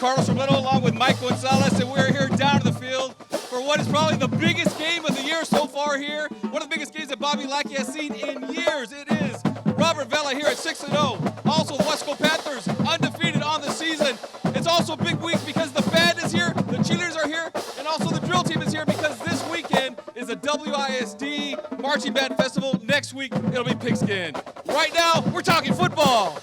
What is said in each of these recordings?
Carlos Romero along with Mike Gonzalez, and we're here down to the field for what is probably the biggest game of the year so far here. One of the biggest games that Bobby Lackey has seen in years. It is Robert Vela here at 6-0. Also, the Weslaco Panthers undefeated on the season. It's also a big week because the band is here, the cheerleaders are here, and also the drill team is here because this weekend is a WISD Marching Band Festival. Next week, it'll be Pigskin. Right now, we're talking football.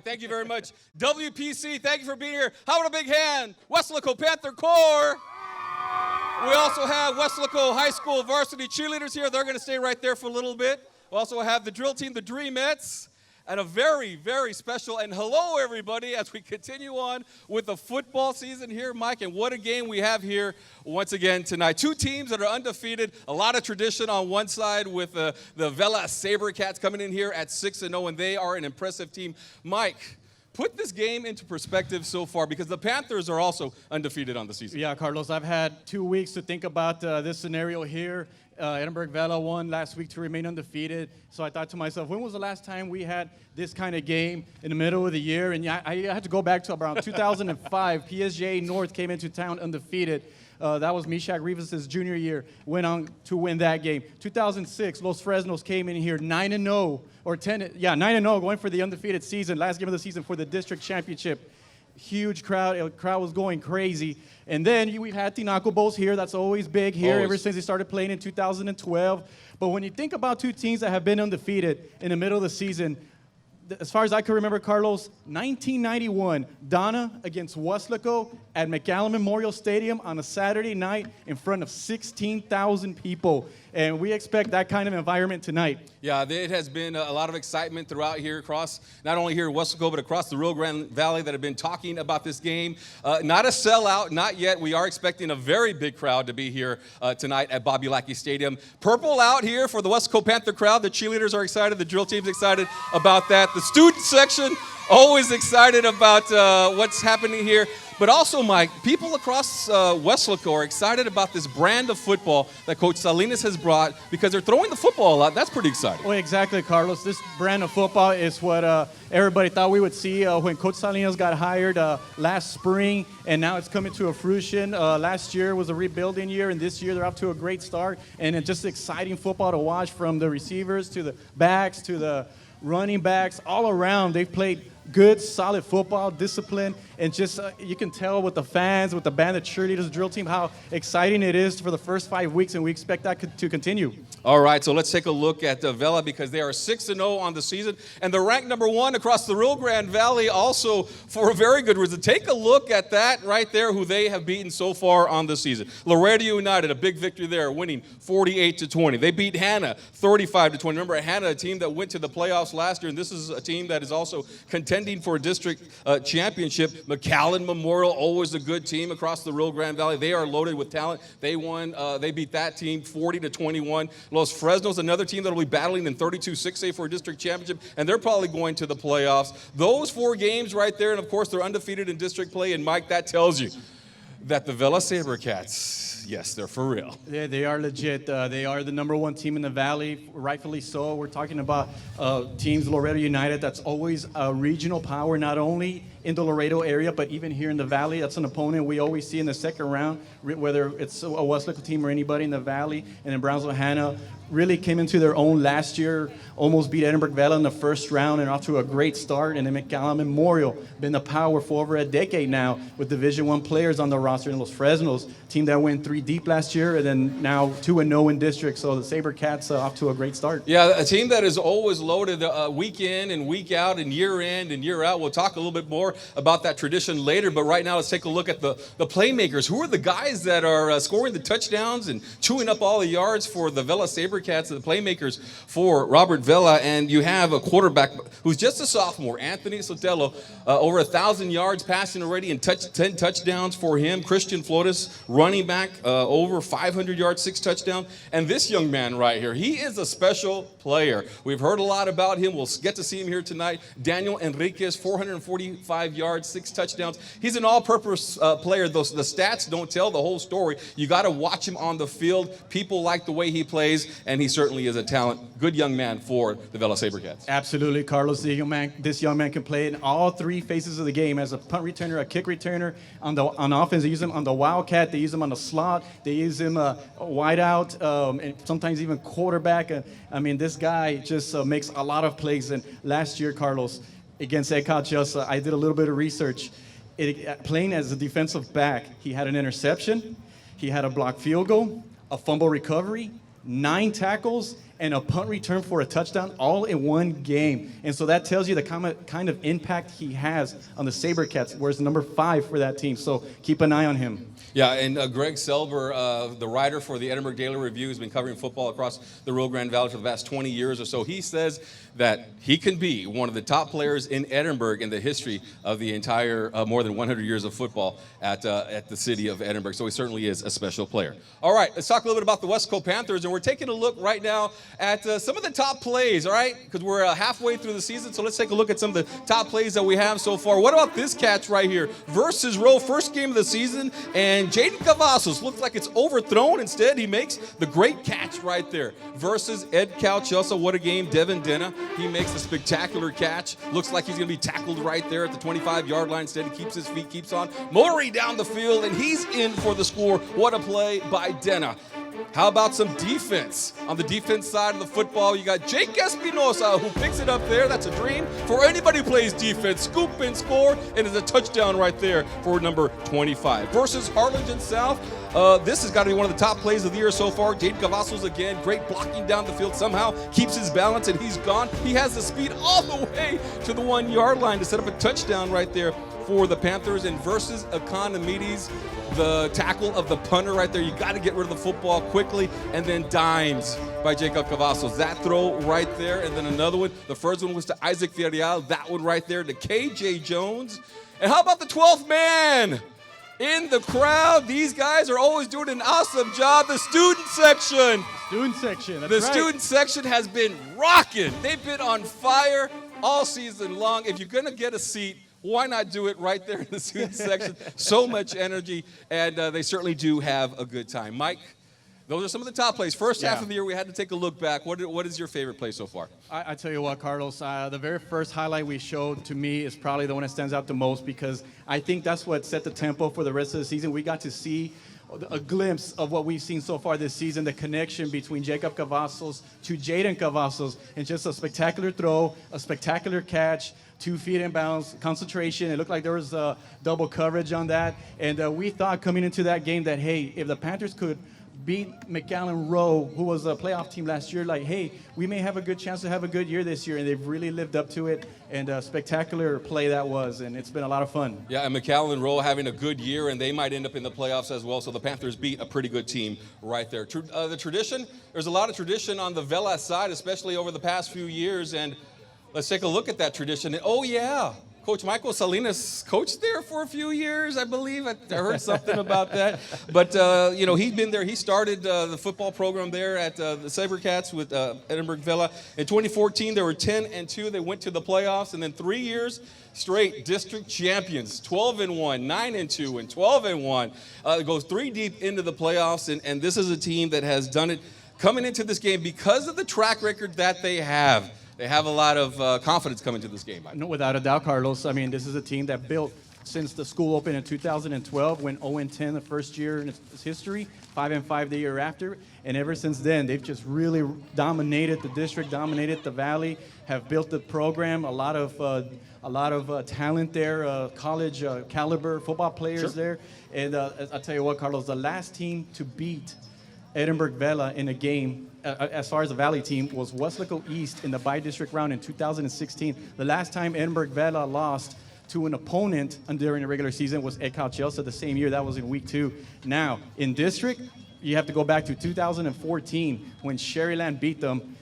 Thank you very much. WPC, thank you for being here. How about a big hand? Weslaco Panther Corps. We also have Weslaco High School varsity cheerleaders here. They're going to stay right there for a little bit. We also have the drill team, the Dreamettes, and a very, very special, and hello everybody as we continue on with the football season here, Mike, and what a game we have here once again tonight. Two teams that are undefeated, a lot of tradition on one side with the Vela Sabercats coming in here at 6-0, and they are an impressive team. Mike, put this game into perspective so far because the Panthers are also undefeated on the season. Yeah, Carlos, I've had 2 weeks to think about this scenario here. Edinburg Vela won last week to remain undefeated. So I thought to myself, when was the last time we had this kind of game in the middle of the year? And I had to go back to around 2005. PSJ North came into town undefeated. That was Meshach Rivas' junior year. Went on to win that game. 2006, Los Fresnos came in here 9-0 or 9-0, going for the undefeated season. Last game of the season for the district championship. Huge crowd. The crowd was going crazy. And then we've had Tinaco Bowls here. That's always big here ever since they started playing in 2012. But when you think about two teams that have been undefeated in the middle of the season, as far as I can remember, Carlos, 1991, Donna against Weslaco at McAllen Memorial Stadium on a Saturday night in front of 16,000 people. And we expect that kind of environment tonight. Yeah, it has been a lot of excitement throughout here across, not only here in Weslaco, but across the Rio Grande Valley that have been talking about this game. Not a sellout, not yet. We are expecting a very big crowd to be here tonight at Bobby Lackey Stadium. Purple out here for the Weslaco Panther crowd. The cheerleaders are excited. The drill team's excited about that. The student section, always excited about what's happening here. But also, Mike, people across Weslaco are excited about this brand of football that Coach Salinas has brought because they're throwing the football a lot. That's pretty exciting. Well, exactly, Carlos. This brand of football is what everybody thought we would see when Coach Salinas got hired last spring, and now it's coming to a fruition. Last year was a rebuilding year, and this year they're off to a great start. And it's just exciting football to watch from the receivers to the backs to the running backs. All around, they've played good, solid football, discipline, and just you can tell with the fans, with the band, the cheerleaders, drill team, how exciting it is for the first 5 weeks, and we expect that to continue. All right, so let's take a look at Vela because they are 6-0 on the season, and they're ranked number 1 across the Rio Grande Valley also for a very good reason. Take a look at that right there, who they have beaten so far on the season. Laredo United, a big victory there, winning 48-20. They beat Hanna 35-20. Remember, Hanna, a team that went to the playoffs last year, and this is a team that is also contending for a district championship. McAllen Memorial, always a good team across the Rio Grande Valley. They are loaded with talent. They won. They beat that team 40-21. Los Fresnos, another team that will be battling in 32-6A for a district championship, and they're probably going to the playoffs. Those 4 games right there, and of course they're undefeated in district play. And Mike, that tells you that the Vela Sabercats, yes, they're for real. Yeah, they are legit. They are the number 1 team in the valley, rightfully so. We're talking about teams, Laredo United, that's always a regional power, not only in the Laredo area, but even here in the valley. That's an opponent we always see in the second round, whether it's a Weslaco team or anybody in the valley. And in Brownsville, Hanna really came into their own last year, almost beat Edinburg Vela in the first round and off to a great start. And then McAllen Memorial, been the power for over a decade now with Division I players on the roster. And Los Fresnos, team that went 3 deep last year, and then now 2-0 in district. So the SaberCats off to a great start. Yeah, a team that is always loaded week in and week out and year in and year out. We'll talk a little bit more about that tradition later, but right now let's take a look at the playmakers. Who are the guys that are scoring the touchdowns and chewing up all the yards for the Vela SaberCats, and the playmakers for Robert Vela? And you have a quarterback who's just a sophomore, Anthony Sotelo, over 1,000 yards passing already and 10 touchdowns for him. Christian Flores, running back, over 500 yards, 6 touchdowns. And this young man right here, he is a special player. We've heard a lot about him. We'll get to see him here tonight. Daniel Enriquez, 445 yards, 6 touchdowns. He's an all-purpose player. The stats don't tell the whole story. You got to watch him on the field. People like the way he plays, and he certainly is a talent. Good young man for the Vela SaberCats. Absolutely, Carlos. This young man can play in all 3 phases of the game. As a punt returner, a kick returner. On offense, they use him on the wildcat. They use him on the slot. They use him wide out, and sometimes even quarterback. I mean, this guy just makes a lot of plays. And last year, Carlos, against Edinburg Vela, I did a little bit of research. Playing as a defensive back, he had an interception, he had a blocked field goal, a fumble recovery, 9 tackles, and a punt return for a touchdown, all in one game. And so that tells you the kind of impact he has on the SaberCats, whereas number 5 for that team. So keep an eye on him. Yeah, and Greg Selber, the writer for the Edinburg Daily Review, has been covering football across the Rio Grande Valley for the past 20 years or so. He says that he can be one of the top players in Edinburg in the history of the entire more than 100 years of football at the city of Edinburg. So he certainly is a special player. All right, let's talk a little bit about the Westco Panthers, and we're taking a look right now at some of the top plays, all right? Because we're halfway through the season, so let's take a look at some of the top plays that we have so far. What about this catch right here? Versus row, first game of the season, and Jaden Cavazos looks like it's overthrown. Instead, he makes the great catch right there. Versus Ed Calchelsa, what a game. Devin Denna, he makes a spectacular catch. Looks like he's going to be tackled right there at the 25-yard line. Instead, he keeps his feet, keeps on motoring down the field, and he's in for the score. What a play by Denna. How about some defense? On the defense side of the football, you got Jake Espinosa, who picks it up there. That's a dream for anybody who plays defense. Scoop and score, and it's a touchdown right there for number 25. Versus Harlingen South, this has got to be one of the top plays of the year so far. Jaden Cavazos again, great blocking down the field. Somehow keeps his balance, and he's gone. He has the speed all the way to the 1-yard line to set up a touchdown right there for the Panthers. And versus Economides, the tackle of the punter right there. You got to get rid of the football quickly, and then dimes by Jacob Cavazos. That throw right there, and then another one. The first one was to Isaac Villarreal. That one right there to KJ Jones. And how about the 12th man in the crowd? These guys are always doing an awesome job. The student section. Student section, that's The right. student section has been rocking. They've been on fire all season long. If you're going to get a seat, why not do it right there in the student section? So much energy, and they certainly do have a good time. Mike, those are some of the top plays. First half of the year, we had to take a look back. What is your favorite play so far? I tell you what, Carlos, the very first highlight we showed to me is probably the one that stands out the most, because I think that's what set the tempo for the rest of the season. We got to see a glimpse of what we've seen so far this season, the connection between Jacob Cavazos to Jaden Cavazos, and just a spectacular throw, a spectacular catch, 2 feet in bounds, concentration. It looked like there was double coverage on that. And we thought coming into that game that, hey, if the Panthers could beat McAllen Rowe, who was a playoff team last year, like, hey, we may have a good chance to have a good year this year. And they've really lived up to it. And a spectacular play that was. And it's been a lot of fun. Yeah, and McAllen Rowe having a good year, and they might end up in the playoffs as well. So the Panthers beat a pretty good team right there. The tradition, there's a lot of tradition on the Vela side, especially over the past few years. And let's take a look at that tradition. Oh, yeah. Coach Michael Salinas coached there for a few years, I believe. I heard something about that. But, he's been there. He started the football program there at the SaberCats with Edinburg Vela. In 2014, they were 10-2. They went to the playoffs. And then 3 years straight district champions, 12-1, 9-2, and 12-1. It goes 3 deep into the playoffs. And this is a team that has done it coming into this game because of the track record that they have. They have a lot of confidence coming to this game. No, without a doubt, Carlos. I mean, this is a team that built since the school opened in 2012, went 0-10 the first year in its history, 5-5 the year after, and ever since then, they've just really dominated the district, dominated the valley, have built the program, a lot of talent there, college caliber football players there, and I'll tell you what, Carlos, the last team to beat Edinburg Vela in a game, as far as the Valley team, was Weslaco East in the bi-district round in 2016. The last time Edinburg Vela lost to an opponent during the regular season was Cal Chelsea the same year. That was in week 2. Now, in district, you have to go back to 2014 when Sherryland beat them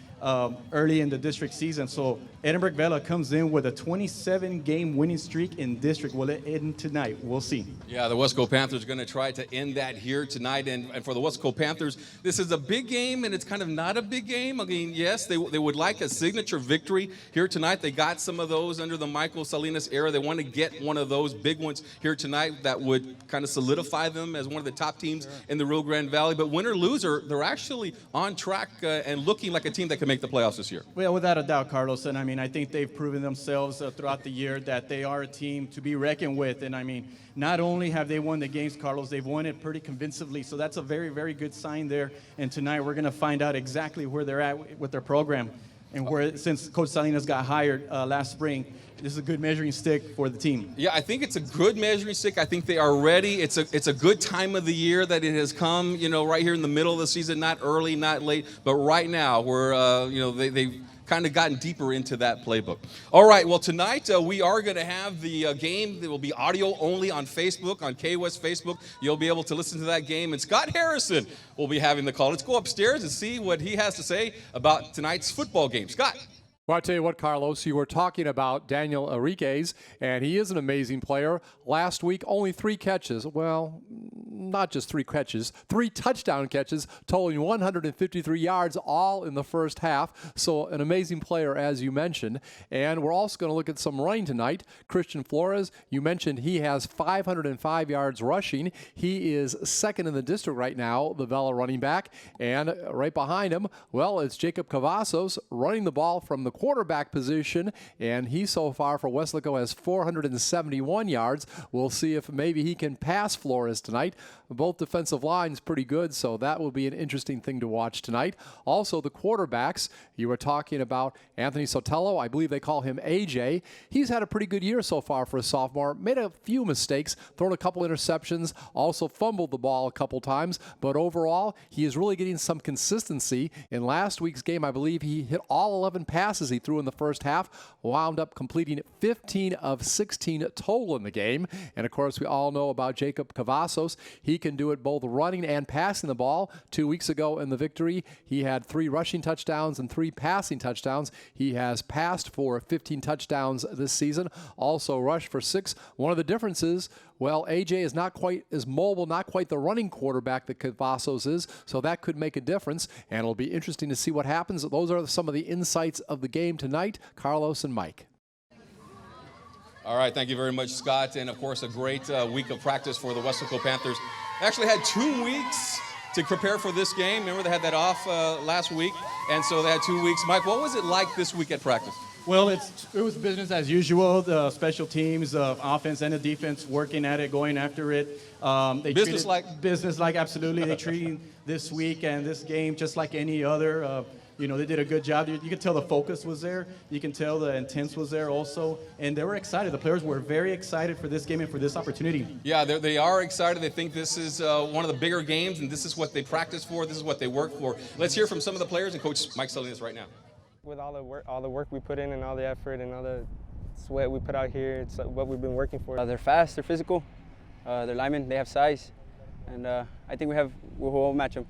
early in the district season. So Edinburg Vela comes in with a 27-game winning streak in district. Will it end tonight? We'll see. Yeah, the Westco Panthers are going to try to end that here tonight. And for the Westco Panthers, this is a big game, and it's kind of not a big game. I mean, yes, they would like a signature victory here tonight. They got some of those under the Michael Salinas era. They want to get one of those big ones here tonight that would kind of solidify them as one of the top teams in the Rio Grande Valley. But win or lose, they're actually on track and looking like a team that can make the playoffs this year. Well, without a doubt, Carlos. And I mean, I think they've proven themselves throughout the year that they are a team to be reckoned with. And I mean, not only have they won the games, Carlos, they've won it pretty convincingly. So that's a very, very good sign there. And tonight we're going to find out exactly where they're at with their program. And where, since Coach Salinas got hired last spring, this is a good measuring stick for the team. Yeah, I think it's a good measuring stick. I think they are ready. It's a good time of the year that it has come, right here in the middle of the season, not early, not late, but right now where, they've kind of gotten deeper into that playbook. All right, well, tonight we are going to have the game. It will be audio only on Facebook, on K-West Facebook. You'll be able to listen to that game. And Scott Harrison will be having the call. Let's go upstairs and see what he has to say about tonight's football game. Scott. Well, I tell you what, Carlos, you were talking about Daniel Enriquez, and he is an amazing player. Last week, only 3 catches. Well, not just 3 catches, 3 touchdown catches, totaling 153 yards, all in the first half. So an amazing player, as you mentioned. And we're also going to look at some running tonight. Christian Flores, you mentioned he has 505 yards rushing. He is second in the district right now, the Vela running back. And right behind him, well, it's Jacob Cavazos running the ball from the quarterback position, and he so far for Weslaco has 471 yards. We'll see if maybe he can pass Flores tonight. Both defensive lines pretty good, so that will be an interesting thing to watch tonight. Also, the quarterbacks, you were talking about Anthony Sotelo. I believe they call him AJ. He's had a pretty good year so far for a sophomore. Made a few mistakes, thrown a couple interceptions, also fumbled the ball a couple times, but overall, he is really getting some consistency. In last week's game, I believe he hit all 11 passes he threw in the first half, wound up completing 15 of 16 total in the game. And of course, we all know about Jacob Cavazos. He can do it both running and passing the ball. 2 weeks ago in the victory, he had 3 rushing touchdowns and 3 passing touchdowns. He has passed for 15 touchdowns this season, also rushed for 6. One of the differences, well, AJ is not quite as mobile, not quite the running quarterback that Cavazos is, so that could make a difference, and it'll be interesting to see what happens. Those are some of the insights of the game tonight. Carlos and Mike. All right, thank you very much, Scott. And, of course, a great week of practice for the Weslaco Panthers. Actually had 2 weeks to prepare for this game. Remember, they had that off last week, and so they had 2 weeks. Mike, what was it like this week at practice? Well, it was business as usual. The special teams, offense and the defense, working at it, going after it. Business-like, absolutely. They treated this week and this game just like any other. They did a good job. You could tell the focus was there. You can tell the intent was there also. And they were excited. The players were very excited for this game and for this opportunity. Yeah, they are excited. They think this is one of the bigger games, and this is what they practice for. This is what they work for. Let's hear from some of the players and Coach Mike Salinas right now. With all the work we put in and all the effort and all the sweat we put out here, it's what we've been working for. They're fast, they're physical, they're linemen, they have size, and I think we'll match them.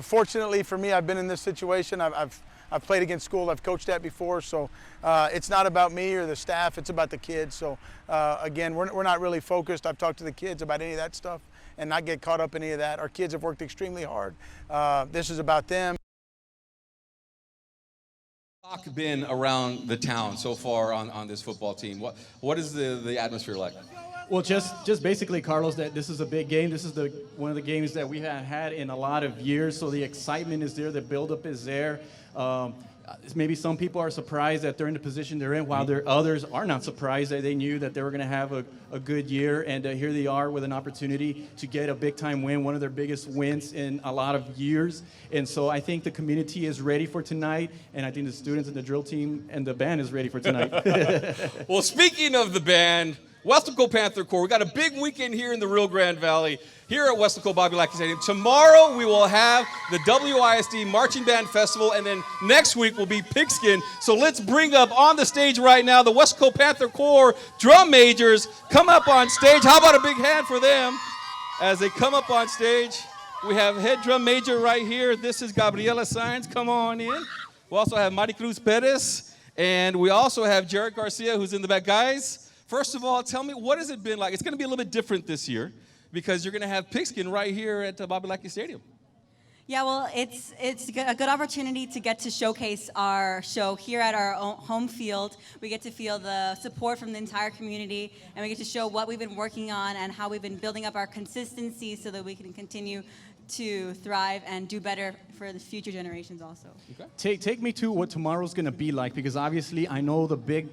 Fortunately for me, I've been in this situation. I've played against school I've coached at before, so it's not about me or the staff, it's about the kids. So again, we're not really focused. I've talked to the kids about any of that stuff and not get caught up in any of that. Our kids have worked extremely hard. This is about them. Been around the town so far on this football team? What is the atmosphere like? Well, just basically, Carlos, that this is a big game. This is one of the games that we have had in a lot of years. So the excitement is there, the buildup is there. maybe some people are surprised that they're in the position they're in, while others are not surprised that they knew that they were going to have a good year. And here they are with an opportunity to get a big-time win, one of their biggest wins in a lot of years. And so I think the community is ready for tonight, and I think the students and the drill team and the band is ready for tonight. Well, speaking of the band, Weslaco Panther Corps, we got a big weekend here in the Rio Grande Valley, here at Weslaco Bobby Stadium. Tomorrow we will have the WISD Marching Band Festival, and then next week will be Pigskin. So let's bring up on the stage right now the Weslaco Panther Corps drum majors. Come up on stage. How about a big hand for them as they come up on stage? We have head drum major right here. This is Gabriela Sainz. Come on in. We also have Maricruz Perez, and we also have Jared Garcia, who's in the back. Guys, first of all, tell me, what has it been like? It's going to be a little bit different this year because you're going to have Pigskin right here at Bobby Stadium. Yeah, well, it's a good opportunity to get to showcase our show here at our own home field. We get to feel the support from the entire community, and we get to show what we've been working on and how we've been building up our consistency so that we can continue to thrive and do better for the future generations also. Okay. Take me to what tomorrow's going to be like, because obviously I know the big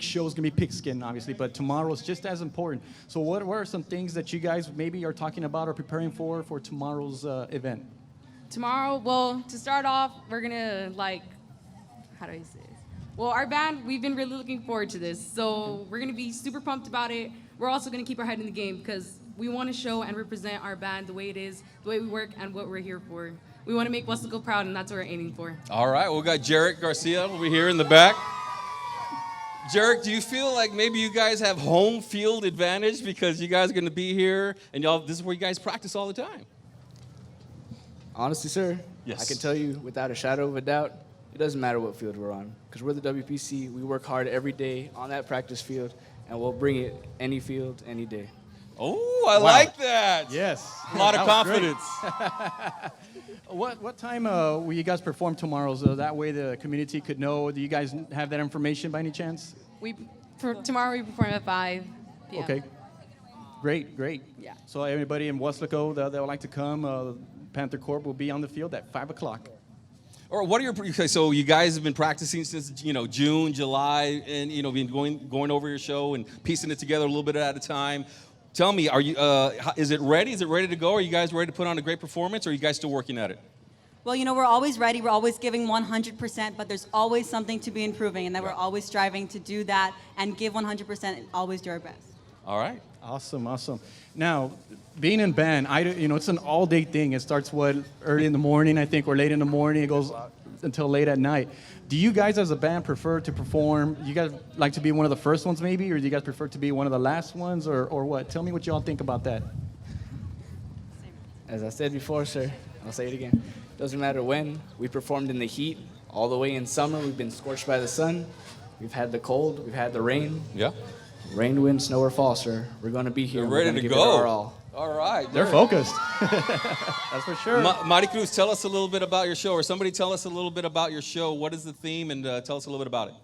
show is going to be Pigskin, obviously, but tomorrow's just as important. So what are some things that you guys maybe are talking about or preparing for tomorrow's event? Tomorrow, well, to start off, we're going to, how do I say this? Well, our band, we've been really looking forward to this. So we're going to be super pumped about it. We're also going to keep our head in the game because we want to show and represent our band the way it is, the way we work, and what we're here for. We want to make Weslaco proud, and that's what we're aiming for. All right, we got Jarek Garcia over here in the back. Jarek, do you feel like maybe you guys have home field advantage because you guys are going to be here and this is where you guys practice all the time? Honestly, sir, yes. I can tell you without a shadow of a doubt, it doesn't matter what field we're on because we're the WPC. We work hard every day on that practice field, and we'll bring it any field, any day. Oh, I like that. Yes. A lot of That was great. confidence. What time will you guys perform tomorrow, so that way the community could know? Do you guys have that information by any chance? Tomorrow we perform at 5 p.m. Okay. Great. Yeah. So everybody in Weslaco that would like to come, Panther Corps will be on the field at 5 o'clock. Or what are your, so you guys have been practicing since, June, July, and, been going over your show and piecing it together a little bit at a time. Tell me, are you? Is it ready? Is it ready to go? Are you guys ready to put on a great performance, or are you guys still working at it? Well, we're always ready. We're always giving 100%, but there's always something to be improving, and that we're always striving to do that and give 100% and always do our best. All right. Awesome. Now, being in band, it's an all-day thing. It starts early in the morning, I think, or late in the morning. It goes until late at night. Do you guys as a band prefer to perform? You guys like to be one of the first ones maybe, or do you guys prefer to be one of the last ones, or what? Tell me what y'all think about that. As I said before, sir, I'll say it again. Doesn't matter when. We performed in the heat all the way in summer. We've been scorched by the sun. We've had the cold. We've had the rain. Yeah. Rain, wind, snow, or fall, sir. We're going to be here. We're ready to give go. It our all. All right. They're focused. That's for sure. Maricruz, tell us a little bit about your show, or somebody tell us a little bit about your show. What is the theme, and tell us a little bit about it.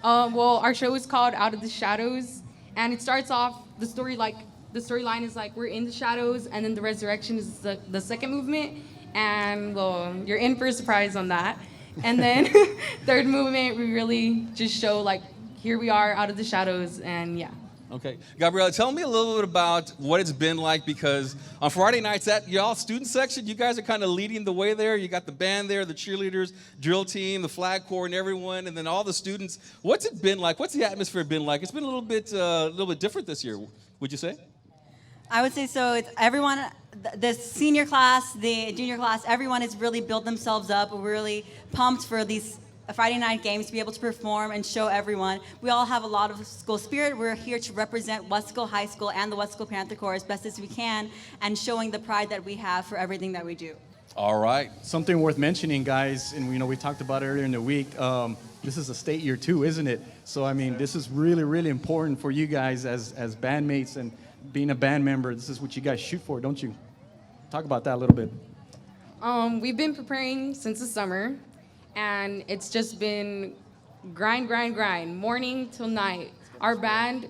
Well, our show is called Out of the Shadows, and it starts off, the storyline is like we're in the shadows, and then the resurrection is the second movement, and well, you're in for a surprise on that. And then third movement, we really just show like, here we are out of the shadows, and yeah. Okay. Gabriela, tell me a little bit about what it's been like, because on Friday nights at y'all student section, you guys are kind of leading the way there. You got the band there, the cheerleaders, drill team, the flag corps, and everyone, and then all the students. What's it been like? What's the atmosphere been like? It's been a little bit different this year, would you say? I would say so. It's everyone, the senior class, the junior class, everyone has really built themselves up. We're really pumped for these Friday night games to be able to perform and show everyone. We all have a lot of school spirit. We're here to represent Westco High School and the Weslaco Panther Corps as best as we can, and showing the pride that we have for everything that we do. All right. Something worth mentioning, guys, and we talked about it earlier in the week. This is a state year too, isn't it? So this is really, really important for you guys as bandmates and being a band member. This is what you guys shoot for, don't you? Talk about that a little bit. We've been preparing since the summer, and it's just been grind, morning till night. Our band,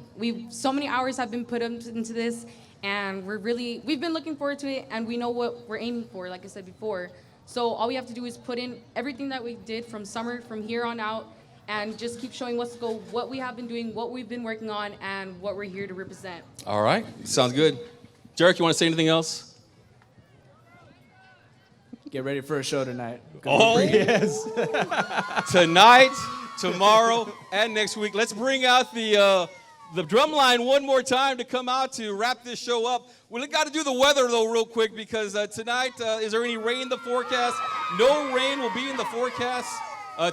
so many hours have been put into this, and we've been looking forward to it, and we know what we're aiming for, like I said before. So all we have to do is put in everything that we did from summer, from here on out, and just keep showing Westco what we have been doing, what we've been working on, and what we're here to represent. All right, sounds good. Jarek, you want to say anything else? Get ready for a show tonight. Oh, Yes. tonight, tomorrow, and next week. Let's bring out the drum line one more time to come out to wrap this show up. We got to do the weather, though, real quick, because tonight, is there any rain in the forecast? No rain will be in the forecast.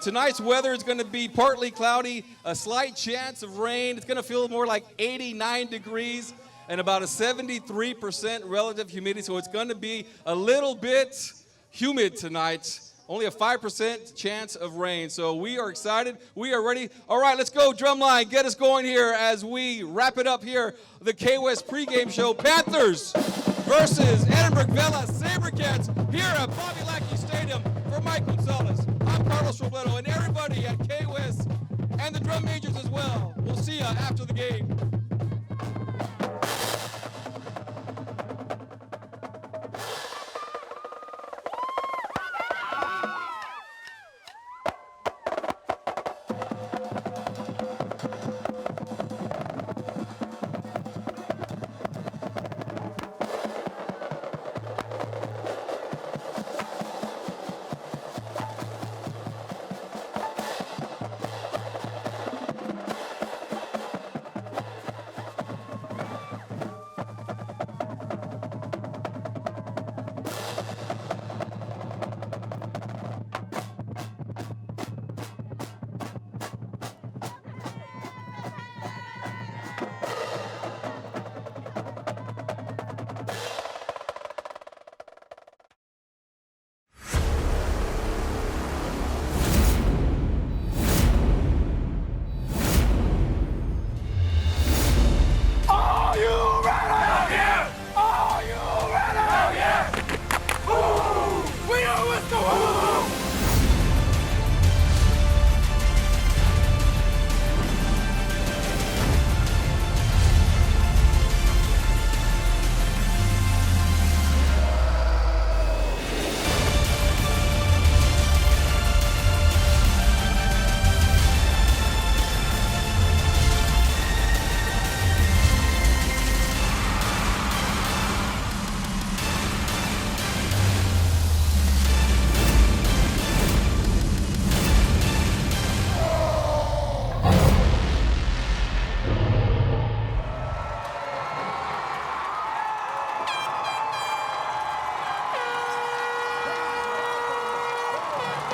Tonight's weather is going to be partly cloudy, a slight chance of rain. It's going to feel more like 89 degrees and about a 73% relative humidity, so it's going to be a little bit humid tonight. Only a 5% chance of rain. So we are excited. We are ready. All right, let's go. Drumline, get us going here as we wrap it up here. The K-West pregame show. Panthers versus Edinburg Vela Sabercats here at Bobby Lackey Stadium. For Mike Gonzalez, I'm Carlos Robledo, and everybody at K-West and the drum majors as well. We'll see you after the game.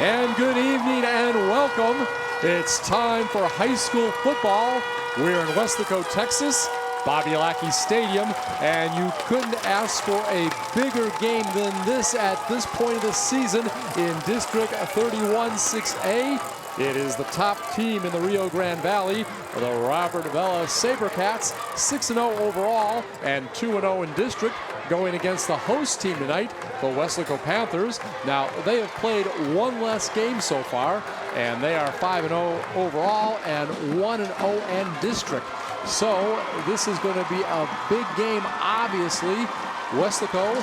And good evening and welcome. It's time for high school football. We're in Weslaco, Texas, Bobby Lackey Stadium, and you couldn't ask for a bigger game than this at this point of the season in District 31-6A. It is the top team in the Rio Grande Valley, the Robert Vela Sabercats, 6-0 overall and 2-0 in district, going against the host team tonight, the Weslaco Panthers. Now, they have played one less game so far, and they are 5-0 overall and 1-0 in district. So this is going to be a big game, obviously. Weslaco,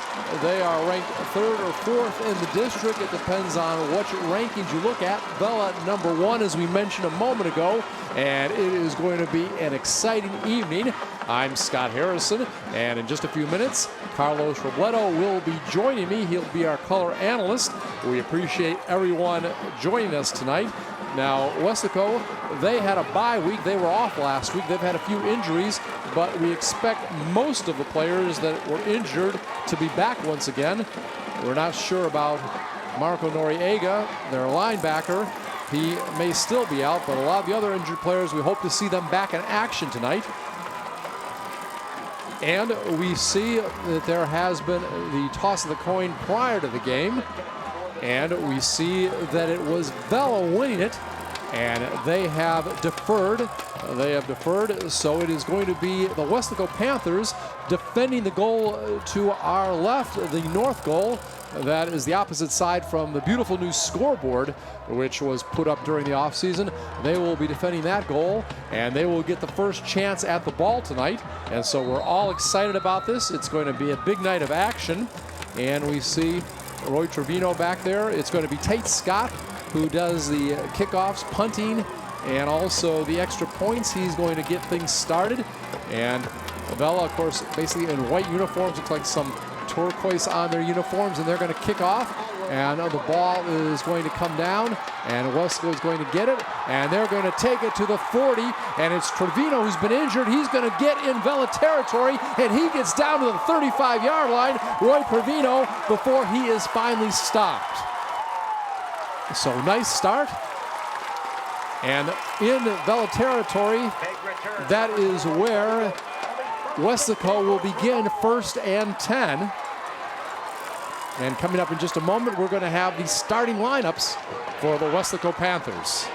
they are ranked 3rd or 4th in the district. It depends on what rankings you look at. Vela number 1, as we mentioned a moment ago, and it is going to be an exciting evening. I'm Scott Harrison, and in just a few minutes, Carlos Robledo will be joining me. He'll be our color analyst. We appreciate everyone joining us tonight. Now, Weslaco, they had a bye week. They were off last week. They've had a few injuries, but we expect most of the players that were injured to be back once again. We're not sure about Marco Noriega, their linebacker. He may still be out, but a lot of the other injured players, we hope to see them back in action tonight. And we see that there has been the toss of the coin prior to the game. And we see that it was Vela winning it, and they have deferred. So it is going to be the Weslaco Panthers defending the goal to our left, the north goal. That is the opposite side from the beautiful new scoreboard, which was put up during the offseason. They will be defending that goal, and they will get the first chance at the ball tonight. And so we're all excited about this. It's going to be a big night of action, and we see Roy Trevino back there. It's going to be Tate Scott who does the kickoffs, punting, and also the extra points. He's going to get things started. And Vela, of course, basically in white uniforms, looks like some turquoise on their uniforms, and they're going to kick off. And the ball is going to come down, and Westco is going to get it, and they're going to take it to the 40, and it's Trevino who's been injured. He's going to get in Vela territory, and he gets down to the 35-yard line, Roy Trevino, before he is finally stopped. So nice start. And in Vela territory, that is where Weslaco will begin 1st and 10. And coming up in just a moment, we're going to have the starting lineups for the Weslaco Panthers.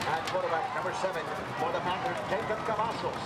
At quarterback, number 7 for the Panthers, Jacob Cavazos.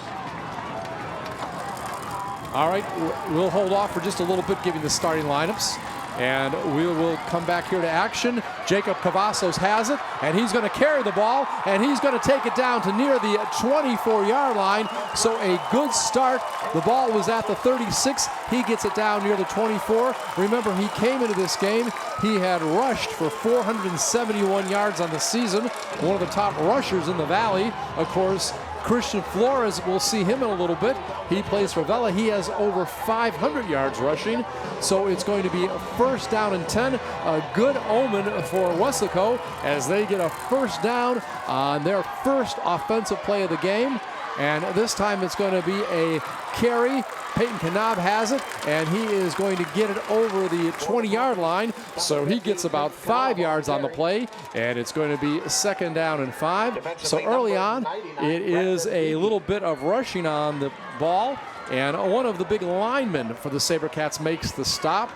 All right, we'll hold off for just a little bit, giving the starting lineups. And we will come back here to action. Jacob Cavazos has it, and he's going to carry the ball, and he's going to take it down to near the 24-yard line. So a good start. The ball was at the 36. He gets it down near the 24. Remember, he came into this game, he had rushed for 471 yards on the season, one of the top rushers in the Valley. Of course, Christian Flores, we'll see him in a little bit. He plays for Vela. He has over 500 yards rushing. So it's going to be 1st down and 10. A good omen for Weslaco as they get a 1st down on their first offensive play of the game. And this time it's going to be a carry. Peyton Knab has it, and he is going to get it over the 20-yard line. So he gets about 5 yards on the play, and it's going to be 2nd down and 5. So early on, it is a little bit of rushing on the ball, and one of the big linemen for the SaberCats makes the stop.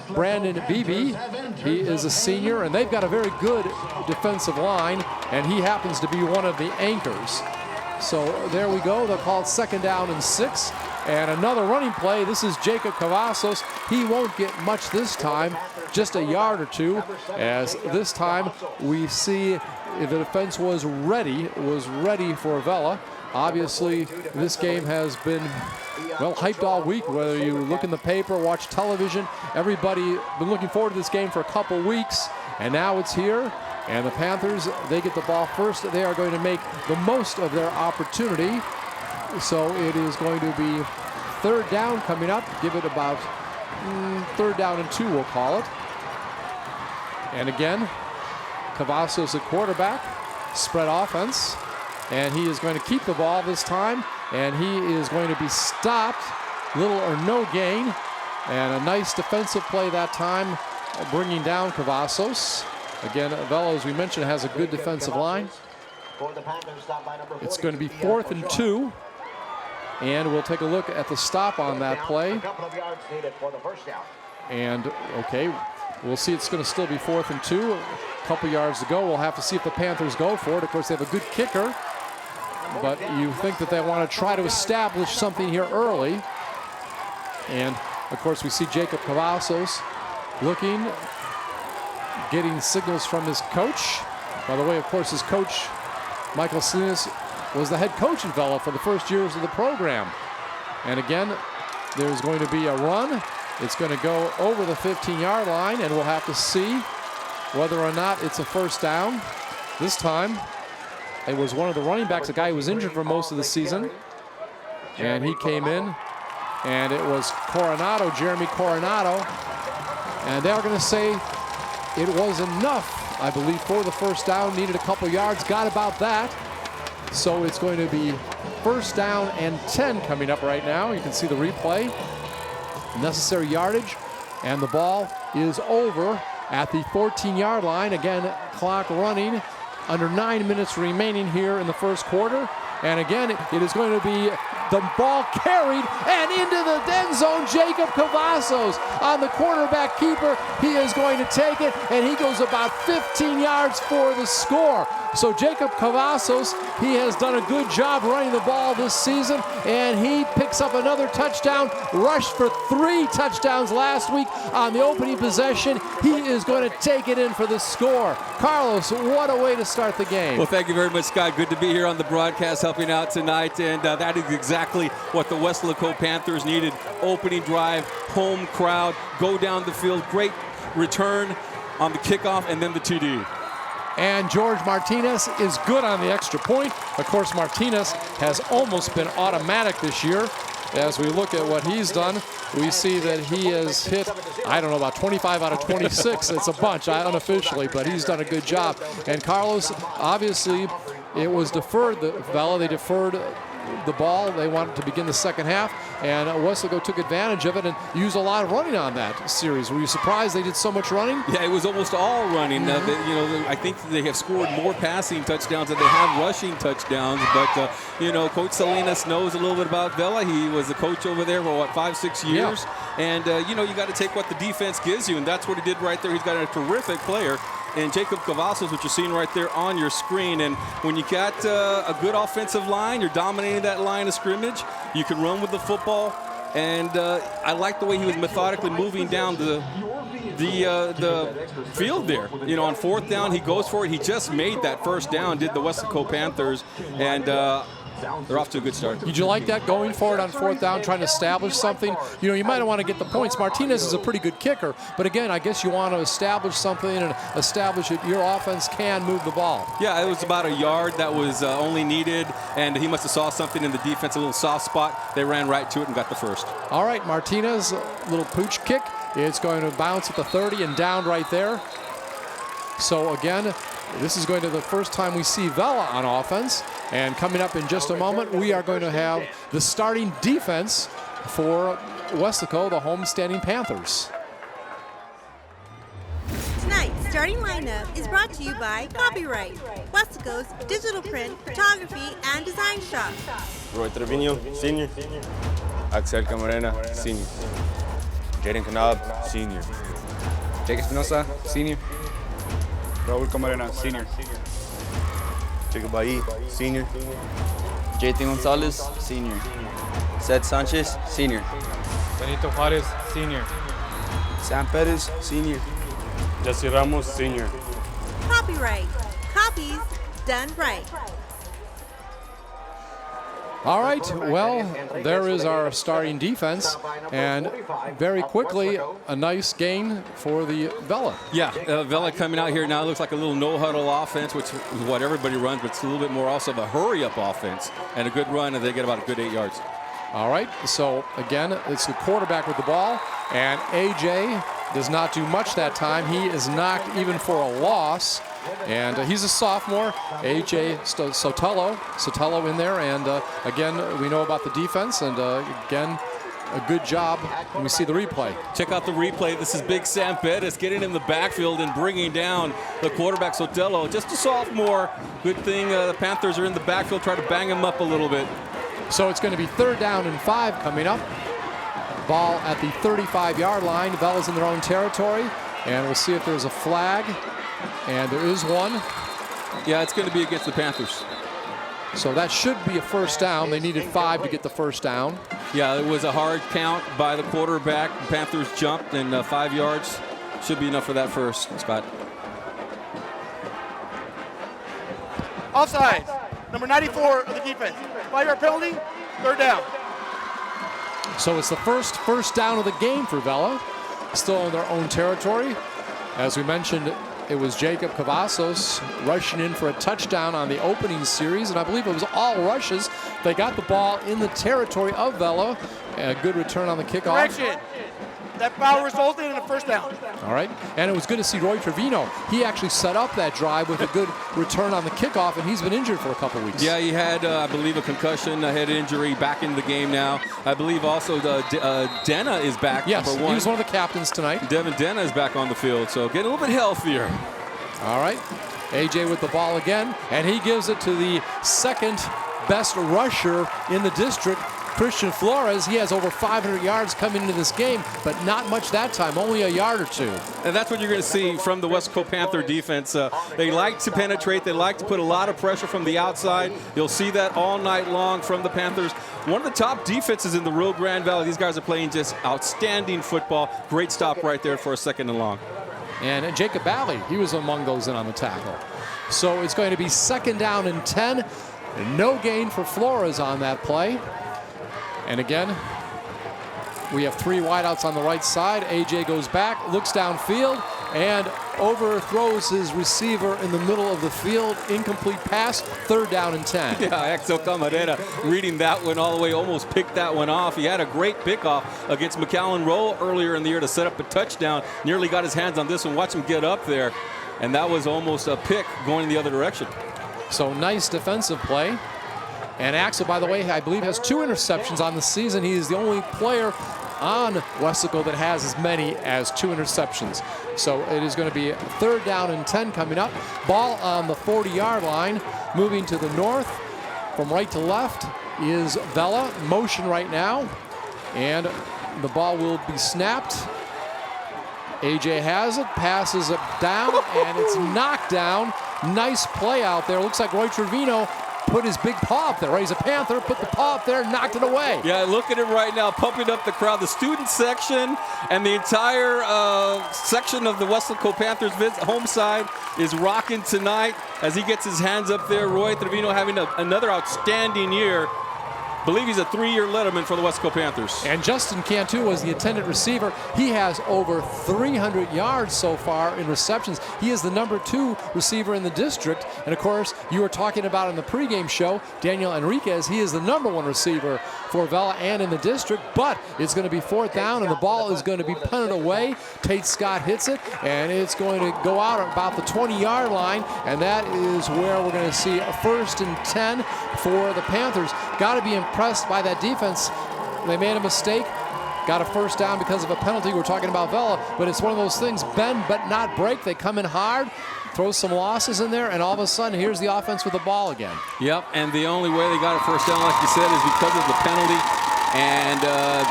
Brandon Beebe, he is a senior, and they've got a very good defensive line, and he happens to be one of the anchors. So there we go. They'll call it 2nd down and 6. And another running play. This is Jacob Cavazos. He won't get much this time, just a yard or two, as this time we see the defense was ready for Vela. Obviously, this game has been, well, hyped all week. Whether you look in the paper, watch television, everybody been looking forward to this game for a couple weeks, and now it's here. And the Panthers, they get the ball first. They are going to make the most of their opportunity. So it is going to be 3rd down coming up. Give it about 3rd down and 2, we'll call it. And again, Cavazos at quarterback, spread offense. And he is going to keep the ball this time. And he is going to be stopped, little or no gain. And a nice defensive play that time, bringing down Cavazos. Again, Vela, as we mentioned, has a good defensive line. It's going to be 4th and 2. And we'll take a look at the stop on that play. And, okay, we'll see it's going to still be 4th and 2. A couple yards to go. We'll have to see if the Panthers go for it. Of course, they have a good kicker. But you think that they want to try to establish something here early. And, of course, we see Jacob Cavazos looking, getting signals from his coach. By the way, of course, his coach, Michael Salinas, was the head coach in Vela for the first years of the program. And again, there's going to be a run. It's going to go over the 15-yard line, and we'll have to see whether or not it's a 1st down. This time, it was one of the running backs, a guy who was injured for most of the season. And he came in, and it was Coronado, Jeremy Coronado. And they're going to say it was enough, I believe, for the 1st down. Needed a couple yards, got about that. So it's going to be 1st down and 10 coming up right now. You can see the replay. Necessary yardage, and the ball is over at the 14-yard line. Again, clock running, under 9 minutes remaining here in the 1st quarter. And again, it is going to be the ball carried and into the end zone. Jacob Cavazos on the quarterback keeper. He is going to take it, and he goes about 15 yards for the score. So Jacob Cavazos, he has done a good job running the ball this season, and he picks up another touchdown, rushed for 3 touchdowns last week on the opening possession. He is going to take it in for the score. Carlos, what a way to start the game. Well, thank you very much, Scott. Good to be here on the broadcast helping out tonight, and that is exactly what the Weslaco Panthers needed. Opening drive, home crowd, go down the field, great return on the kickoff, and then the TD. And George Martinez is good on the extra point. Of course, Martinez has almost been automatic this year. As we look at what he's done, we see that he has hit, I don't know, about 25 out of 26. It's a bunch, unofficially, but he's done a good job. And Carlos, obviously, it was deferred, the Vela. They deferred the ball. They wanted to begin the second half, and Weslaco took advantage of it and used a lot of running on that series. Were you surprised they did so much running? Yeah, it was almost all running. I think they have scored more passing touchdowns than they have rushing touchdowns. But Coach Salinas knows a little bit about Vela. He was the coach over there for 5-6 years, and you got to take what the defense gives you, and that's what he did right there. He's got a terrific player. And Jacob Cavazos, which you're seeing right there on your screen. And when you got a good offensive line, you're dominating that line of scrimmage. You can run with the football. And I like the way he was methodically moving down the field there. On 4th down, he goes for it. He just made that first down, did the Weslaco Panthers. And they're off to a good start. Did you like that, going for it on 4th down, trying to establish something? You might want to get the points. Martinez is a pretty good kicker, but again, I guess you want to establish something and establish that your offense can move the ball. Yeah, it was about a yard that was only needed, and he must have saw something in the defense, a little soft spot. They ran right to it and got the first. All right, Martinez, little pooch kick. It's going to bounce at the 30 and down right there. So again, this is going to be the first time we see Vela on offense. And coming up in just a moment, we are going to have the starting defense for Weslaco, the homestanding Panthers. Tonight's starting lineup is brought to you by Copyright, Weslaco's digital print, photography, and design shop. Roy Trevino, senior. Axel Camarena, senior. Jaden Canab, senior. Jake Espinosa, senior. Raúl Camarena, senior. Jacob Bailly, senior. JT Gonzalez, senior. Seth Sanchez, senior. Benito Juarez, senior. Sam Perez, senior. Jesse Ramos, senior. Copyright, copies done right. All right, well, there is our starting defense, and very quickly, a nice gain for the Vela. Yeah, Vela coming out here now looks like a little no-huddle offense, which is what everybody runs, but it's a little bit more also of a hurry-up offense, and a good run, and they get about a good 8 yards. All right, so again, it's the quarterback with the ball, and A.J. does not do much that time. He is knocked even for a loss. And he's a sophomore, A.J. Sotelo in there. And again, we know about the defense. And again, a good job when we see the replay. Check out the replay. This is Big Sam Perez getting in the backfield and bringing down the quarterback, Sotelo. Just a sophomore. Good thing the Panthers are in the backfield, try to bang him up a little bit. So it's going to be 3rd down and 5 coming up. Ball at the 35-yard line. Vela's in their own territory. And we'll see if there's a flag. And there is one. Yeah, it's going to be against the Panthers. So that should be a first down. They needed 5 to get the first down. Yeah, it was a hard count by the quarterback. The Panthers jumped, and 5 yards should be enough for that first, Scott. Offside. Number 94 of the defense. 5-yard penalty, 3rd down. So it's the first down of the game for Vela. Still in their own territory. As we mentioned, it was Jacob Cavazos rushing in for a touchdown on the opening series, and I believe it was all rushes. They got the ball in the territory of Vela. A good return on the kickoff. Correction. That foul resulted in a first down. All right, and it was good to see Roy Trevino. He actually set up that drive with a good return on the kickoff, and he's been injured for a couple weeks. Yeah, he had, I believe, a concussion, a head injury, back in the game now. I believe also Denna is back, yes, number 1. He was one of the captains tonight. Devin Denna is back on the field, so getting a little bit healthier. All right, AJ with the ball again, and he gives it to the second best rusher in the district, Christian Flores, he has over 500 yards coming into this game, but not much that time, only a yard or two. And that's what you're going to see from the Westco Panther defense. They like to penetrate. They like to put a lot of pressure from the outside. You'll see that all night long from the Panthers. One of the top defenses in the Rio Grande Valley. These guys are playing just outstanding football. Great stop right there for a 2nd and long. And Jacob Bally, he was among those in on the tackle. So it's going to be 2nd down and 10. No gain for Flores on that play. And again, we have 3 wideouts on the right side. AJ goes back, looks downfield, and overthrows his receiver in the middle of the field. Incomplete pass, 3rd down and 10. Yeah, Axel Camarena reading that one all the way, almost picked that one off. He had a great pickoff against McAllen Rowe earlier in the year to set up a touchdown. Nearly got his hands on this one. Watch him get up there. And that was almost a pick going the other direction. So nice defensive play. And Axel, by the way, I believe has 2 interceptions on the season. He is the only player on Weslaco that has as many as 2 interceptions. So it is going to be 3rd down and 10 coming up. Ball on the 40-yard line. Moving to the north from right to left is Vela. Motion right now. And the ball will be snapped. AJ has it, passes it down, and it's knocked down. Nice play out there. Looks like Roy Trevino put his big paw up there. Right? He's a Panther, put the paw up there, knocked it away. Yeah, look at him right now, pumping up the crowd. The student section and the entire section of the Weslaco Panthers home side is rocking tonight as he gets his hands up there. Roy Trevino having another outstanding year. I believe he's a 3-year letterman for the Westco Panthers. And Justin Cantu was the intended receiver. He has over 300 yards so far in receptions. He is the number 2 receiver in the district. And of course, you were talking about in the pregame show, Daniel Enriquez, he is the number 1 receiver for Vela and in the district. But it's going to be 4th down, and the ball is going to be punted away. Tate Scott hits it, and it's going to go out about the 20-yard line. And that is where we're going to see a 1st and 10 for the Panthers. Got to be impressed by that defense. They made a mistake, got a 1st down because of a penalty. We're talking about Vela, but it's one of those things, bend but not break. They come in hard, throw some losses in there, and all of a sudden, here's the offense with the ball again. Yep, and the only way they got a 1st down, like you said, is because of the penalty. And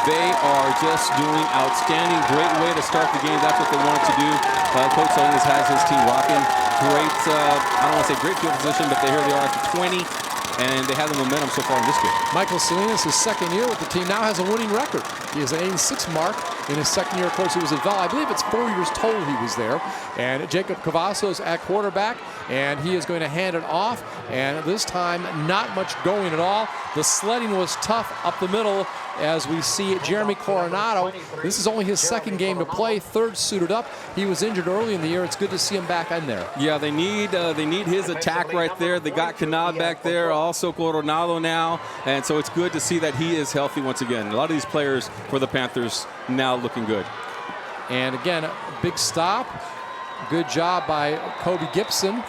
they are just doing outstanding. Great way to start the game. That's what they wanted to do. Coach Salinas has his team rocking. Great, I don't want to say great field position, but here they are at the 20. And they have the momentum so far in this game. Michael Salinas, his 2nd year with the team, now has a winning record. He has an 86 mark in his 2nd year. Of course, he was at Vela. I believe it's 4 years total he was there. And Jacob Cavazos at quarterback, and he is going to hand it off. And this time, not much going at all. The sledding was tough up the middle as we see Jeremy Coronado. This is only his 2nd game to play, 3rd suited up. He was injured early in the year. It's good to see him back in there. Yeah, they need his attack right there. They got Canad back there, also Coronado now, and so it's good to see that he is healthy once again. A lot of these players for the Panthers now looking good. And again, big stop. Good job by Kobe Gibson.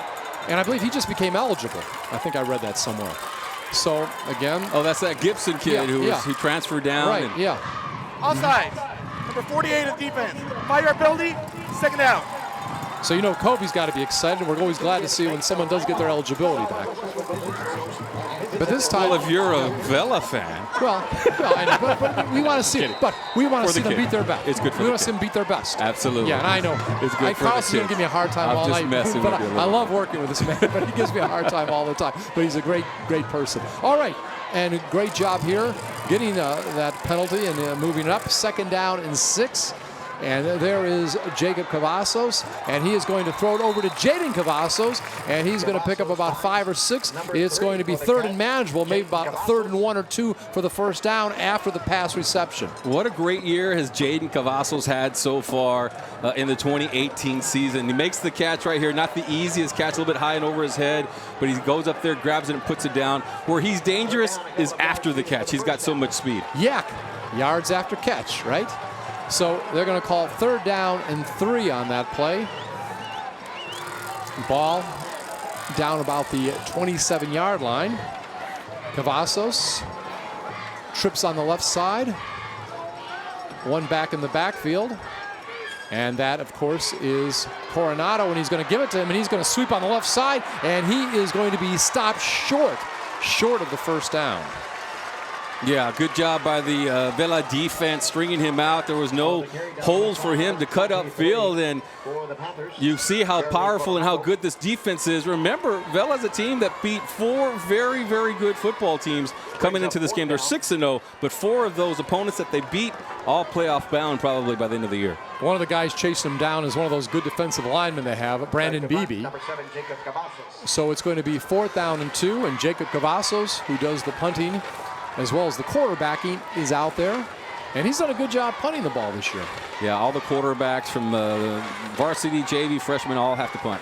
And I believe he just became eligible. I think I read that somewhere. So again, oh, that's that Gibson kid who transferred down. Right, yeah. Offside. Number 48 of defense. 5-yard penalty, 2nd down. So you know Kobe's got to be excited. We're always glad to see when someone does get their eligibility back. But this time, well, if you're a Vela fan, well, I know, but we want to see it. But we want to see them beat their best. It's good for we want to see them beat their best. Absolutely. Yeah, and I know. It's good for Carl's going to give me a hard time all night. But I love working with this man. But he gives me a hard time all the time. But he's a great person. All right, and great job here getting that penalty and moving it up. 2nd down and 6. And there is Jacob Cavazos, and he is going to throw it over to Jaden Cavazos, and he's going to pick up about 5 or 6. It's going to be 3rd and manageable, maybe about 3rd and 1 or 2 for the 1st down after the pass reception. What a great year has Jaden Cavazos had so far in the 2018 season. He makes the catch right here, not the easiest catch, a little bit high and over his head, but he goes up there, grabs it, and puts it down. Where he's dangerous is after the catch. He's got so much speed. Yak, yards after catch, right? So they're going to call 3rd down and 3 on that play. Ball down about the 27-yard line. Cavazos trips on the left side. One back in the backfield. And that, of course, is Coronado, and he's going to give it to him, and he's going to sweep on the left side, and he is going to be stopped short of the 1st down. Yeah, good job by the Vela defense stringing him out. There was no holes for him to cut upfield, and you see how powerful and how good this defense is. Remember, Vela's a team that beat 4 very, very good football teams coming into this game. They're 6-0, but 4 of those opponents that they beat all playoff bound probably by the end of the year. One of the guys chasing him down is one of those good defensive linemen they have, Brandon Beebe. So it's going to be 4th down and 2, and Jacob Cavazos, who does the punting as well as the quarterbacking, is out there. And he's done a good job punting the ball this year. Yeah, all the quarterbacks from the varsity, JV, freshmen all have to punt.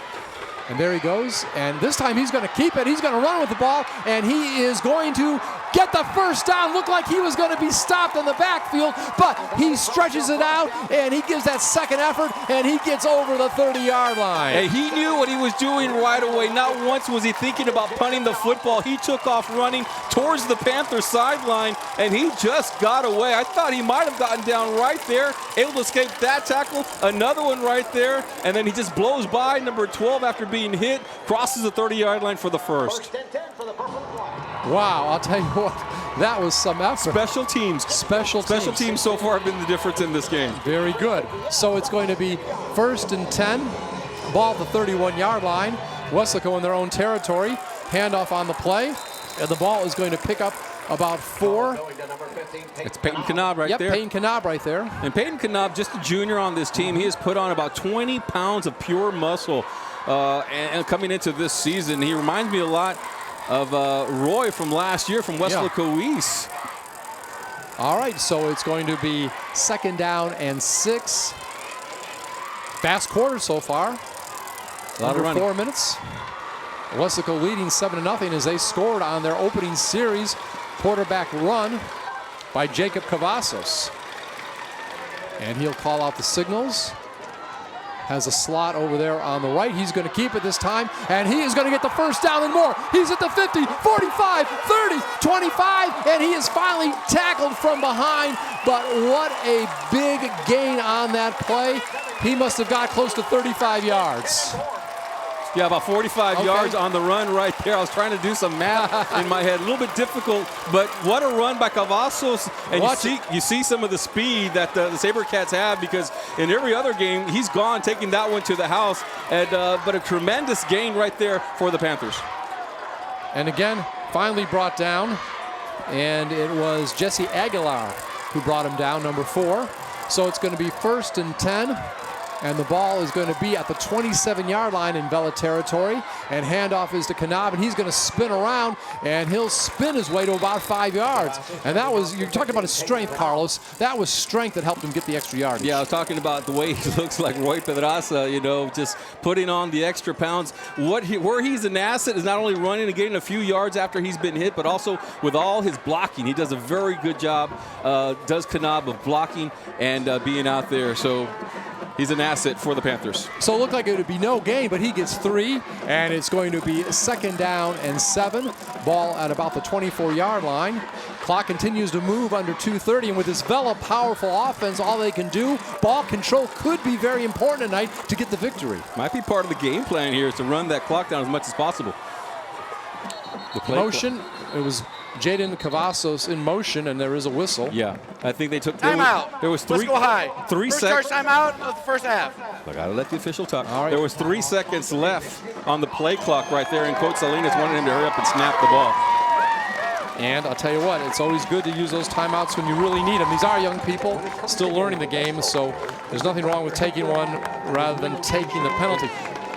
And there he goes. And this time he's going to keep it. He's going to run with the ball. And he is going to get the first down. Looked like he was going to be stopped in the backfield. But he stretches it out. And he gives that second effort. And he gets over the 30-yard line. And he knew what he was doing right away. Not once was he thinking about punting the football. He took off running towards the Panther sideline. And he just got away. I thought he might have gotten down right there. Able to escape that tackle. Another one right there. And then he just blows by number 12 after being hit, crosses the 30-yard line for the first. Wow, I'll tell you what, that was some effort. Special teams. Special teams so far have been the difference in this game. Very good. So it's going to be 1st and 10, ball at the 31-yard line. Weslaco in their own territory. Handoff on the play, and the ball is going to pick up about 4. It's Peyton Knab right there. Yep, Peyton Knab right there. And Peyton Knab, just a junior on this team, he has put on about 20 pounds of pure muscle. And coming into this season, he reminds me a lot of Roy from last year from Weslaco East. All right, so it's going to be 2nd down and 6. Fast quarter so far. Under 4 minutes. Weslaco leading 7-0 as they scored on their opening series. Quarterback run by Jacob Cavazos. And he'll call out the signals. Has a slot over there on the right. He's going to keep it this time, and he is going to get the first down and more. He's at the 50, 45, 30, 25, and he is finally tackled from behind. But what a big gain on that play. He must have got close to 35 yards. Yeah, about 45 yards on the run right there. I was trying to do some math in my head. A little bit difficult, but what a run by Cavazos. And you see some of the speed that the SaberCats have, because in every other game, he's gone, taking that one to the house. And but a tremendous gain right there for the Panthers. And again, finally brought down. And it was Jesse Aguilar who brought him down, number 4. So it's going to be 1st and 10. And the ball is going to be at the 27-yard line in Vela territory. And handoff is to Knab, and he's going to spin around, and he'll spin his way to about 5 yards. And that was, you're talking about his strength, Carlos. That was strength that helped him get the extra yardage. Yeah, I was talking about the way he looks like Roy Pedraza, you know, just putting on the extra pounds. Where he's an asset is not only running and getting a few yards after he's been hit, but also with all his blocking. He does a very good job, does Knab, of blocking and being out there. So he's an asset for the Panthers. So it looked like it would be no gain, but he gets 3, and it's going to be 2nd down and 7. Ball at about the 24-yard line. Clock continues to move under 2:30, and with this Vela powerful offense, all they can do, ball control could be very important tonight to get the victory. Might be part of the game plan here is to run that clock down as much as possible. The motion, it was Jaden Cavazos in motion, and there is a whistle. Yeah, I think they took timeout. There was 3 Let's go high. 3 first seconds. charge timeout of the first half. I gotta let the official talk. All right. There was 3 seconds left on the play clock right there, and Coach Salinas wanted him to hurry up and snap the ball. And I'll tell you what, it's always good to use those timeouts when you really need them. These are young people still learning the game, so there's nothing wrong with taking one rather than taking the penalty.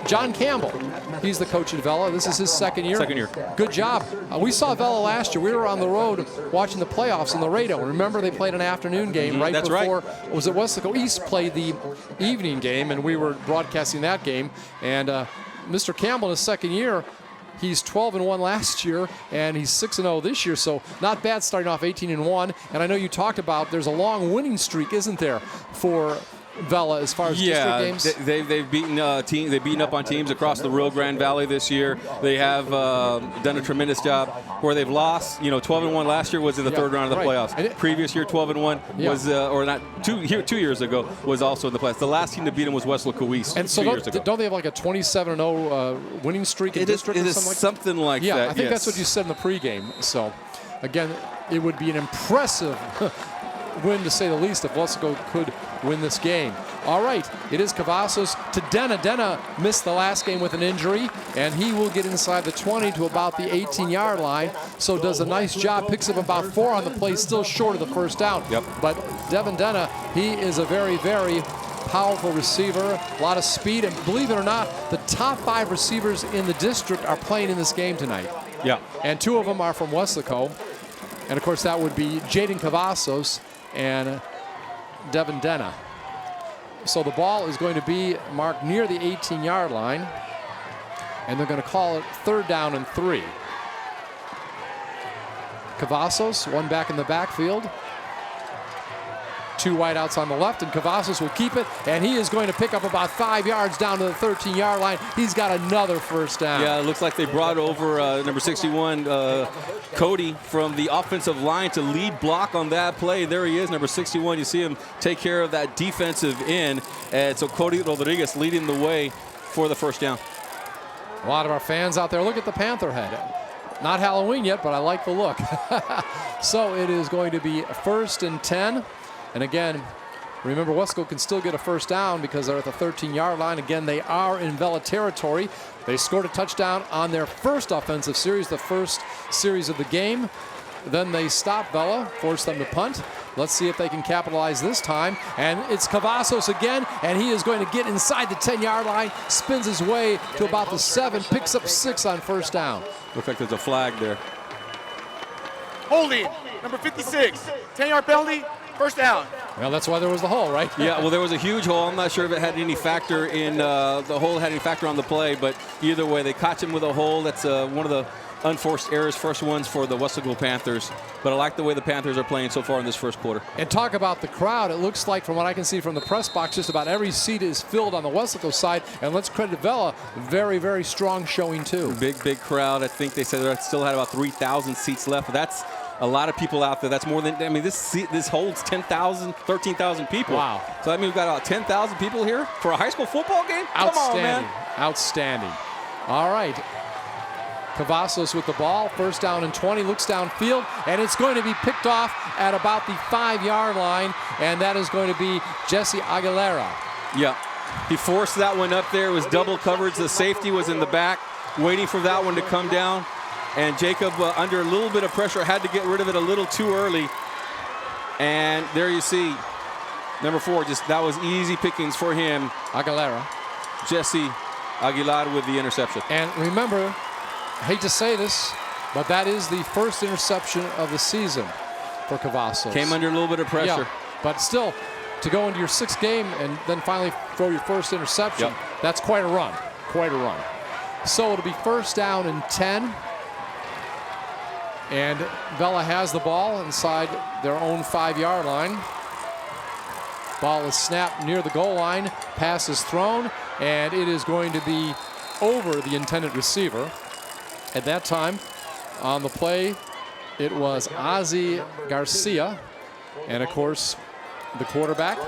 John Campbell, he's the coach at Vela. This is his second year. Good job. We saw Vela last year. We were on the road watching the playoffs on the radio. Remember, they played an afternoon game right before. Was it Weslaco East played the evening game, and we were broadcasting that game. And Mr. Campbell in his second year, he's 12-1 last year, and he's 6-0 this year, so not bad starting off 18-1. And I know you talked about there's a long winning streak, isn't there, for Vela as far as district games? They've beaten teams. They've beaten up on teams across the Rio Grande Valley this year. They have done a tremendous job. Where they've lost, 12-1 last year was in the third round of the playoffs. Previous year, 12-1 was, or not 2 years ago, was also in the playoffs. The last team to beat them was Weslaco East. And so 2 years ago. Don't they have like a 27-0 winning streak in district? It is something like that. Yeah, I think that's what you said in the pregame. So. again, it would be an impressive win, to say the least, if Weslaco could win this game. All right, it is Cavazos to Denna. Denna missed the last game with an injury, and he will get inside the 20 to about the 18-yard line. So does a nice job, picks up about 4 on the play, still short of the first down. Yep. But Devin Denna, he is a very, very powerful receiver, a lot of speed, and believe it or not, the top 5 receivers in the district are playing in this game tonight. Yeah. And 2 of them are from Weslaco. And of course, that would be Jaden Cavazos and Devin Denna. So the ball is going to be marked near the 18-yard line, and they're going to call it 3rd down and 3. Cavazos, one back in the backfield. 2 wideouts on the left, and Cavazos will keep it, and he is going to pick up about 5 yards down to the 13-yard line. He's got another first down. Yeah, it looks like they brought over number 61, Cody, from the offensive line to lead block on that play. There he is, number 61. You see him take care of that defensive end, and so Cody Rodriguez leading the way for the first down. A lot of our fans out there, look at the Panther head. Not Halloween yet, but I like the look. So it is going to be 1st and 10. And again, remember, Westco can still get a first down because they're at the 13-yard line. Again, they are in Vela territory. They scored a touchdown on their first offensive series, the first series of the game. Then they stopped Vela, forced them to punt. Let's see if they can capitalize this time. And it's Cavazos again, and he is going to get inside the 10-yard line, spins his way to about the 7, picks up 6 on first down. Looks like there's a flag there. Holding, number 56, 10-yard penalty, first down. Well, that's why there was the hole, right? Yeah, well, there was a huge hole. I'm not sure if it had any factor in the hole had any factor on the play, but either way, they caught him with a hole. That's one of the unforced errors, first ones for the Weslaco Panthers. But I like the way the Panthers are playing so far in this first quarter. And talk about the crowd. It looks like, from what I can see from the press box, just about every seat is filled on the Weslaco side. And let's credit Vela, very, very strong showing too. Big crowd. I think they said they still had about 3,000 seats left. But that's a lot of people out there. That's more than, I mean, this holds 10,000, 13,000 people. Wow. So that means we've got about 10,000 people here for a high school football game? Come on, man. Outstanding. All right. Cavazos with the ball, 1st down and 20, looks downfield, and it's going to be picked off at about the 5-yard line, and that is going to be Jesse Aguilera. Yeah, he forced that one up there. It was double coverage. The safety was in the back, waiting for that one to come down, and Jacob, under a little bit of pressure, had to get rid of it a little too early, and there you see, number 4, that was easy pickings for him. Aguilera. Jesse Aguilar with the interception. And remember, I hate to say this, but that is the first interception of the season for Cavazos. Came under a little bit of pressure. Yeah, but still, to go into your 6th game and then finally throw your first interception, that's quite a run. Quite a run. So it'll be 1st down and 10. And Vela has the ball inside their own 5-yard line. Ball is snapped near the goal line. Pass is thrown, and it is going to be over the intended receiver. At that time, on the play, it was Ozzy Garcia. And of course, the quarterback,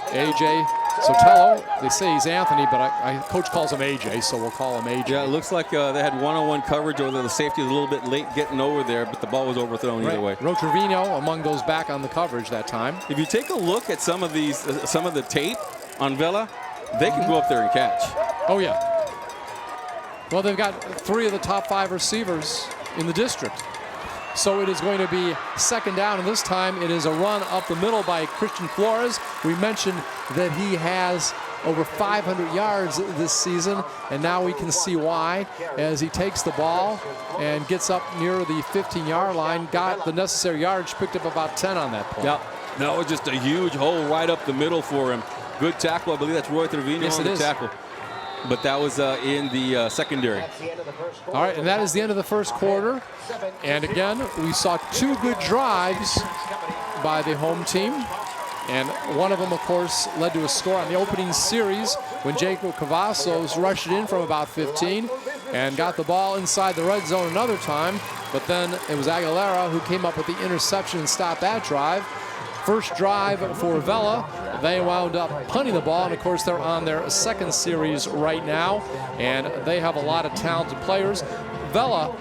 AJ Sotelo. They say he's Anthony, but coach calls him AJ, so we'll call him AJ. Yeah, it looks like they had one-on-one coverage, although the safety was a little bit late getting over there, but the ball was overthrown either way. Rotrevino among those back on the coverage that time. If you take a look at some of these, some of the tape on Vela, they can go up there and catch. Oh, yeah. Well, they've got 3 of the top 5 receivers in the district. So it is going to be 2nd down, and this time it is a run up the middle by Christian Flores. We mentioned that he has over 500 yards this season, and now we can see why as he takes the ball and gets up near the 15-yard line, got the necessary yardage, picked up about 10 on that play. Yep. No, just a huge hole right up the middle for him. Good tackle. I believe that's Roy Trevino on the tackle. But that was in the secondary. All right, and that is the end of the first quarter. And again, we saw 2 good drives by the home team. And one of them, of course, led to a score on the opening series when Jacob Cavazos rushed it in from about 15 and got the ball inside the red zone another time. But then it was Aguilera who came up with the interception and stopped that drive. First drive for Vela, they wound up punting the ball, and of course they're on their 2nd series right now, and they have a lot of talented players. Vela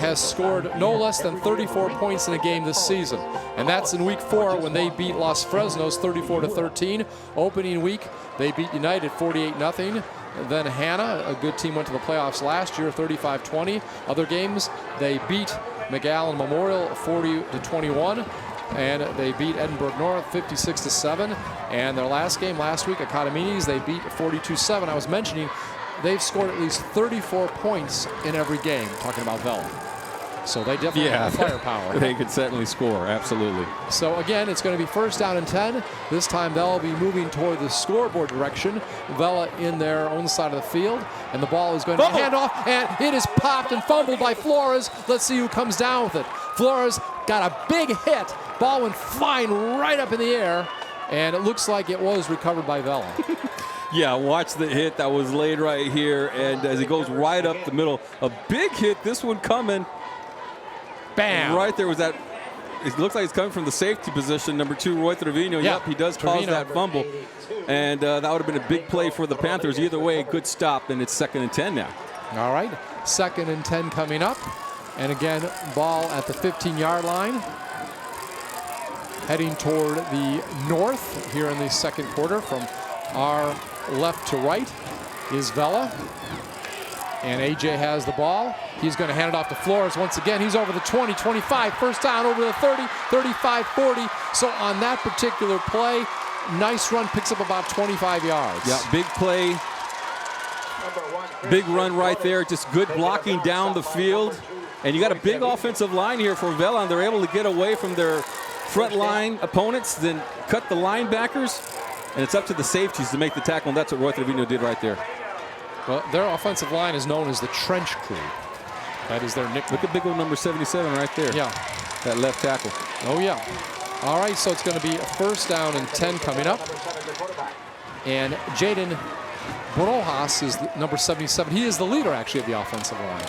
has scored no less than 34 points in a game this season. And that's in week 4 when they beat Los Fresnos 34-13. Opening week, they beat United 48-0. Then Hannah, a good team, went to the playoffs last year, 35-20. Other games, they beat McAllen Memorial 40-21. And they beat Edinburg North 56-7. And their last game last week, Academides, they beat 42-7. I was mentioning they've scored at least 34 points in every game, talking about Vela. So they definitely have firepower. They could certainly score, absolutely. So again, it's going to be first down and 10. This time they'll be moving toward the scoreboard direction. Vela in their own side of the field. And the ball is going to hand off, and it is popped and fumbled by Flores. Let's see who comes down with it. Flores got a big hit. Ball went flying right up in the air, and it looks like it was recovered by Vela. Yeah, watch the hit that was laid right here, and as it goes right up the middle, a big hit, this one coming. Bam! Right there was that, it looks like it's coming from the safety position, number 2, Roy Trevino. Yeah. Yep, he does cause that fumble, and that would have been a big play for the Panthers. Either way, a good stop, and it's 2nd and 10 now. All right, 2nd and 10 coming up, and again, ball at the 15-yard line. Heading toward the north here in the second quarter from our left to right is Vela. And AJ has the ball. He's going to hand it off to Flores once again. He's over the 20, 25, first down over the 30, 35, 40. So on that particular play, nice run, picks up about 25 yards. Yeah, big play. Big run right there. Just good blocking down the field. And you got a big offensive line here for Vela, and they're able to get away from their front line opponents, then cut the linebackers, and it's up to the safeties to make the tackle, and that's what Roy Trevino did right there. Well, their offensive line is known as the Trench Crew. That is their nickname. Look at big old number 77 right there. Yeah. That left tackle. Oh, yeah. All right, so it's going to be first down and 10 coming up. And Jaden Borojas is number 77. He is the leader, actually, of the offensive line.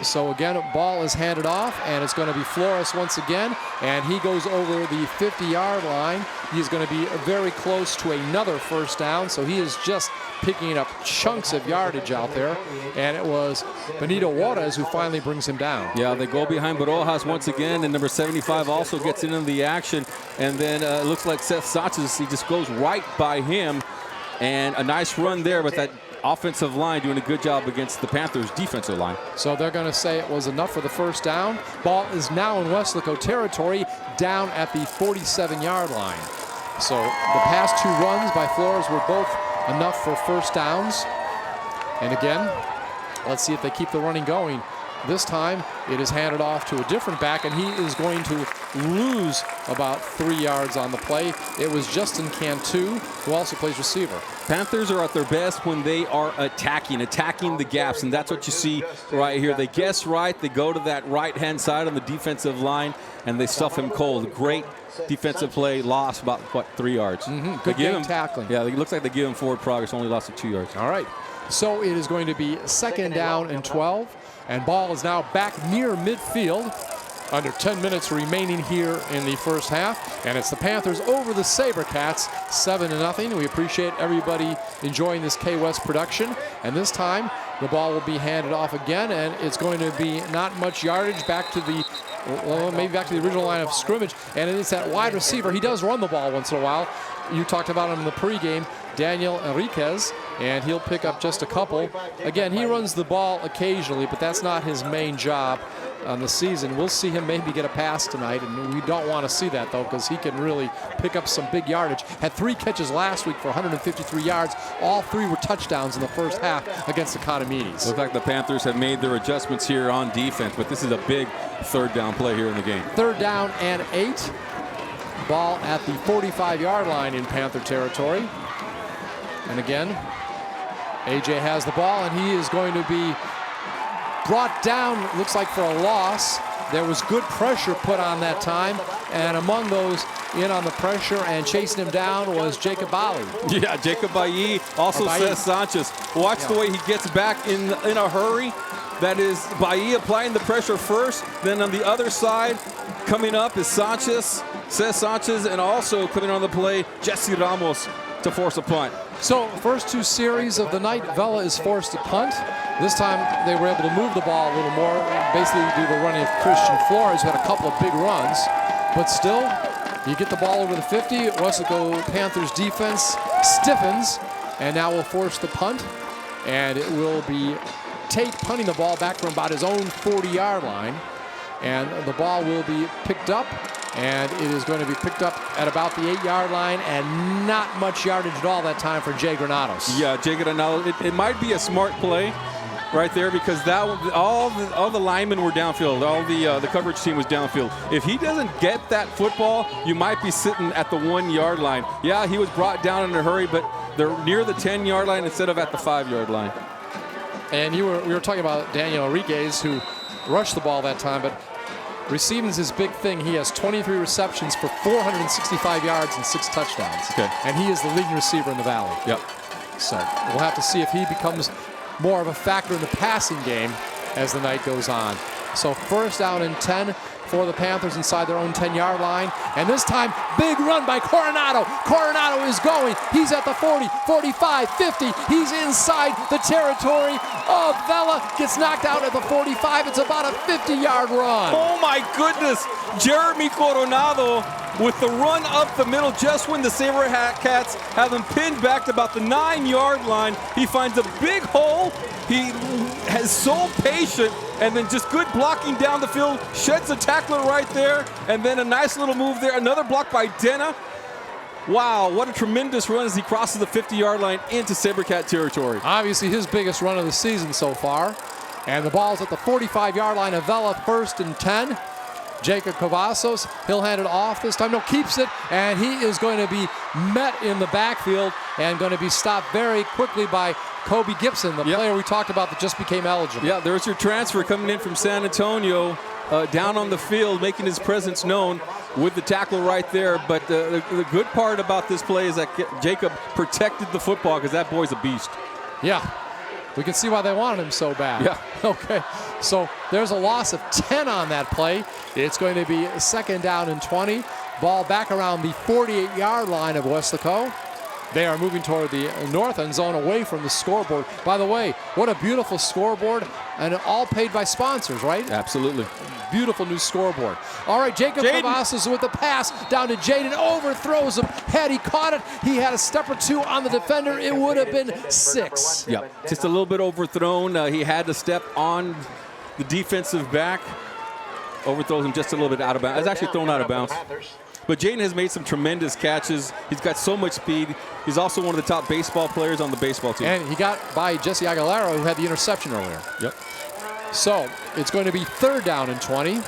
So again, ball is handed off, and it's going to be Flores once again, and he goes over the 50-yard line. He's going to be very close to another first down, so he is just picking up chunks of yardage out there, and it was Benito Juarez who finally brings him down. Yeah, they go behind Borojas once again, and number 75 also gets into the action, and then it looks like Seth Sanchez, he just goes right by him, and a nice run there, but that offensive line doing a good job against the Panthers' defensive line. So they're going to say it was enough for the first down. Ball is now in Weslaco territory, down at the 47-yard line. So the past 2 runs by Flores were both enough for first downs. And again, let's see if they keep the running going. This time it is handed off to a different back, and he is going to lose about 3 yards on the play. It was Justin Cantu, who also plays receiver. Panthers are at their best when they are attacking the gaps, and that's what you see right here. They guess right, they go to that right-hand side on the defensive line, and they stuff him cold. Great defensive play, lost about, 3 yards. Good game tackling. Yeah, it looks like they give him forward progress, only lost of 2 yards. All right, so it is going to be second down and 12, and ball is now back near midfield. Under 10 minutes remaining here in the first half, and it's the Panthers over the SaberCats, 7-0. We appreciate everybody enjoying this K-West production, and this time the ball will be handed off again, and it's going to be not much yardage back to the, well, maybe back to the original line of scrimmage, and it's that wide receiver. He does run the ball once in a while. You talked about him in the pregame, Daniel Enriquez, and he'll pick up just a couple. Again, he runs the ball occasionally, but that's not his main job on the season. We'll see him maybe get a pass tonight, and we don't want to see that, though, because he can really pick up some big yardage. Had 3 catches last week for 153 yards. All 3 were touchdowns in the first half against the Academides. Looks like the Panthers have made their adjustments here on defense, but this is a big third down play here in the game. Third down and 8. Ball at the 45-yard line in Panther territory. And again, AJ has the ball, and he is going to be brought down, looks like, for a loss. There was good pressure put on that time, and among those in on the pressure and chasing him down was Jacob Bali. Yeah, Jacob Bailly, also Seth Sanchez. Watch the way he gets back in a hurry. That is Bailly applying the pressure first, then on the other side coming up is Sanchez, Seth Sanchez, and also coming on the play, Jesse Ramos to force a punt. So first 2 series of the night, Vela is forced to punt. This time they were able to move the ball a little more, basically due to the running of Christian Flores, who had a couple of big runs. But still, you get the ball over the 50. Weslaco Panthers defense stiffens, and now will force the punt. And it will be Tate punting the ball back from about his own 40-yard line. And the ball will be picked up, and it is going to be picked up at about the 8-yard line, and not much yardage at all that time for Jay Granados. Yeah, Jay Granados. It might be a smart play right there, because that all the linemen were downfield. All the coverage team was downfield. If he doesn't get that football, you might be sitting at the 1-yard line. Yeah, he was brought down in a hurry, but they're near the 10-yard line instead of at the 5-yard line. And we were talking about Daniel Enriquez, who rushed the ball that time, but receiving's his big thing. He has 23 receptions for 465 yards and 6 touchdowns. Okay. And he is the leading receiver in the Valley. Yep. So we'll have to see if he becomes more of a factor in the passing game as the night goes on. So first down and 10 for the Panthers inside their own 10-yard line. And this time, big run by Coronado. Coronado is going. He's at the 40, 45, 50. He's inside the territory of Vela. Gets knocked out at the 45. It's about a 50-yard run. Oh, my goodness. Jeremy Coronado with the run up the middle just when the SaberCats have him pinned back to about the 9-yard line. He finds a big hole. He is so patient, and then just good blocking down the field, sheds a tackler right there, and then a nice little move there. Another block by Denna. Wow, what a tremendous run as he crosses the 50-yard line into SaberCat territory. Obviously his biggest run of the season so far. And the ball's at the 45-yard line of Vela, first and 10. Jacob Cavazos, he'll hand it off this time. No, keeps it, and he is going to be met in the backfield and going to be stopped very quickly by Kobe Gibson, the player we talked about that just became eligible. Yeah, there's your transfer coming in from San Antonio, down on the field, making his presence known with the tackle right there. But the good part about this play is that Jacob protected the football, because that boy's a beast. Yeah. We can see why they wanted him so bad. Yeah. Okay. So there's a loss of 10 on that play. It's going to be a second down and 20. Ball back around the 48-yard line of Weslaco. They are moving toward the north end zone, away from the scoreboard. By the way, what a beautiful scoreboard, and all paid by sponsors, right? Absolutely. Beautiful new scoreboard. All right, Jacob Cavazos with the pass down to Jaden, overthrows him. Had he caught it, he had a step or two on the defender. It would have been 6. Yeah, just a little bit overthrown. He had to step on the defensive back. Overthrows him just a little bit out of bounds. It's actually thrown out of bounds. But Jaden has made some tremendous catches. He's got so much speed. He's also one of the top baseball players on the baseball team. And he got by Jesse Aguilera, who had the interception earlier. Yep. So it's going to be third down and 20.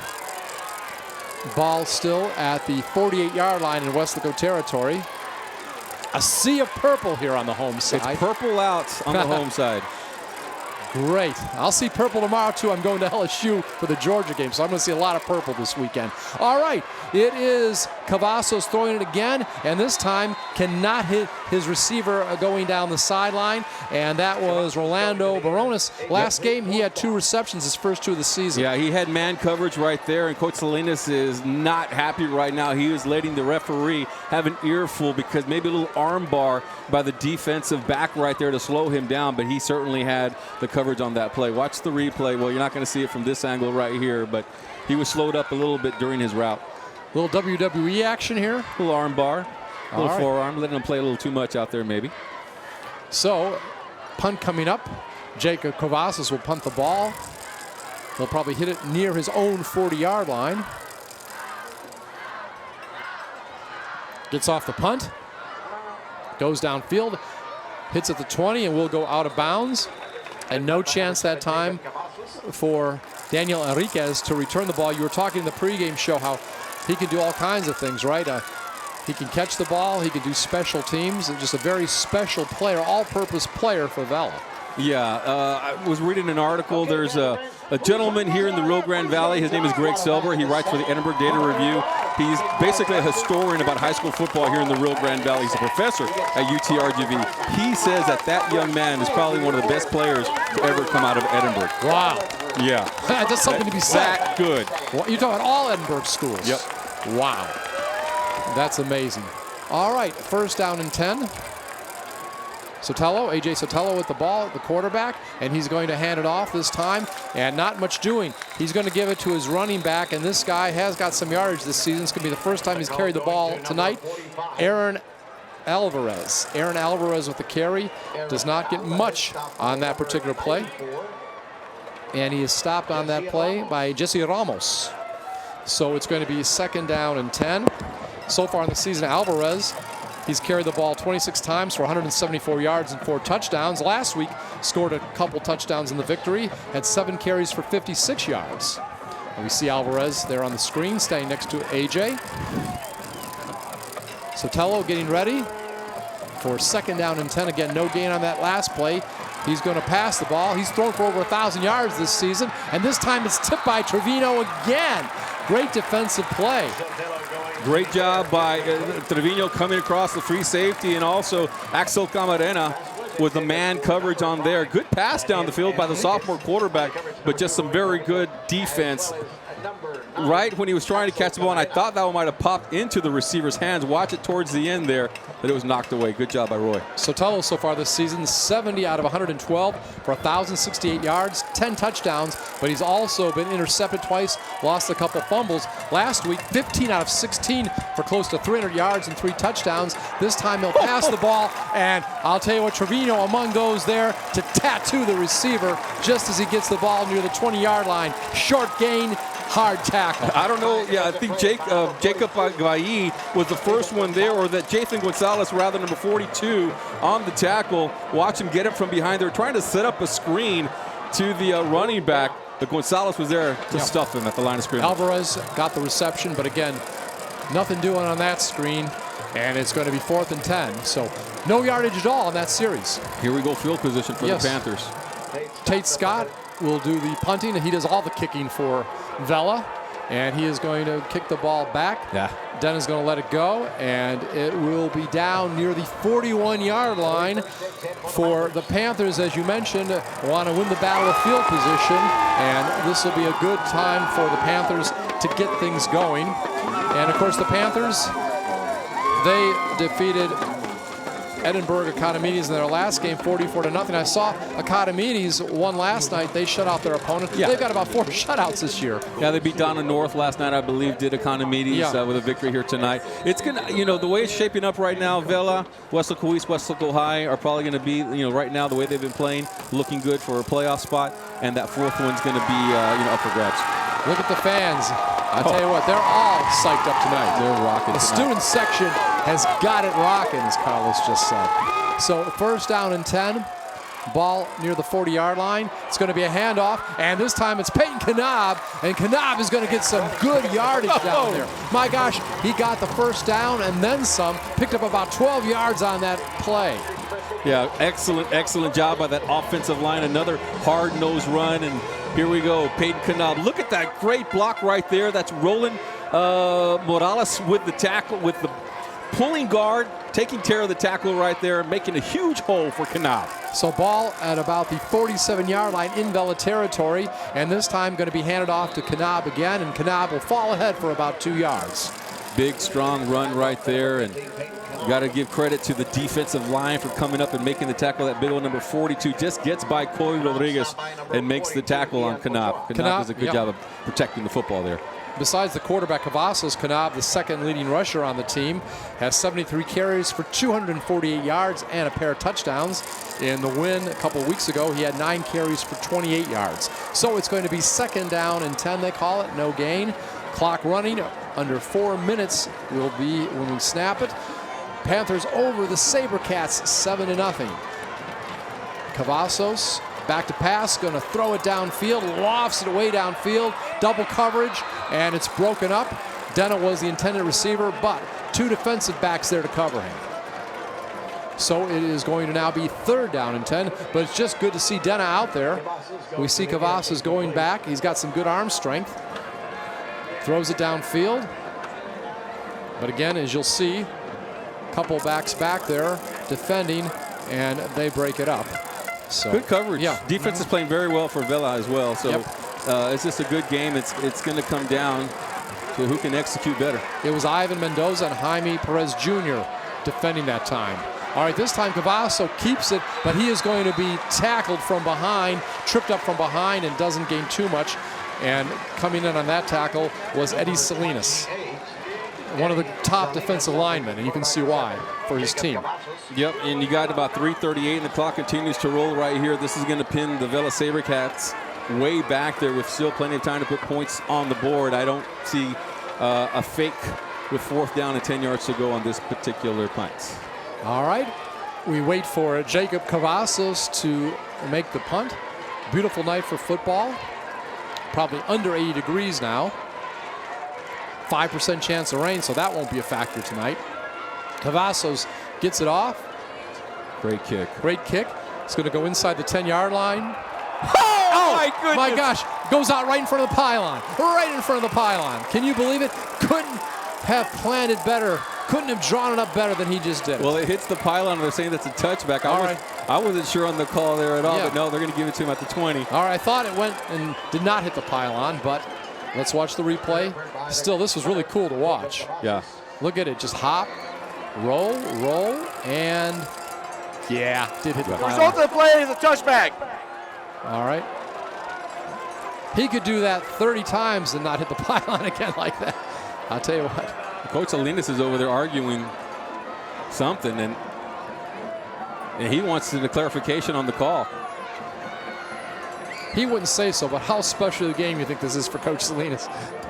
Ball still at the 48-yard line in Weslaco territory. A sea of purple here on the home side. It's purple out on the home side. Great. I'll see purple tomorrow, too. I'm going to LSU for the Georgia game, so I'm going to see a lot of purple this weekend. All right. It is Cavazos throwing it again, and this time cannot hit his receiver going down the sideline, and that was Rolando Barones. Last game, he had 2 receptions, his first 2 of the season. Yeah, he had man coverage right there, and Coach Salinas is not happy right now. He is letting the referee have an earful, because maybe a little arm bar by the defensive back right there to slow him down, but he certainly had the coverage on that play. Watch the replay. Well, you're not going to see it from this angle right here, but he was slowed up a little bit during his route. Little WWE action here. Little arm bar, little forearm, letting him play a little too much out there maybe. So, punt coming up. Jacob Cavazos will punt the ball. He'll probably hit it near his own 40-yard line. Gets off the punt. Goes downfield. Hits at the 20 and will go out of bounds. And no chance that time for Daniel Enriquez to return the ball. You were talking in the pregame show how he can do all kinds of things, right? He can catch the ball. He can do special teams. Just a very special player, all-purpose player for Vela. Yeah, I was reading an article. There's a gentleman here in the Rio Grande Valley. His name is Greg Selber. He writes for the Edinburg Data Review. He's basically a historian about high school football here in the Rio Grande Valley. He's a professor at UTRGV. He says that that young man is probably one of the best players to ever come out of Edinburg. Wow. Yeah. That's something to be said. That good. Well, you're talking about all Edinburg schools. Yep. Wow. That's amazing. All right, first down and 10. Sotelo, A.J. Sotelo with the ball, the quarterback, and he's going to hand it off this time, and not much doing. He's going to give it to his running back, and this guy has got some yardage this season. It's going to be the first time he's carried the ball tonight. Aaron Alvarez. Aaron Alvarez with the carry. Does not get much on that particular play. And he is stopped on that play by Jesse Ramos. So it's going to be 2nd down and 10. So far in the season, Alvarez, he's carried the ball 26 times for 174 yards and 4 touchdowns. Last week, scored a couple touchdowns in the victory, had 7 carries for 56 yards. And we see Alvarez there on the screen, standing next to AJ. Sotelo getting ready for 2nd down and 10. Again, no gain on that last play. He's going to pass the ball. He's thrown for over 1,000 yards this season, and this time it's tipped by Trevino again. Great defensive play. Great job by Trevino coming across the free safety, and also Axel Camarena with the man coverage on there. Good pass down the field by the sophomore quarterback, but just some very good defense. Right when he was trying to catch the ball, and I thought that one might have popped into the receiver's hands. Watch it towards the end there, but it was knocked away. Good job by Roy. Sotelo so far this season, 70 out of 112 for 1,068 yards, 10 touchdowns, but he's also been intercepted twice, lost a couple fumbles. Last week, 15 out of 16 for close to 300 yards and 3 touchdowns. This time he'll pass the ball, and I'll tell you what, Trevino among those there to tattoo the receiver just as he gets the ball near the 20-yard line. Short gain, hard tackle. I don't know. Yeah, I think Jacob Guayi was the first one there, or that Jathan Gonzalez, rather, number 42, on the tackle. Watch him get it from behind. They're trying to set up a screen to the running back, but Gonzalez was there to stuff him at the line of scrimmage. Alvarez got the reception, but again, nothing doing on that screen, and it's going to be 4th and 10. So no yardage at all in that series. Here we go, field position for the Panthers. Tate Scott will do the punting, and he does all the kicking for Vela, and he is going to kick the ball back. Yeah. Denna's going to let it go, and it will be down near the 41-yard line for the Panthers. As you mentioned, want to win the battle of field position, and this will be a good time for the Panthers to get things going. And of course, the Panthers, they defeated Edinburg Academides in their last game, 44-0. I saw Academides won last night. They shut out their opponent. Yeah. They've got about 4 shutouts this year. Yeah, they beat Donna North last night, I believe, did Academides with a victory here tonight. It's going to, the way it's shaping up right now, Vela, Weslaco East, Weslaco High are probably going to be, right now, the way they've been playing, looking good for a playoff spot, and that 4th one's going to be, up for grabs. Look at the fans. I'll tell you what, they're all psyched up tonight. They're rocking The tonight. student section has got it rocking, as Carlos just said. So 1st down and 10. Ball near the 40-yard line. It's going to be a handoff, and this time it's Peyton Knab, and Knab is going to get some good yardage down there. My gosh, he got the 1st down and then some. Picked up about 12 yards on that play. Yeah, excellent job by that offensive line. Another hard-nosed run, and here we go, Peyton Knab. Look at that great block right there. That's Roland Morales with the tackle, with the pulling guard, taking care of the tackle right there, making a huge hole for Knab. So ball at about the 47-yard line in Vela territory, and this time going to be handed off to Knab again, and Knab will fall ahead for about 2 yards. Big, strong run right there, and you got to give credit to the defensive line for coming up and making the tackle. That big old number 42 just gets by Corey Rodriguez and makes the tackle on Knab. Knab does a good job of protecting the football there. Besides the quarterback Cavazos, Knab, the 2nd leading rusher on the team, has 73 carries for 248 yards and a pair of touchdowns. In the win a couple weeks ago, he had 9 carries for 28 yards. So it's going to be 2nd down and 10, they call it, no gain. Clock running, under 4 minutes will be when we snap it. Panthers over the SaberCats 7-0. Cavazos back to pass, going to throw it downfield, lofts it away downfield, double coverage, and it's broken up. Denna was the intended receiver, but 2 defensive backs there to cover him. So it is going to now be 3rd down and 10, but it's just good to see Denna out there. We see Cavazos going back. He's got some good arm strength. Throws it downfield. But again, as you'll see, a couple backs back there defending, and they break it up. So good coverage. Yeah, defense is playing very well for Vela as well. So it's just a good game. It's going to come down to who can execute better. It was Ivan Mendoza and Jaime Perez Jr. defending that time. All right, this time Cavasso keeps it, but he is going to be tackled from behind, tripped up from behind, and doesn't gain too much. And coming in on that tackle was Eddie Salinas, one of the top defensive linemen, and you can see why for his team. Yep, and you got about 3:38, and the clock continues to roll right here. This is going to pin the Vela SaberCats way back there with still plenty of time to put points on the board. I don't see a fake with 4th down and 10 yards to go on this particular punt. All right, we wait for Jacob Cavazos to make the punt. Beautiful night for football. Probably under 80 degrees now. 5% chance of rain, so that won't be a factor tonight. Cavazos gets it off. Great kick. Great kick. It's going to go inside the 10-yard line. Oh, my goodness. My gosh, goes out right in front of the pylon. Right in front of the pylon. Can you believe it? Couldn't have planted better. Couldn't have drawn it up better than he just did. Well, it hits the pylon, and they're saying that's a touchback. I wasn't sure on the call there at all, but no, they're going to give it to him at the 20. All right, I thought it went and did not hit the pylon, but let's watch the replay. Still, this was really cool to watch. Yeah. Look at it, just hop, roll, and yeah, did hit the pylon. Result of the play is a touchback. All right. He could do that 30 times and not hit the pylon again like that. I'll tell you what. Coach Salinas is over there arguing something, and he wants the clarification on the call. He wouldn't say so, but how special a game you think this is for Coach Salinas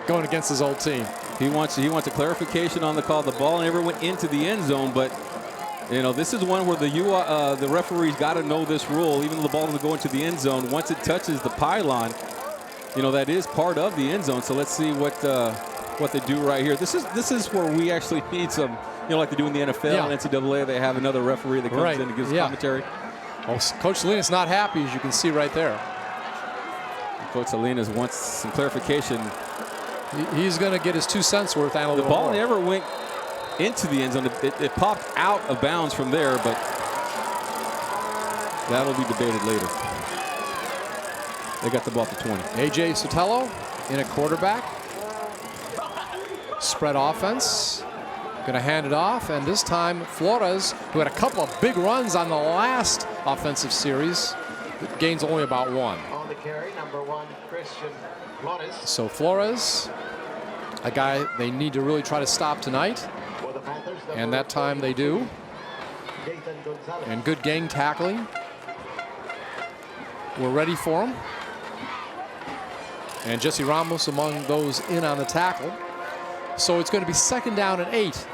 going against his old team? He wants a clarification on the call. The ball never went into the end zone, but you know, this is one where the referee's got to know this rule. Even though the ball doesn't go into the end zone, once it touches the pylon, you know, that is part of the end zone. So let's see what they do right here. This is where we actually need some, you know, like they do in the NFL, NCAA. They have another referee that comes in and gives commentary. Well, Coach Salinas not happy, as you can see right there. Coach Salinas wants some clarification. He's going to get his 2 cents worth out of the ball. Never went into the end zone. It popped out of bounds from there, but that'll be debated later. They got the ball at the 20. A.J. Sotelo in at quarterback. Spread offense. Going to hand it off, and this time Flores, who had a couple of big runs on the last offensive series, gains only about 1. On the carry, number 1, Christian Flores. So Flores, a guy they need to really try to stop tonight, and that time they do. And good gang tackling. We're ready for him. And Jesse Ramos among those in on the tackle. So it's going to be 2nd down and 8.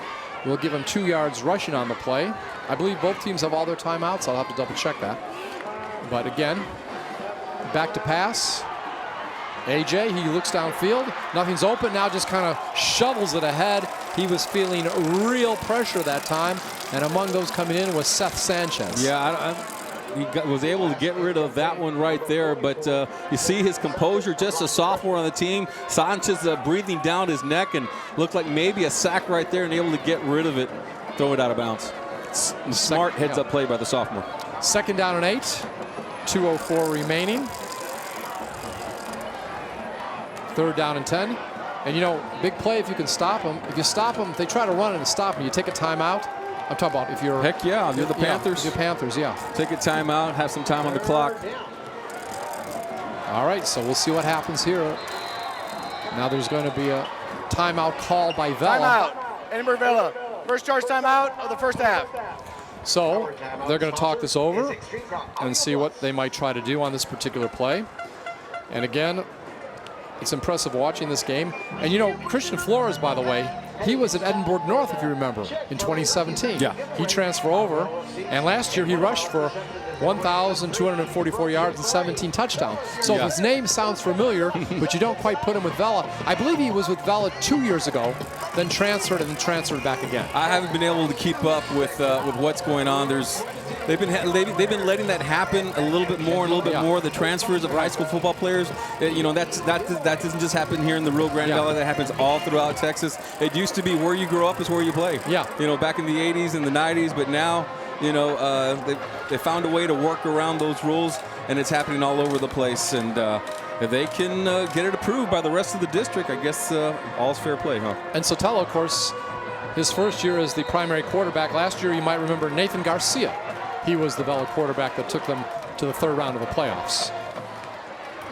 We'll give him 2 yards rushing on the play. I believe both teams have all their timeouts. I'll have to double check that. But again, back to pass. AJ, he looks downfield. Nothing's open. Now just kind of shovels it ahead. He was feeling real pressure that time. And among those coming in was Seth Sanchez. Yeah, he was able to get rid of that one right there. But you see his composure, just a sophomore on the team. Sanchez breathing down his neck, and looked like maybe a sack right there, and able to get rid of it, throw it out of bounds. Smart heads-up play by the sophomore. 2nd down and 8. 2:04 remaining. 3rd down and 10. And you know, big play if you can stop them. If you stop them, if they try to run it and stop them, you take a timeout. I'm talking about if you're... Heck yeah, you're the Panthers. The Panthers, yeah. Take a timeout, have some time on the clock. All right, so we'll see what happens here. Now there's going to be a timeout called by Vela. Timeout, Edinburg Vela. First charge timeout of the first half. So they're going to talk this over and see what they might try to do on this particular play. And again, it's impressive watching this game. And you know, Christian Flores, by the way, he was at Edinburg North, if you remember, in 2017. Yeah. He transferred over, and last year he rushed for 1,244 yards and 17 touchdowns. So his name sounds familiar, but you don't quite put him with Vela. I believe he was with Vela 2 years ago, then transferred and then transferred back again. I haven't been able to keep up with what's going on. They've been letting that happen a little bit more and a little bit more. The transfers of high school football players, you know, that doesn't just happen here in the Rio Grande Valley. That happens all throughout Texas. It used to be where you grow up is where you play. Yeah. You know, back in the 80s and the 90s, but now, you know, they found a way to work around those rules, and it's happening all over the place. And if they can get it approved by the rest of the district, I guess all's fair play, huh? And Sotelo, of course, his first year as the primary quarterback. Last year, you might remember Nathan Garcia. He was the Vela quarterback that took them to the third round of the playoffs.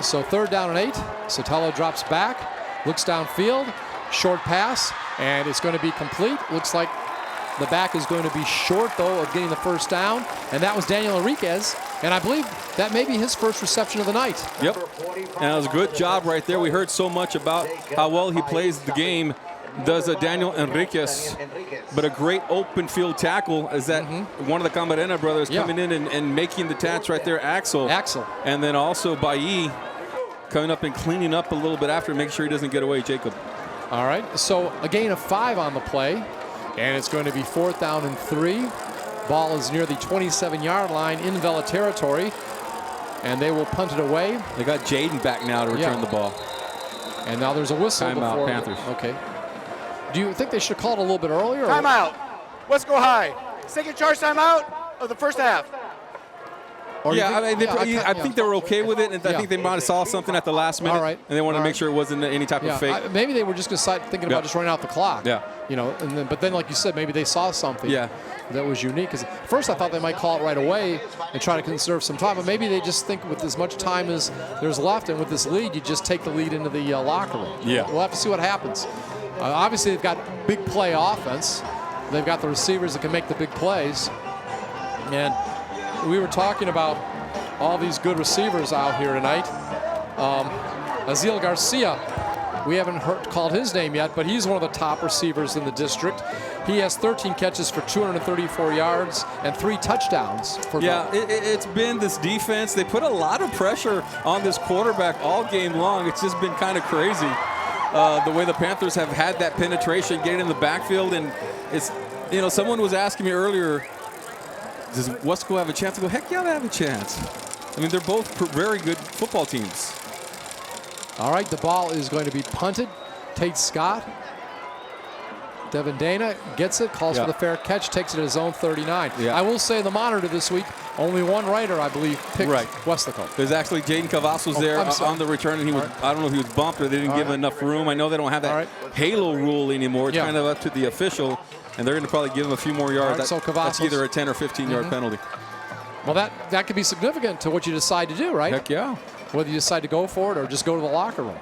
So 3rd down and 8. Sotelo drops back, looks downfield, short pass, and it's going to be complete. Looks like the back is going to be short, though, of getting the first down. And that was Daniel Enriquez. And I believe that may be his first reception of the night. Yep. And it was a good job right there. We heard so much about how well he plays the game. Does Daniel Enriquez, but a great open field tackle is that one of the Camarena brothers coming in and making the catch right there, Axel. And then also Bailly coming up and cleaning up a little bit after, making sure he doesn't get away, Jacob. All right, so a gain of 5 on the play, and it's going to be 4th down and 3. Ball is near the 27-yard line in Vela territory, and they will punt it away. They got Jaden back now to return the ball. And now there's a whistle. Timeout, Panthers. Okay. Do you think they should have called a little bit earlier? Timeout. Westco High. Second charge timeout of the first half. I think they were okay with it, and I think they might have saw something at the last minute, and they wanted to make sure it wasn't any type of fake. Maybe they were just thinking about just running out the clock. Yeah. You know, but then, like you said, maybe they saw something that was unique. Because first I thought they might call it right away and try to conserve some time, but maybe they just think with as much time as there's left and with this lead, you just take the lead into the locker room. Yeah. We'll have to see what happens. Obviously, they've got big play offense. They've got the receivers that can make the big plays. And we were talking about all these good receivers out here tonight. Aziel Garcia, we haven't called his name yet, but he's one of the top receivers in the district. He has 13 catches for 234 yards and 3 touchdowns. It's been this defense. They put a lot of pressure on this quarterback all game long. It's just been kind of crazy. The way the Panthers have had that penetration, getting in the backfield, and it's, someone was asking me earlier, does Westco have a chance? I go, heck yeah, they have a chance. I mean, they're both very good football teams. All right, the ball is going to be punted. Tate Scott. Devin Dana gets it, calls for the fair catch, takes it at his own 39. I will say the monitor this week, only one writer, I believe, picked Weslaco. There's actually Jaden Cavazos there on the return, and he was, I don't know if he was bumped or they didn't give him enough room. I know they don't have that halo rule anymore. It's kind of up to the official, and they're going to probably give him a few more yards. So that's either a 10 or 15-yard penalty. Well, that could be significant to what you decide to do, right? Heck yeah. Whether you decide to go for it or just go to the locker room.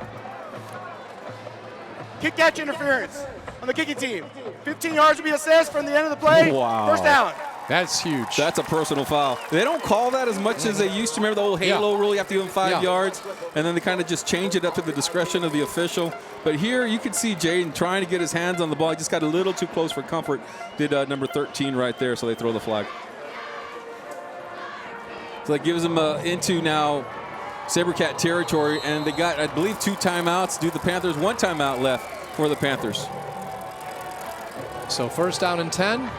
Kick catch interference on the kicking team. 15 yards will be assessed from the end of the play. Wow. First down. That's huge. That's a personal foul. They don't call that as much as they used to. Remember the old halo rule? You have to give them 5 yards, and then they kind of just change it up to the discretion of the official. But here you can see Jaden trying to get his hands on the ball. He just got a little too close for comfort. Did number 13 right there, so they throw the flag. So that gives them into now Sabercat territory, and they got, I believe, 2 timeouts. Do the Panthers 1 timeout left for the Panthers. So 1st down and 10.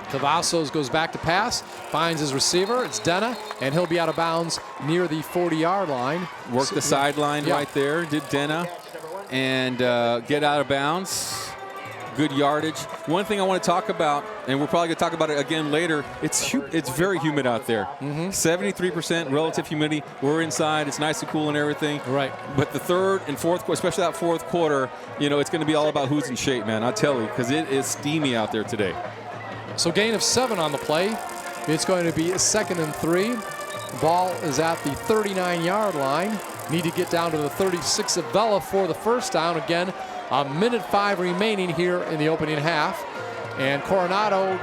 Cavazos goes back to pass, finds his receiver. It's Dena, and he'll be out of bounds near the 40-yard line. Work the sideline right there, did Dena, and get out of bounds. Good yardage. One thing I want to talk about, and we're probably going to talk about it again later, it's very humid out there. 73% relative humidity. We're inside. It's nice and cool and everything. Right. But the 3rd and 4th quarter, especially that 4th quarter, it's going to be all about who's in shape, man. I'll tell you, because it is steamy out there today. So gain of 7 on the play. It's going to be 2nd and 3. The ball is at the 39-yard line. Need to get down to the 36 of Vela for the first down. Again, 1:05 remaining here in the opening half. And Coronado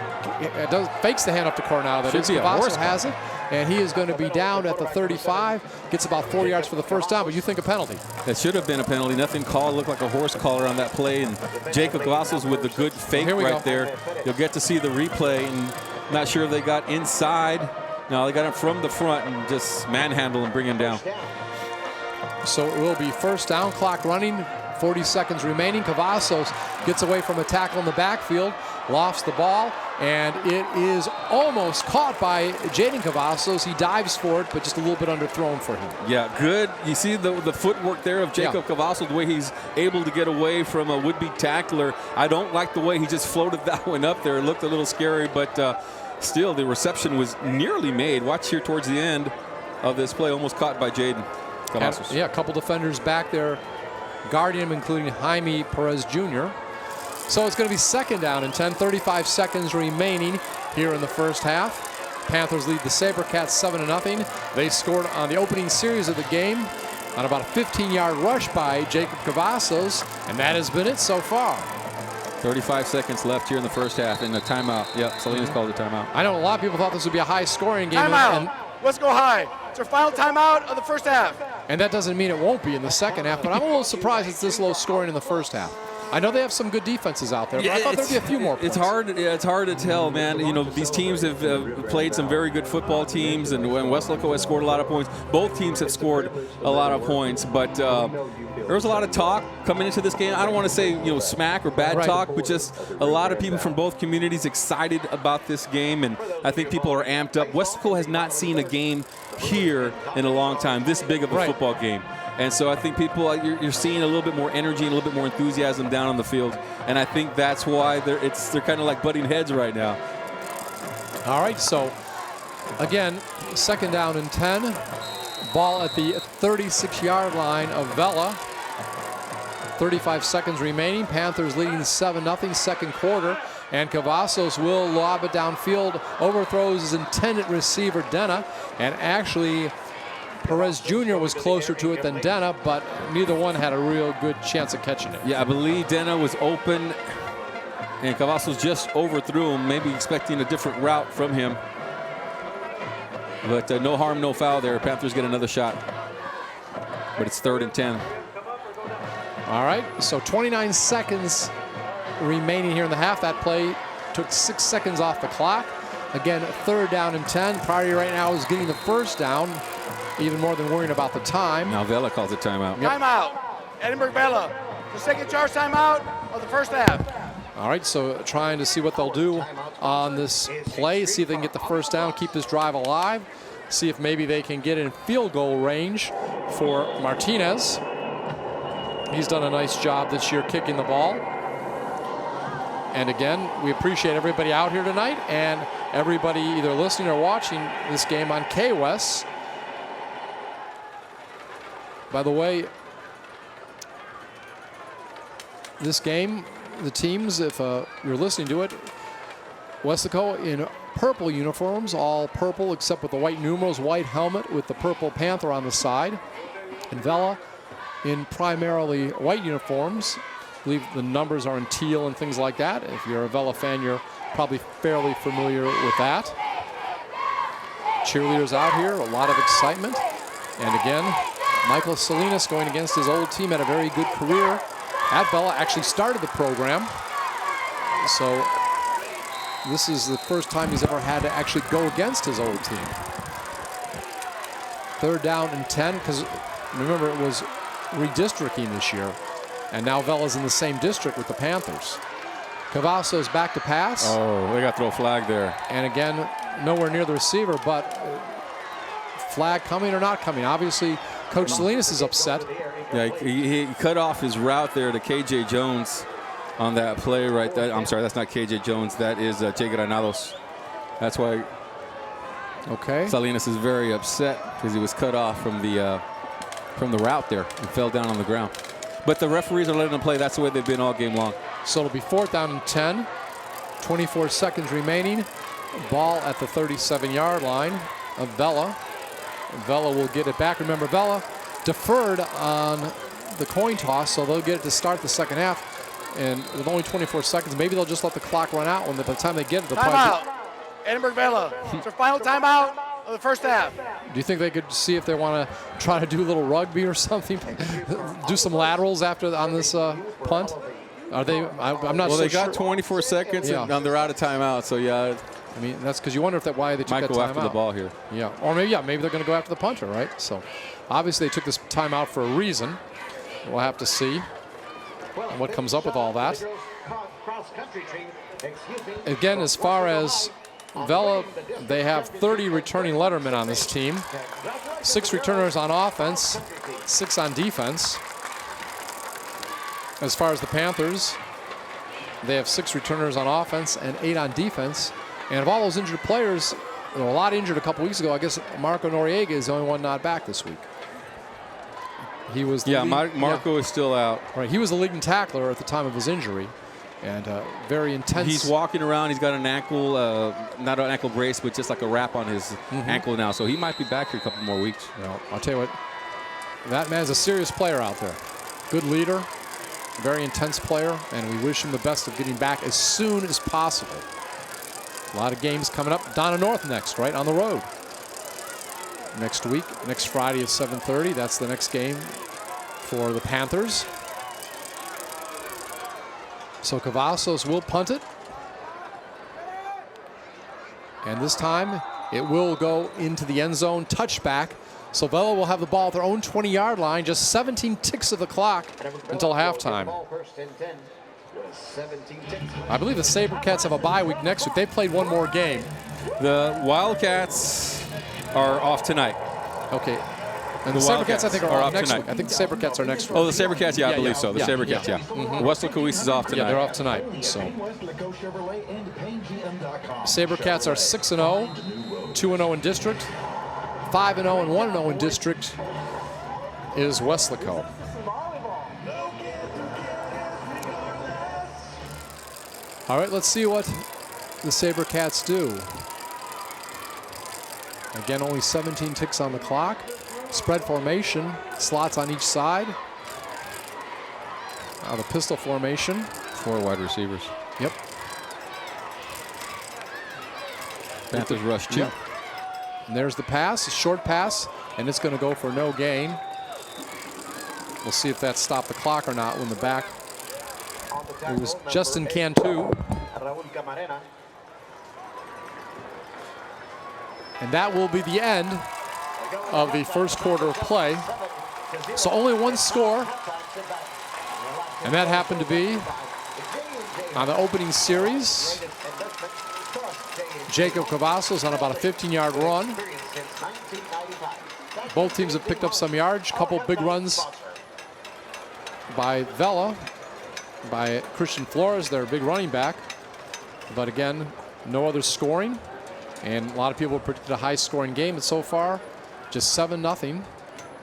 fakes the handoff to Coronado. That is, Cavazos has it. And he is going to be down at the 35. Gets about 4 yards for the first down, but you think a penalty. That should have been a penalty. Nothing called. Looked like a horse collar on that play. And Jacob Cavazos with the good fake there. You'll get to see the replay. And not sure if they got inside. No, they got him from the front and just manhandle and bring him down. So it will be first down, clock running. 40 seconds remaining. Cavazos gets away from a tackle in the backfield, lofts the ball, and it is almost caught by Jaden Cavazos. He dives for it, but just a little bit underthrown for him. Yeah, good. You see the footwork there of Jacob Cavazos, the way he's able to get away from a would-be tackler. I don't like the way he just floated that one up there. It looked a little scary, but still the reception was nearly made. Watch here towards the end of this play, almost caught by Jaden Cavazos. Yeah, a couple defenders back there guarding him, including Jaime Perez Jr. So it's going to be 2nd down and 10, 35 seconds remaining here in the first half. Panthers lead the SaberCats 7-0. They scored on the opening series of the game on about a 15-yard rush by Jacob Cavazos, and that has been it so far. 35 seconds left here in the first half, and a timeout. Yep, Salinas called a timeout. I know a lot of people thought this would be a high-scoring game. Timeout. Let's go high. It's our final timeout of the first half. And that doesn't mean it won't be in the second half, but I'm a little surprised it's this low scoring in the first half. I know they have some good defenses out there, but I thought there'd be a few more points. It's hard to tell, man. You know, these teams have played some very good football teams, and when Weslaco has scored a lot of points, both teams have scored a lot of points. But there was a lot of talk coming into this game. I don't want to say smack or bad talk, but just a lot of people from both communities excited about this game, and I think people are amped up. Weslaco has not seen a game here in a long time, this big of a football game. And so I think people, you're seeing a little bit more energy and a little bit more enthusiasm down on the field. And I think that's why they're kind of like butting heads right now. All right, so again, 2nd down and 10. Ball at the 36-yard line of Vela. 35 seconds remaining. Panthers leading 7-0, second quarter. And Cavazos will lob it downfield. Overthrows his intended receiver, Denna. And actually, Perez Jr. was closer to it than Denna, but neither one had a real good chance of catching it. Yeah, I believe Denna was open, and Cavazos just overthrew him, maybe expecting a different route from him. But no harm, no foul there. Panthers get another shot. But it's 3rd and 10. All right, so 29 seconds remaining here in the half. That play took 6 seconds off the clock. Again, 3rd down and 10. Priority right now is getting the first down, even more than worrying about the time. Now Vela calls a timeout. Timeout. Edinburg Vela. The second charge timeout of the first half. All right, so trying to see what they'll do on this play, see if they can get the first down, keep this drive alive, see if maybe they can get in field goal range for Martinez. He's done a nice job this year kicking the ball. And again, we appreciate everybody out here tonight and everybody either listening or watching this game on KWES. By the way, this game, the teams, if you're listening to it, Weslaco in purple uniforms, all purple except with the white numerals, white helmet with the purple Panther on the side. And Vela in primarily white uniforms. I believe the numbers are in teal and things like that. If you're a Vela fan, you're probably fairly familiar with that. Cheerleaders out here, a lot of excitement. And again, Michael Salinas going against his old team, had a very good career at Vela, actually started the program. So this is the first time he's ever had to actually go against his old team. 3rd down and 10, because remember it was redistricting this year. And now Vela's in the same district with the Panthers. Cavazos back to pass. Oh, they got to throw a flag there. And again, nowhere near the receiver, but flag coming or not coming. Obviously, Coach Salinas is upset. Yeah, he cut off his route there to KJ Jones on that play right there. I'm sorry, that's not KJ Jones. That is Jay Granados. That's why Salinas is very upset, because he was cut off from the route there and fell down on the ground. But the referees are letting him play. That's the way they've been all game long. So it'll be 4th down and 10. 24 seconds remaining. Ball at the 37-yard line of Vela. Vela will get it back. Remember, Vela deferred on the coin toss, so they'll get it to start the second half. And with only 24 seconds, maybe they'll just let the clock run out. When by the time they get it, they'll probably... Edinburg Vela. It's our final timeout of the first half. Do you think they could see if they want to try to do a little rugby or something? Do some laterals on this punt? Are they? I'm not well, so they got sure. 24 seconds, and they're out of timeout. So yeah, I mean that's because you wonder if why they took that timeout. Might go after the ball here. Yeah, or maybe they're going to go after the punter, right? So obviously they took this timeout for a reason. We'll have to see what comes up with all that. Again, as far as Vela, they have 30 returning lettermen on this team. 6 returners on offense, 6 on defense. As far as the Panthers, they have 6 returners on offense and 8 on defense. And of all those injured players, there were a lot injured a couple weeks ago. I guess Marco Noriega is the only one not back this week. He was Marco is still out. Right, he was the leading tackler at the time of his injury. And very intense. He's walking around. He's got an ankle, not an ankle brace, but just like a wrap on his ankle now. So he might be back here a couple more weeks. Well, I'll tell you what, that man's a serious player out there. Good leader, very intense player, and we wish him the best of getting back as soon as possible. A lot of games coming up. Donna North next, right, on the road. Next week, next Friday at 7:30. That's the next game for the Panthers. So Cavazos will punt it. And this time, it will go into the end zone, touchback. So Vela will have the ball at their own 20-yard line, just 17 ticks of the clock until halftime. I believe the SaberCats have a bye week next week. They played one more game. The Wildcats are off tonight. Okay. And the SaberCats, I think, are off next week. I think the SaberCats are next week. Oh, the SaberCats, yeah, I believe so. The SaberCats, yeah. Weslaco is off tonight. Yeah, they're off tonight. So SaberCats are 6-0, 2-0 in district. 5-0 and 1-0 in district is Weslaco. All right, let's see what the SaberCats do. Again, only 17 ticks on the clock. Spread formation, slots on each side. Now the pistol formation. 4 wide receivers. Yep. Panthers rush 2. Yep. And there's the pass, a short pass, and it's going to go for no gain. We'll see if that stopped the clock or not when the back. It was Justin Cantu. And that will be the end of the first quarter of play. So only one score, and that happened to be on the opening series. Jacob Cavazos on about a 15-yard run. Both teams have picked up some yards, a couple big runs by Vela, by Christian Flores, their big running back. But again, no other scoring. And a lot of people predicted a high-scoring game, and so far, just 7-0.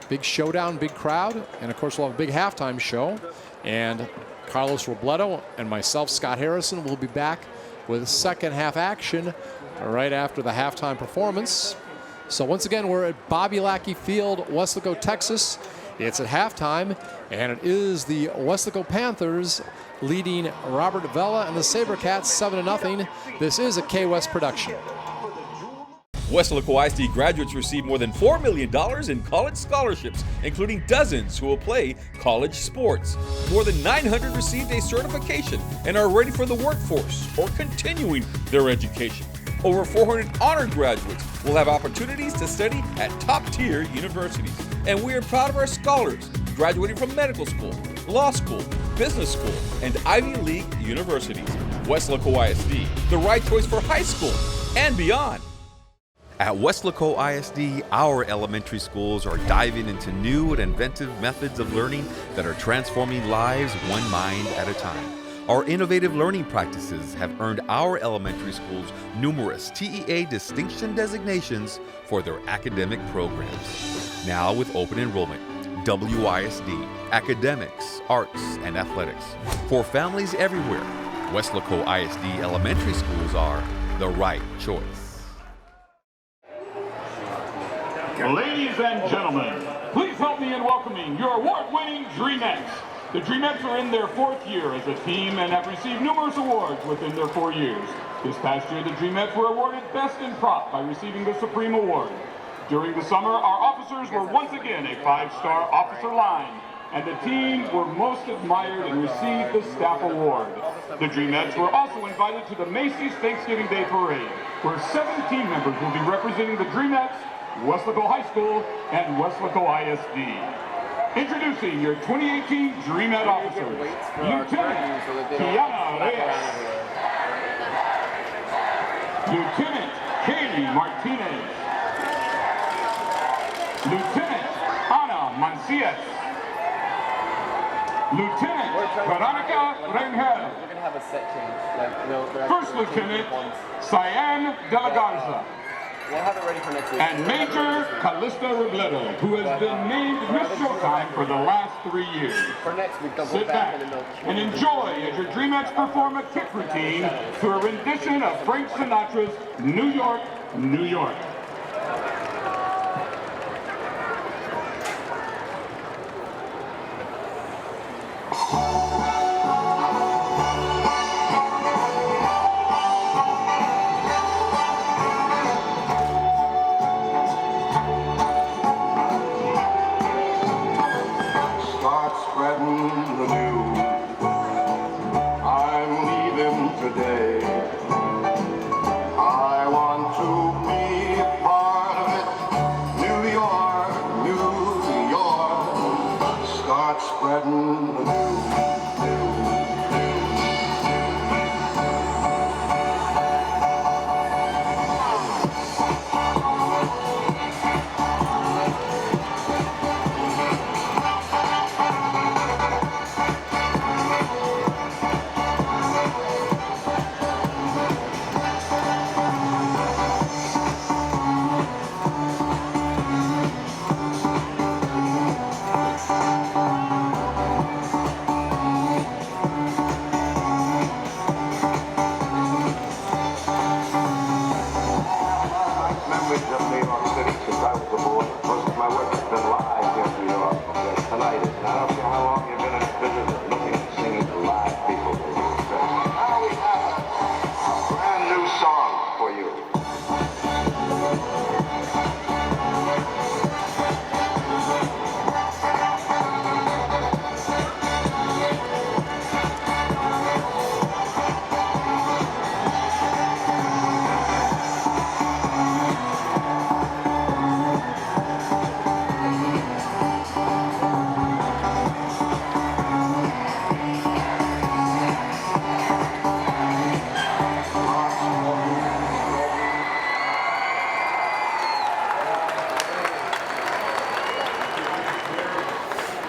Big showdown, big crowd, and of course we'll have a big halftime show. And Carlos Robledo and myself, Scott Harrison, will be back with second half action right after the halftime performance. So once again, we're at Bobby Lackey Field, Weslaco, Texas. It's at halftime, and it is the Weslaco Panthers leading Robert Vela and the SaberCats 7-0. This is a K-West production. Weslaco ISD graduates receive more than $4 million in college scholarships, including dozens who will play college sports. More than 900 received a certification and are ready for the workforce or continuing their education. Over 400 honored graduates will have opportunities to study at top-tier universities. And we are proud of our scholars graduating from medical school, law school, business school, and Ivy League universities. Weslaco ISD, the right choice for high school and beyond. At Weslaco ISD, our elementary schools are diving into new and inventive methods of learning that are transforming lives one mind at a time. Our innovative learning practices have earned our elementary schools numerous TEA distinction designations for their academic programs. Now with open enrollment, WISD, academics, arts, and athletics. For families everywhere, Weslaco ISD elementary schools are the right choice. Ladies and gentlemen, please help me in welcoming your award-winning Dreamettes. The Dreamettes are in their 4th year as a team and have received numerous awards within their 4 years. This past year, the Dreamettes were awarded Best in Prop by receiving the Supreme Award. During the summer, our officers were once again a 5-star officer line, and the team were most admired and received the Staff Award. The Dreamettes were also invited to the Macy's Thanksgiving Day Parade, where 7 team members will be representing the Dreamettes, Weslaco High School, and Weslaco ISD. Introducing your 2018 Dreamette officers, Lieutenant Kiana Reyes, Lieutenant Kaylee Martinez, Lieutenant Ana Mancias, Lieutenant Veronica Rangel, have a set change. Like, First Lieutenant Cyan De La Garza, We'll have it ready for next week. And Major Callista Robledo, who has been named Miss Showtime for the last 3 years. For next week, they'll go Sit back back and enjoy as your DreamX perform a kick routine to a rendition of Frank Sinatra's New York, New York. Start spreading the news. I'm leaving today. I want to be a part of it. New York, New York. Start spreading the news. Memories of New York City since I was a boy. Most of my work has been live here in New York. Tonight, and I don't care how long you've been in this business, looking and singing to live people. Now we have a brand new song for you.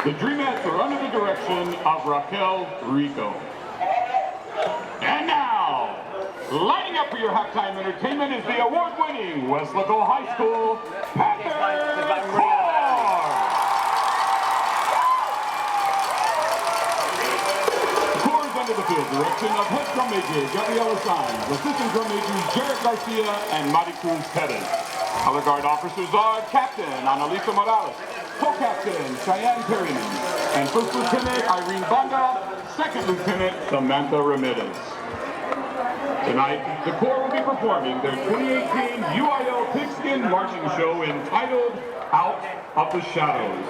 The Dreamettes are under the direction of Raquel Rico. And now, lining up for your halftime entertainment is the award-winning Weslaco High School Panther Corps. The Corps is under the field direction of head drum major Gabriela Saenz, assistant drum majors Jared Garcia and Maricruz Perez. Color guard officers are Captain Annalisa Morales, Co-Captain Cheyenne Perryman, and First Lieutenant Irene Banda, Second Lieutenant Samantha Ramirez. Tonight, the Corps will be performing their 2018 UIL Pigskin Marching Show entitled Out of the Shadows,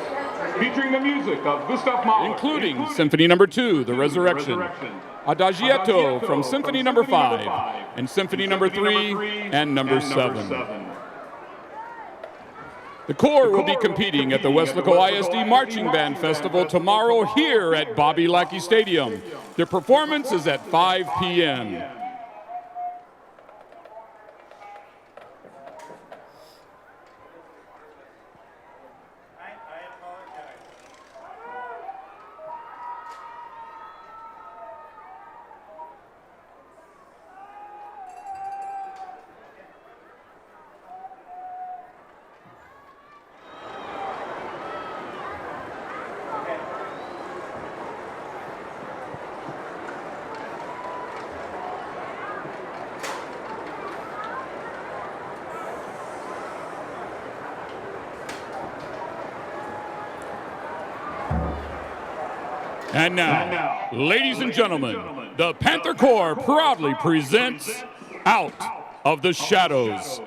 featuring the music of Gustav Mahler, including Symphony No. 2, The Resurrection, Adagietto from Symphony No. 5, and Symphony No. 3 and No. 7. The Corps will be competing at the Weslaco ISD Marching Band Festival tomorrow here at Bobby Lackey Stadium. Their performance is at 5 p.m. And now, ladies and gentlemen, the Panther Corps proudly presents Out of the Shadows.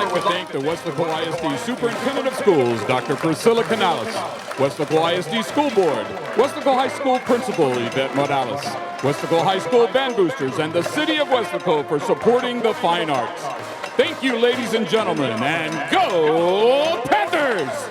like to thank the Weslaco ISD Superintendent of Schools, Dr. Priscilla Canales, Weslaco ISD School Board, Weslaco High School Principal Yvette Morales, Weslaco High School Band Boosters, and the City of Weslaco for supporting the fine arts. Thank you, ladies and gentlemen, and go Panthers!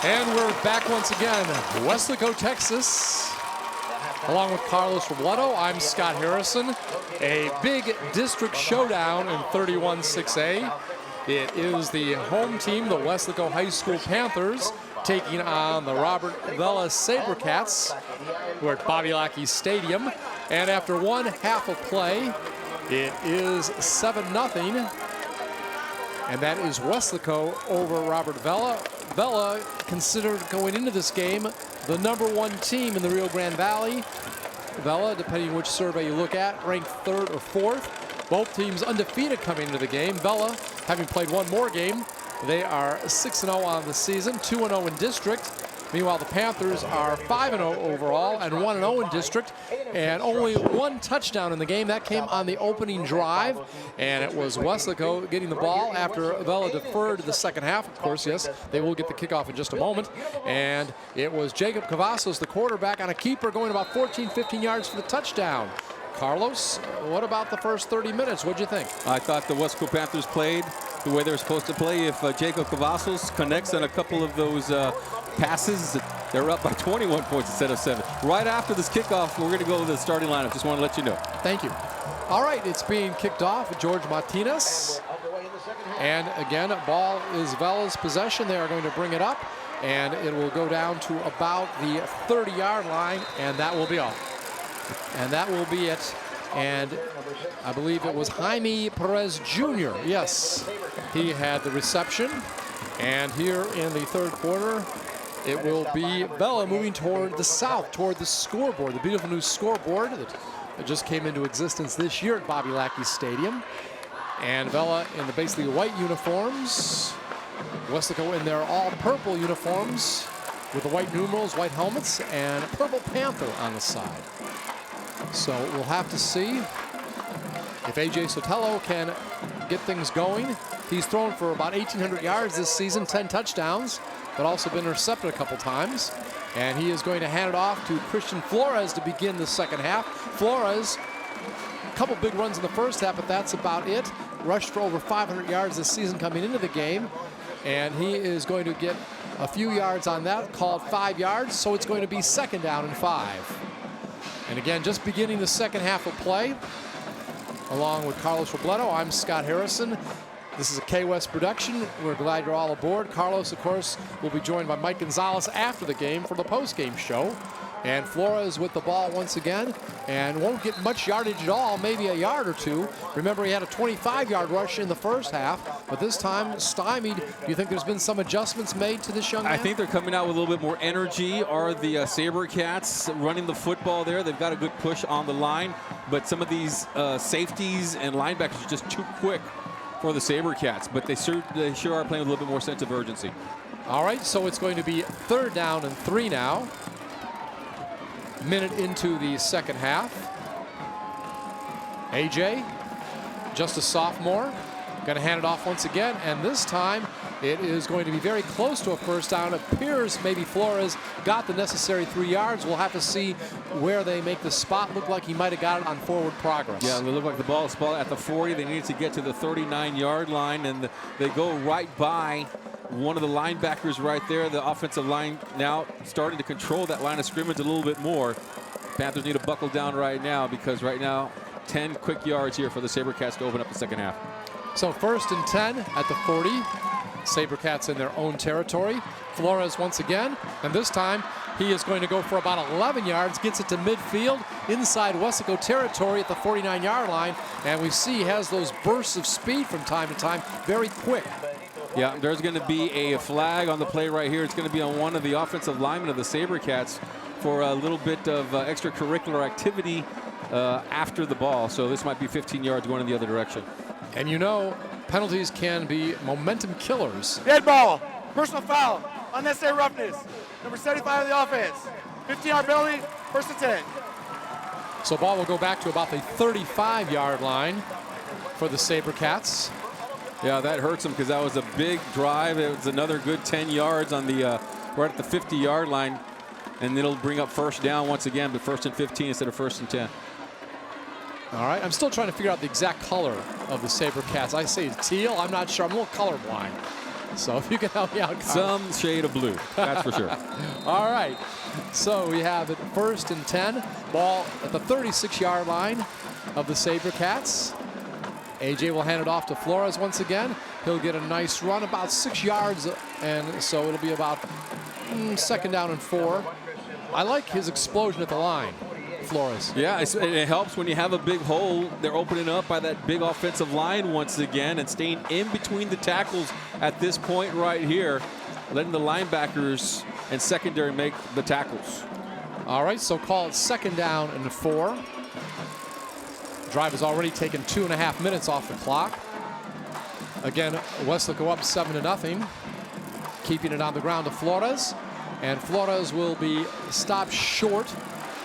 And we're back once again, Weslaco, Texas. Along with Carlos Robledo, I'm Scott Harrison. A big district showdown in 31-6A. It is the home team, the Weslaco High School Panthers, taking on the Robert Vela Sabercats. We're at Bobby Lackey Stadium. And after one half of play, it is 7-0. And that is Weslaco over Robert Vela. Vela considered going into this game the #1 team in the Rio Grande Valley. Vela, depending which survey you look at, ranked 3rd or 4th. Both teams undefeated coming into the game. Vela, having played one more game, they are 6-0 on the season, 2-0 in district. Meanwhile, the Panthers are 5-0 overall and 1-0 in district, and only one touchdown in the game. That came on the opening drive, and it was Weslaco getting the ball after Vela deferred the second half. Of course, yes, they will get the kickoff in just a moment. And it was Jacob Cavazos, the quarterback, on a keeper going about 14, 15 yards for the touchdown. Carlos, what about the first 30 minutes? What'd you think? I thought the Westco Panthers played the way they're supposed to play. If Jacob Cavazos connects on a couple of those passes, they're up by 21 points instead of 7. Right after this kickoff, we're going to go to the starting lineup. Just want to let you know. Thank you. All right, it's being kicked off with George Martinez. And again, ball is Vela's possession. They are going to bring it up, and it will go down to about the 30-yard line, and that will be all. And that will be it. And I believe it was Jaime Perez Jr. Yes, he had the reception. And here in the third quarter, it will be Vela moving toward the south, toward the scoreboard, the beautiful new scoreboard that just came into existence this year at Bobby Lackey Stadium. And Vela in the basically white uniforms, Weslaco in their all-purple uniforms with the white numerals, white helmets, and a purple Panther on the side. So we'll have to see if AJ Sotelo can get things going. He's thrown for about 1,800 yards this season, 10 touchdowns, but also been intercepted a couple times. And he is going to hand it off to Christian Flores to begin the second half. Flores, a couple big runs in the first half, but that's about it. Rushed for over 500 yards this season coming into the game. And he is going to get a few yards on that, called 5 yards, so it's going to be 2nd down and 5. And again, just beginning the second half of play. Along with Carlos Robledo, I'm Scott Harrison. This is a K-West production. We're glad you're all aboard. Carlos, of course, will be joined by Mike Gonzalez after the game for the post-game show. And Flores with the ball once again, and won't get much yardage at all, maybe a yard or two. Remember, he had a 25-yard rush in the first half, but this time stymied. Do you think there's been some adjustments made to this young man? I think they're coming out with a little bit more energy. Are the Sabercats running the football there? They've got a good push on the line, but some of these safeties and linebackers are just too quick for the Sabercats, but they sure are playing with a little bit more sense of urgency. All right, so it's going to be 3rd down and 3 now. Minute into the second half. AJ, just a sophomore, going to hand it off once again, and this time it is going to be very close to a first down. It appears maybe Flores got the necessary 3 yards. We'll have to see where they make the spot. Look like he might have got it on forward progress. Yeah, they look like the ball is at the 40. They need to get to the 39-yard line, and they go right by one of the linebackers right there. The offensive line now starting to control that line of scrimmage a little bit more. Panthers need to buckle down right now because right now 10 quick yards here for the SaberCats to open up the second half. So 1st and 10 at the 40. SaberCats in their own territory. Flores once again, and this time he is going to go for about 11 yards, gets it to midfield inside Westco territory at the 49-yard line, and we see he has those bursts of speed from time to time, very quick. Yeah, there's going to be a flag on the play right here. It's going to be on one of the offensive linemen of the SaberCats for a little bit of extracurricular activity after the ball. So this might be 15 yards going in the other direction. And you know, penalties can be momentum killers. Dead ball, personal foul, unnecessary roughness. Number 75 of the offense. 15-yard penalty, 1st and 10. So ball will go back to about the 35-yard line for the SaberCats. Yeah, that hurts them because that was a big drive. It was another good 10 yards on the right at the 50-yard line, and it'll bring up first down once again, but 1st and 15 instead of 1st and 10. All right, I'm still trying to figure out the exact color of the SaberCats. I say teal. I'm not sure. I'm a little colorblind. So if you can help me out, Carl. Some shade of blue, that's for sure. All right, so we have it 1st and 10. Ball at the 36-yard line of the SaberCats. AJ will hand it off to Flores once again. He'll get a nice run, about 6 yards, and so it'll be about 2nd down and 4. I like his explosion at the line, Flores. Yeah, it helps when you have a big hole. They're opening up by that big offensive line once again and staying in between the tackles at this point right here, letting the linebackers and secondary make the tackles. All right, so call it 2nd down and 4. Drive has already taken 2.5 minutes off the clock. Again, Weslaco up 7-0, keeping it on the ground to Flores, and Flores will be stopped short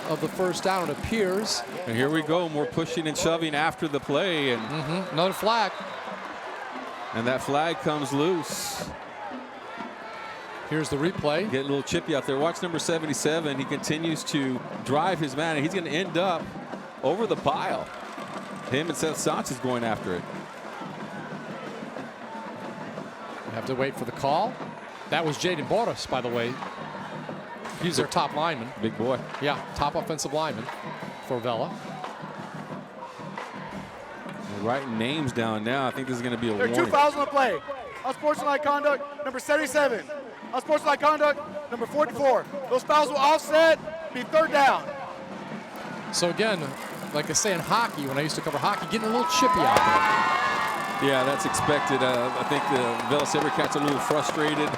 of the first down, it appears. And here we go, more pushing and shoving after the play, and another flag. And that flag comes loose. Here's the replay. Getting a little chippy out there. Watch number 77. He continues to drive his man, and he's going to end up over the pile. Him and Seth Sanchez going after it. We have to wait for the call. That was Jaden Boris, by the way. He's their top lineman. Big boy. Yeah, top offensive lineman for Vela. They're writing names down now. I think this is going to be a warning. There are 2 fouls on the play. Unsportsmanlike conduct, number 77. Unsportsmanlike conduct, number 44. Those fouls will offset, be 3rd down. So again, like I say in hockey, when I used to cover hockey, getting a little chippy out there. Yeah, that's expected. I think the Vela SaberCats are a little frustrated,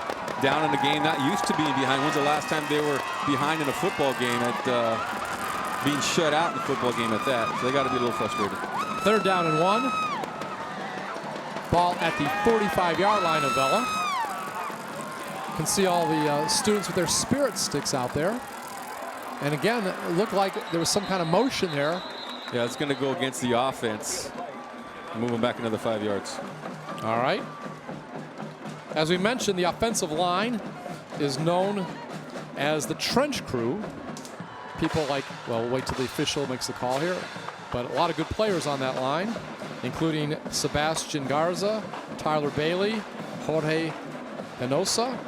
down in the game, not used to being behind. When's the last time they were behind in a football game at being shut out in a football game at that? So they got to be a little frustrated. 3rd down and 1. Ball at the 45-yard line of Vela. You can see all the students with their spirit sticks out there. And again, it looked like there was some kind of motion there. Yeah, it's going to go against the offense. Moving back another 5 yards. All right. As we mentioned, the offensive line is known as the trench crew. People like, well, we'll wait till the official makes the call here, but a lot of good players on that line, including Sebastian Garza, Tyler Bailey, Jorge Hinosa.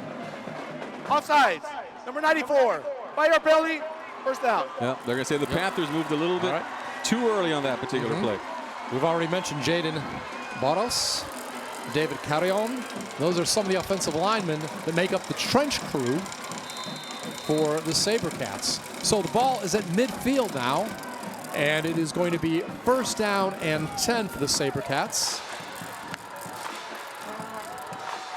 Offsides, number 94, 5-yard penalty, 1st down. Yeah, they're going to say the Panthers moved a little bit too early on that particular play. We've already mentioned Jaden Boros, David Carrion. Those are some of the offensive linemen that make up the trench crew for the SaberCats. So the ball is at midfield now, and it is going to be 1st down and 10 for the SaberCats.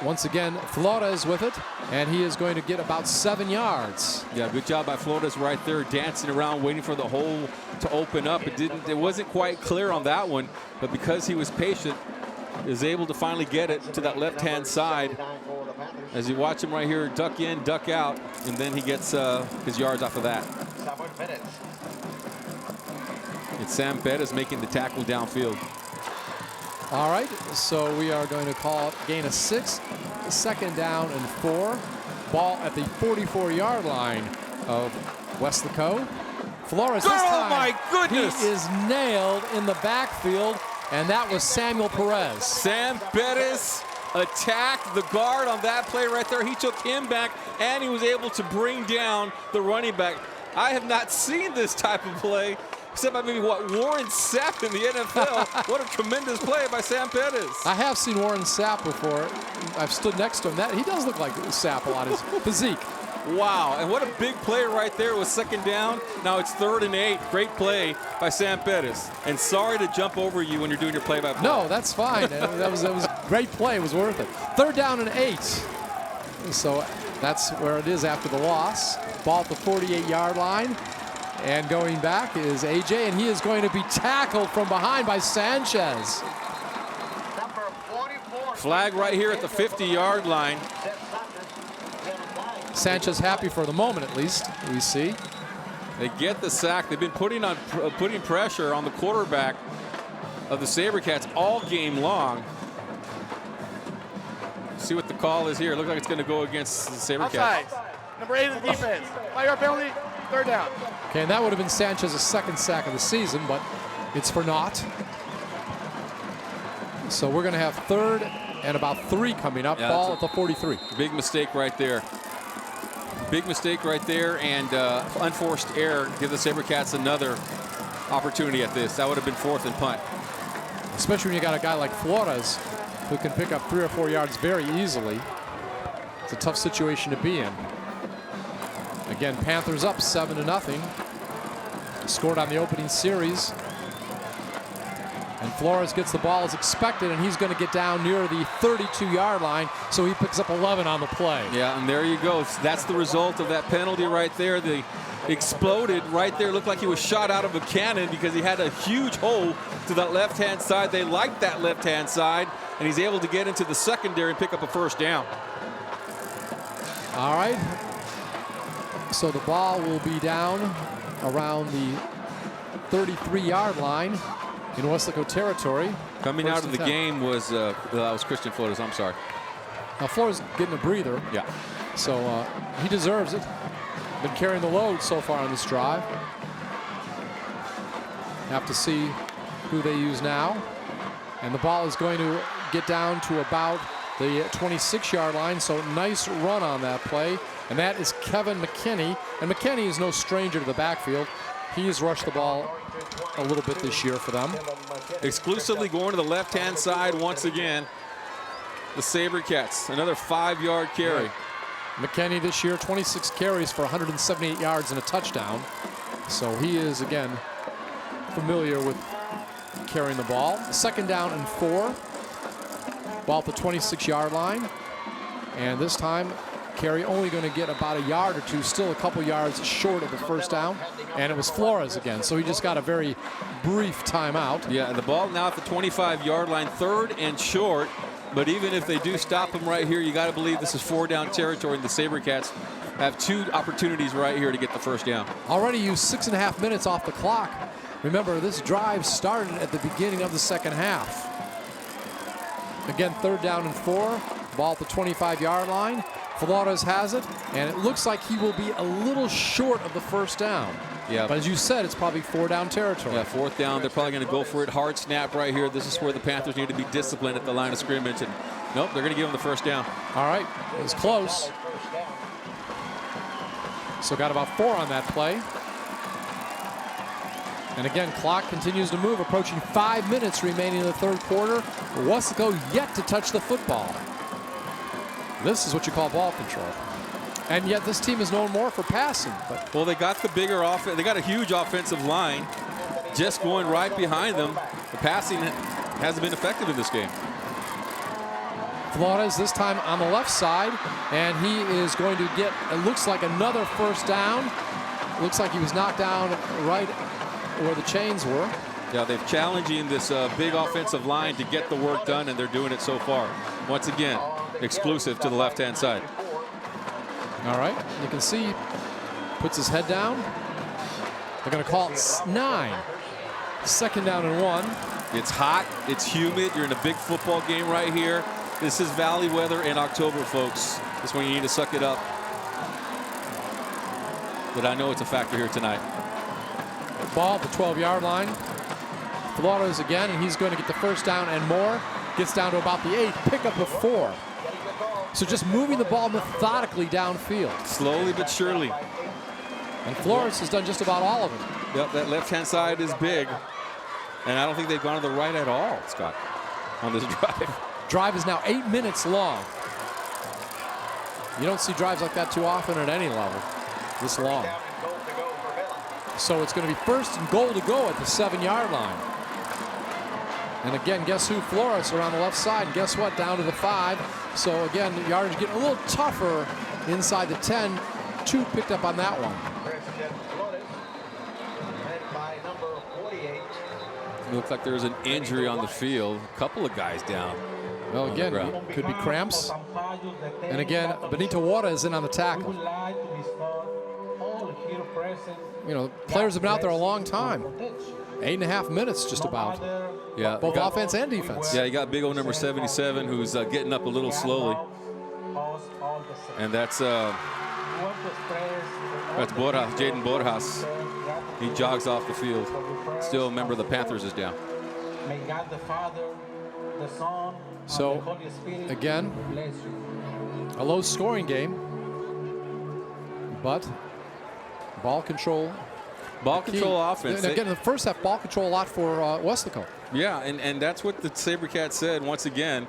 Once again, Flores with it, and he is going to get about 7 yards. Yeah, good job by Flores right there, dancing around, waiting for the hole to open up. It wasn't quite clear on that one, but because he was patient, is able to finally get it to that left-hand side. As you watch him right here, duck in, duck out, and then he gets his yards off of that. Sam Pettis making the tackle downfield. All right, so we are going to call it gain of 6, 2nd down and 4. Ball at the 44-yard line of Weslaco. Flores this time, my goodness! He is nailed in the backfield, and that was Samuel Perez. Sam Pettis attacked the guard on that play right there. He took him back, and he was able to bring down the running back. I have not seen this type of play, except by maybe, Warren Sapp in the NFL. What a tremendous play by Sam Pettis. I have seen Warren Sapp before. I've stood next to him. He does look like Sapp a lot, his physique. Wow, and what a big play right there with 2nd down. Now it's 3rd and 8. Great play by Sam Pettis. And sorry to jump over you when you're doing your play-by-play. No, that's fine. that was a great play. It was worth it. 3rd down and 8. So that's where it is after the loss. Ball at the 48-yard line. And going back is AJ, and he is going to be tackled from behind by Sanchez. Flag right here at the 50-yard line. Sanchez happy for the moment, at least, we see. They get the sack. They've been putting pressure on the quarterback of the SaberCats all game long. See what the call is here. Looks like it's going to go against the SaberCats. Outside. Number 8 of the defense. 5-yard penalty, 3rd down. Okay, and that would have been Sanchez's 2nd sack of the season, but it's for naught. So we're going to have 3rd and about 3 coming up. Ball at the 43. Big mistake right there. Big mistake right there, and unforced error. Give the SaberCats another opportunity at this. That would have been 4th and punt. Especially when you got a guy like Flores who can pick up 3 or 4 yards very easily. It's a tough situation to be in. Again, Panthers up 7-0. Scored on the opening series. And Flores gets the ball as expected, and he's going to get down near the 32-yard line, so he picks up 11 on the play. Yeah, and there you go. That's the result of that penalty right there. They exploded right there. Looked like he was shot out of a cannon because he had a huge hole to that left-hand side. They liked that left-hand side, and he's able to get into the secondary and pick up a 1st down. All right. So the ball will be down around the 33-yard line in Weslaco territory. Coming out of the game was that was Christian Flores. I'm sorry. Now Flores getting a breather. Yeah. So he deserves it. Been carrying the load so far on this drive. Have to see who they use now. And the ball is going to get down to about the 26-yard line. So nice run on that play. And that is Kevin McKinney. And McKinney is no stranger to the backfield. He has rushed the ball a little bit this year for them. Exclusively going to the left-hand side once again. The SaberCats, another 5-yard carry. Right. McKinney this year, 26 carries for 178 yards and a touchdown. So he is, again, familiar with carrying the ball. 2nd down and 4. Ball at the 26-yard line. And this time, Carey only going to get about a yard or 2, still a couple yards short of the 1st down. And it was Flores again, so he just got a very brief timeout. Yeah, and the ball now at the 25-yard line, 3rd and short. But even if they do stop him right here, you got to believe this is 4-down territory, and the SaberCats have 2 opportunities right here to get the 1st down. Already used 6.5 minutes off the clock. Remember, this drive started at the beginning of the 2nd half. Again, 3rd down and 4. Ball at the 25-yard line. Flores has it, and it looks like he will be a little short of the 1st down. Yeah. But as you said, it's probably 4-down territory. Yeah, 4th down. They're probably going to go for it. Hard snap right here. This is where the Panthers need to be disciplined at the line of scrimmage. And nope, they're going to give them the 1st down. All right, it was close. So got about 4 on that play. And again, clock continues to move, approaching 5 minutes remaining in the 3rd quarter. Weslaco yet to touch the football. This is what you call ball control. And yet this team is known more for passing. But well, they got the bigger offense. They got a huge offensive line just going right behind them. The passing hasn't been effective in this game. Flores this time on the left side, and he is going to get, it looks like another 1st down. Looks like he was knocked down right where the chains were. Yeah, they're challenging this big offensive line to get the work done, and they're doing it so far. Once again, exclusive to the left-hand side. All right, you can see, puts his head down. They're going to call it 9. Second down and 1. It's hot, it's humid, you're in a big football game right here. This is Valley weather in October, folks. This is when you need to suck it up. But I know it's a factor here tonight. Ball at the 12-yard line. Flores again, and he's going to get the first down and more. Gets down to about the 8, pickup of 4. So just moving the ball methodically downfield. Slowly but surely. And Flores has done just about all of it. Yep, that left-hand side is big. And I don't think they've gone to the right at all, Scott, on this drive. Drive is now 8 minutes long. You don't see drives like that too often at any level, this long. So it's going to be first and goal to go at the 7-yard line. And again, guess who? Flores around the left side. And guess what? Down to the 5. So again, the yardage getting a little tougher inside the 10. 2 picked up on that one. It looks like there's an injury on the field. A couple of guys down. Well, again, could be cramps. And again, Benito Juarez in on the tackle. You know, players have been out there a long time. 8.5 minutes just about. Yeah, both offense and defense. Yeah, you got big old number 77 who's getting up a little slowly. And that's Borja, Jaden Borjas. He jogs off the field. Still a member of the Panthers is down. So, again, a low-scoring game, but ball control. Ball control offense. And again, in the first half, ball control a lot for Weslaco. Yeah, and that's what the SaberCats said once again.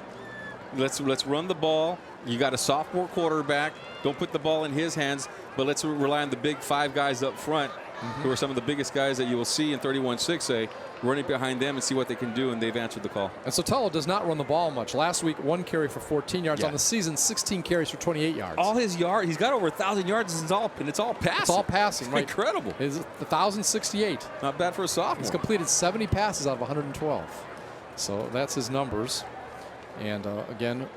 Let's run the ball. You got a sophomore quarterback. Don't put the ball in his hands, but let's rely on the big 5 guys up front, who are some of the biggest guys that you will see in 31-6A, running behind them and see what they can do, and they've answered the call. And Sotelo does not run the ball much. Last week, 1 carry for 14 yards. On the season, 16 carries for 28 yards. All his yards, he's got over 1,000 yards, and it's all passing. It's all passing, right? Incredible. It's 1,068. Not bad for a sophomore. He's completed 70 passes out of 112. So that's his numbers. And again,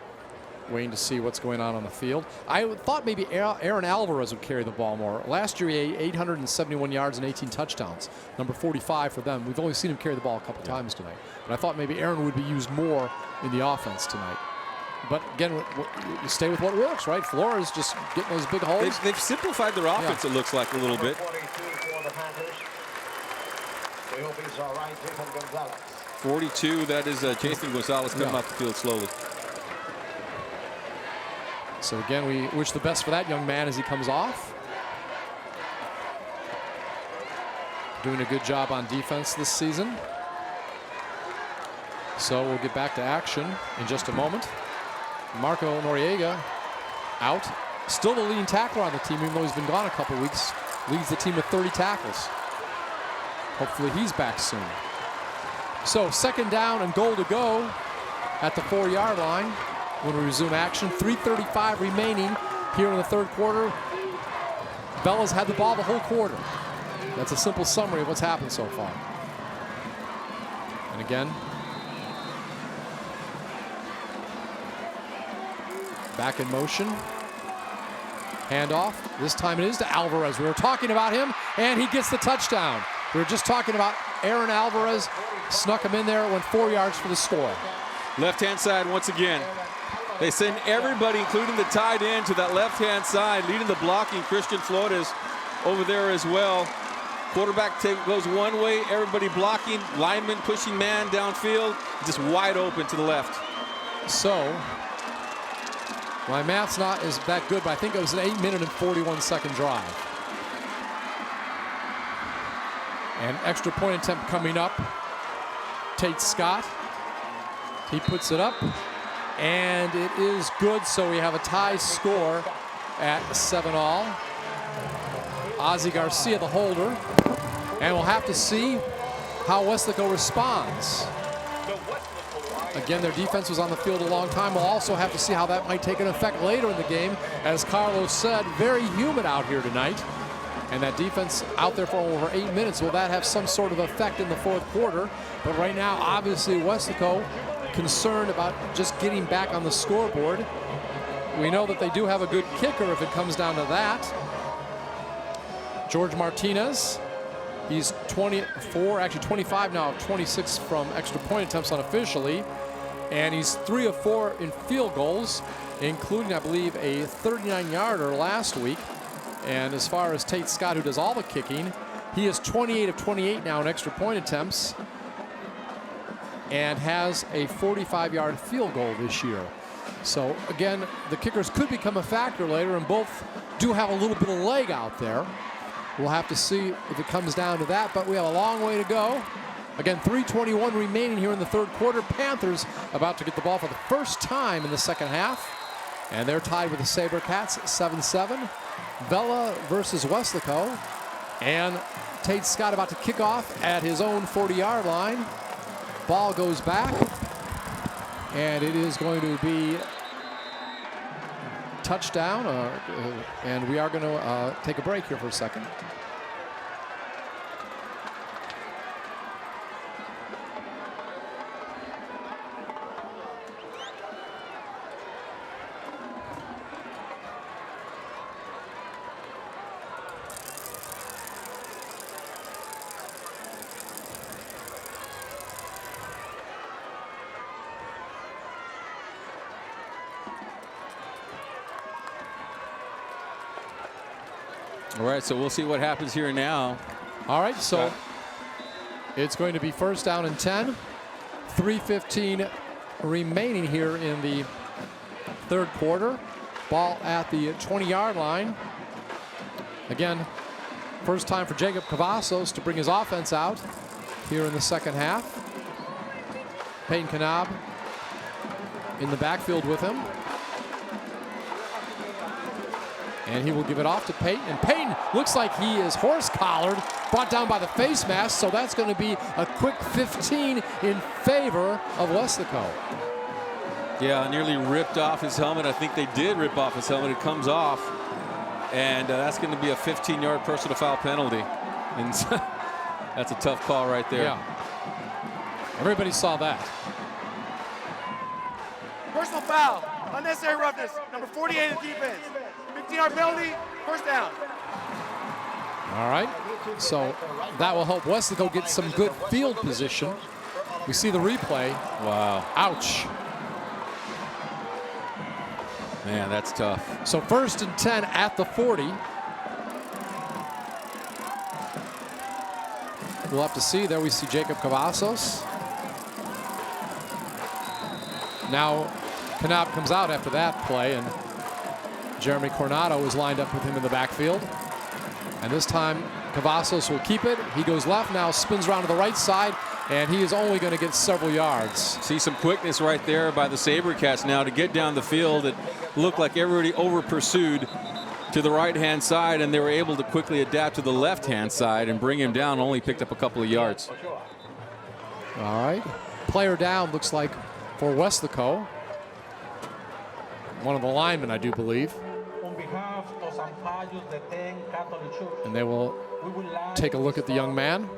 waiting to see what's going on the field. I thought maybe Aaron Alvarez would carry the ball more. Last year, he had 871 yards and 18 touchdowns. Number 45 for them. We've only seen him carry the ball a couple times tonight. But I thought maybe Aaron would be used more in the offense tonight. But again, you stay with what works, right? Flores just getting those big holes. They've simplified their offense, it looks like, a little bit. 42, that is Jason Gonzalez coming off the field slowly. So again, we wish the best for that young man as he comes off. Doing a good job on defense this season. So we'll get back to action in just a moment. Marco Noriega out. Still the leading tackler on the team, even though he's been gone a couple weeks. Leads the team with 30 tackles. Hopefully he's back soon. So second down and goal to go at the 4-yard line when we resume action. 3:35 remaining here in the third quarter. Vela's had the ball the whole quarter. That's a simple summary of what's happened so far. And again, back in motion. Handoff. This time it is to Alvarez. We were talking about him, and he gets the touchdown. We were just talking about Aaron Alvarez. Snuck him in there, went 4 yards for the score. Left-hand side once again. They send everybody, including the tight end, to that left-hand side, leading the blocking. Christian Flores over there as well. Quarterback goes one way, everybody blocking, lineman pushing man downfield, just wide open to the left. So, my math's not as that good, but I think it was an 8-minute and 41-second drive. An extra point attempt coming up. Tate Scott, he puts it up, and it is good, so we have a tie score at 7-all. Ozzie Garcia, the holder, and we'll have to see how Weslaco responds. Again, their defense was on the field a long time. We'll also have to see how that might take an effect later in the game. As Carlos said, very humid out here tonight. And that defense out there for over 8 minutes, will that have some sort of effect in the fourth quarter? But right now, obviously, Weslaco concerned about just getting back on the scoreboard. We know that they do have a good kicker if it comes down to that. George Martinez He's 24, actually 25 now, 26 from extra point attempts unofficially. And he's 3 of 4 in field goals, including, I believe, a 39-yarder last week. And as far as Tate Scott, who does all the kicking, he is 28 of 28 now in extra point attempts and has a 45-yard field goal this year. So again, the kickers could become a factor later, and both do have a little bit of leg out there. We'll have to see if it comes down to that, but we have a long way to go. Again, 3:21 remaining here in the third quarter. Panthers about to get the ball for the first time in the second half, and they're tied with the SaberCats 7-7. Vela versus Weslaco, and Tate Scott about to kick off at his own 40-yard line. Ball goes back, and it is going to be touchdown, and we are going to take a break here for a second. All right, so we'll see what happens here now. All right, so it's going to be first down and 10. 3:15 remaining here in the third quarter. Ball at the 20-yard line. Again, first time for Jacob Cavazos to bring his offense out here in the second half. Peyton Knab in the backfield with him. And he will give it off to Peyton. And Peyton looks like he is horse-collared, brought down by the face mask. So that's going to be a quick 15 in favor of Weslaco. Yeah, nearly ripped off his helmet. I think they did rip off his helmet. It comes off. And that's going to be a 15-yard personal foul penalty. And that's a tough call right there. Yeah. Everybody saw that. Personal foul. Unnecessary roughness. Number 48 in defense. 15-yard penalty, first down. All right, so that will help Weslaco get some good field position. We see the replay. Wow. Ouch. Man, that's tough. So first and 10 at the 40. We'll have to see. There we see Jacob Cavazos. Now Knab comes out after that play, and Jeremy Coronado is lined up with him in the backfield. And this time, Cavazos will keep it. He goes left now, spins around to the right side, and he is only going to get several yards. See some quickness right there by the SaberCats now to get down the field. It looked like everybody over-pursued to the right-hand side, and they were able to quickly adapt to the left-hand side and bring him down, only picked up a couple of yards. All right. Player down, looks like, for Weslaco. One of the linemen, I do believe. And they will take a look at the young man.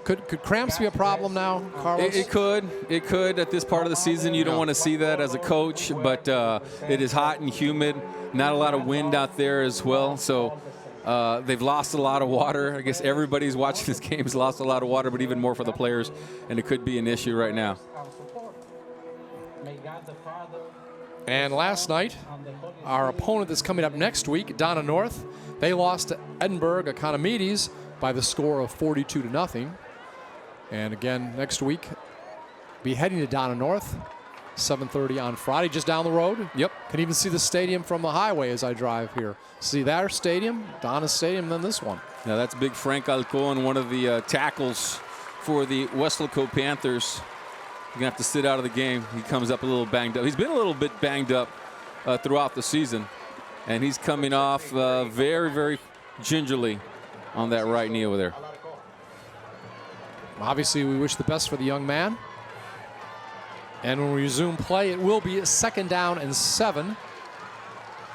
Could cramps be a problem now, Carlos? It could at this part of the season. You don't want to see that as a coach, but it is hot and humid. Not a lot of wind out there as well. So they've lost a lot of water. I guess everybody's watching this game has lost a lot of water, but even more for the players. And it could be an issue right now. And last night, our opponent that's coming up next week, Donna North, they lost to Edinburg Economides by the score of 42-0. And again, next week, be heading to Donna North, 7:30 on Friday, just down the road. Yep. Can even see the stadium from the highway as I drive here. See their stadium, Donna's stadium, and then this one. Now that's big Frank Alcon, one of the tackles for the Weslaco Panthers. You're going to have to sit out of the game. He comes up a little banged up. He's been a little bit banged up throughout the season. And he's coming off very, very gingerly on that right knee over there. Obviously, we wish the best for the young man. And when we resume play, it will be a second down and 7.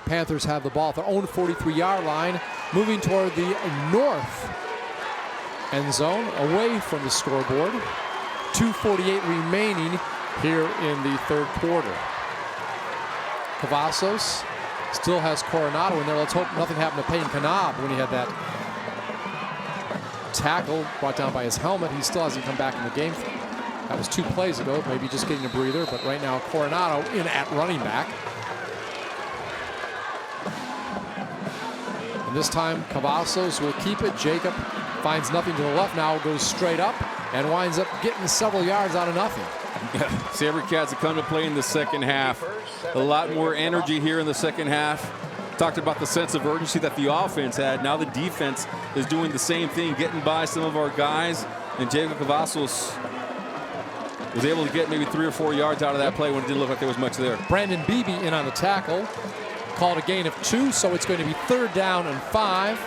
Panthers have the ball at their own 43-yard line, moving toward the north end zone, away from the scoreboard. 2:48 remaining here in the third quarter. Cavazos still has Coronado in there. Let's hope nothing happened to Peyton Knab when he had that tackle, brought down by his helmet. He still hasn't come back in the game. That was 2 plays ago, maybe just getting a breather, but right now Coronado in at running back. And this time Cavazos will keep it. Jacob finds nothing to the left now, goes straight up and winds up getting several yards out of nothing. Yeah, SaberCats have come to play in the second half. A lot more energy here in the second half. Talked about the sense of urgency that the offense had. Now the defense is doing the same thing, getting by some of our guys. And Jacob Cavazos was able to get maybe 3 or 4 yards out of that play when it didn't look like there was much there. Brandon Beebe in on the tackle. Called a gain of 2, so it's going to be 3rd down and 5.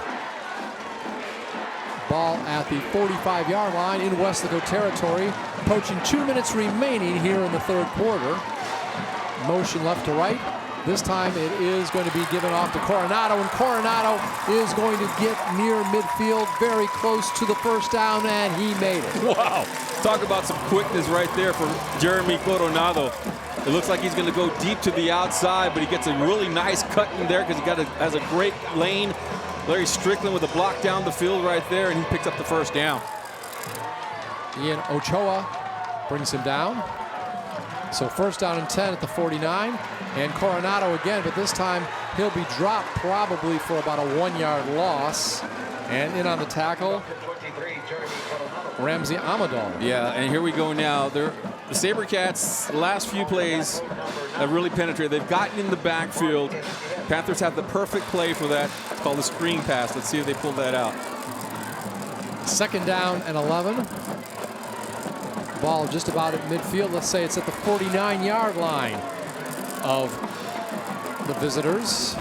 Ball at the 45-yard line in Weslaco territory. Approaching 2 minutes remaining here in the 3rd quarter. Motion left to right. This time it is going to be given off to Coronado, and Coronado is going to get near midfield, very close to the 1st down, and he made it. Wow. Talk about some quickness right there for Jeremy Coronado. It looks like he's going to go deep to the outside, but he gets a really nice cut in there because he has a great lane. Larry Strickland with a block down the field right there, and he picks up the 1st down. Ian Ochoa brings him down. So 1st down and 10 at the 49. And Coronado again, but this time he'll be dropped probably for about a 1-yard loss. And in on the tackle, Ramsey Amador. Yeah, and here we go now. The SaberCats, last few plays have really penetrated. They've gotten in the backfield. Panthers have the perfect play for that. It's called the screen pass. Let's see if they pull that out. 2nd down and 11. Ball just about at midfield. Let's say it's at the 49-yard line of the visitors.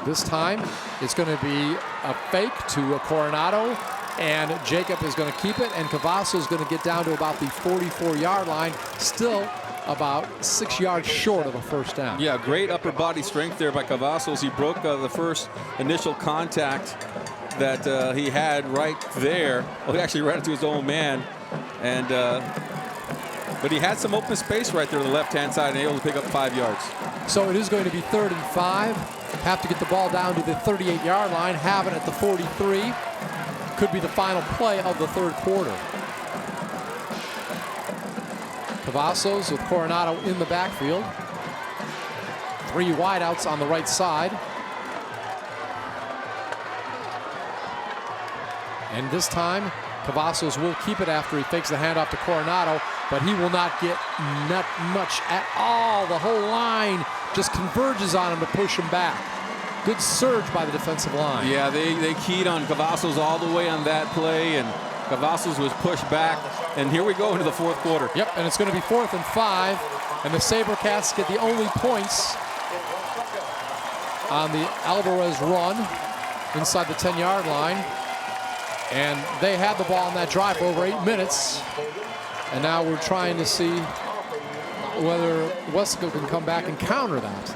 This time it's going to be a fake to a Coronado, and Jacob is going to keep it, and Cavazos is going to get down to about the 44-yard line, still about 6 yards short of a 1st down. Yeah, great upper body strength there by Cavazos. He broke the first initial contact that he had right there. Well, he actually ran into his own man, and but he had some open space right there on the left-hand side and able to pick up 5 yards. So it is going to be 3rd and 5. Have to get the ball down to the 38-yard line, have it at the 43. Could be the final play of the 3rd quarter. Cavazos with Coronado in the backfield. 3 wideouts on the right side. And this time, Cavazos will keep it after he fakes the handoff to Coronado, but he will not get much at all. The whole line just converges on him to push him back. Good surge by the defensive line. Yeah, they keyed on Cavazos all the way on that play, and Cavazos was pushed back. And here we go into the 4th quarter. Yep, and it's going to be 4th and 5, and the SaberCats get the only points on the Alvarez run inside the 10-yard line. And they had the ball on that drive for over 8 minutes. And now we're trying to see whether Westco can come back and counter that.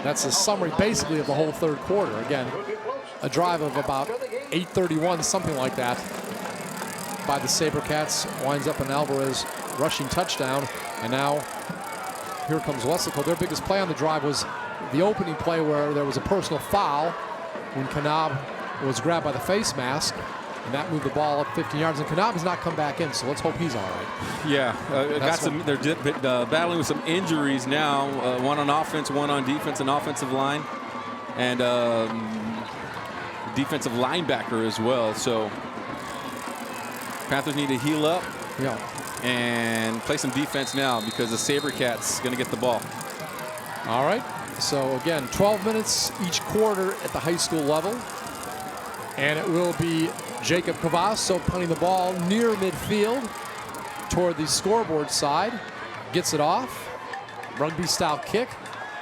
That's a summary basically of the whole 3rd quarter. Again, a drive of about 8:31, something like that, by the SaberCats. Winds up an Alvarez rushing touchdown. And now here comes Weslaco. Their biggest play on the drive was the opening play where there was a personal foul when Kanab was grabbed by the face mask. And that moved the ball up 15 yards. And Kanab has not come back in, so let's hope he's all right. Yeah, they're battling with some injuries now. One on offense, one on defense, and offensive line. And defensive linebacker as well. So Panthers need to heal up and play some defense now because the SaberCats going to get the ball. All right. So, again, 12 minutes each quarter at the high school level. And it will be Jacob Cavazos punting the ball near midfield toward the scoreboard side. Gets it off. Rugby-style kick.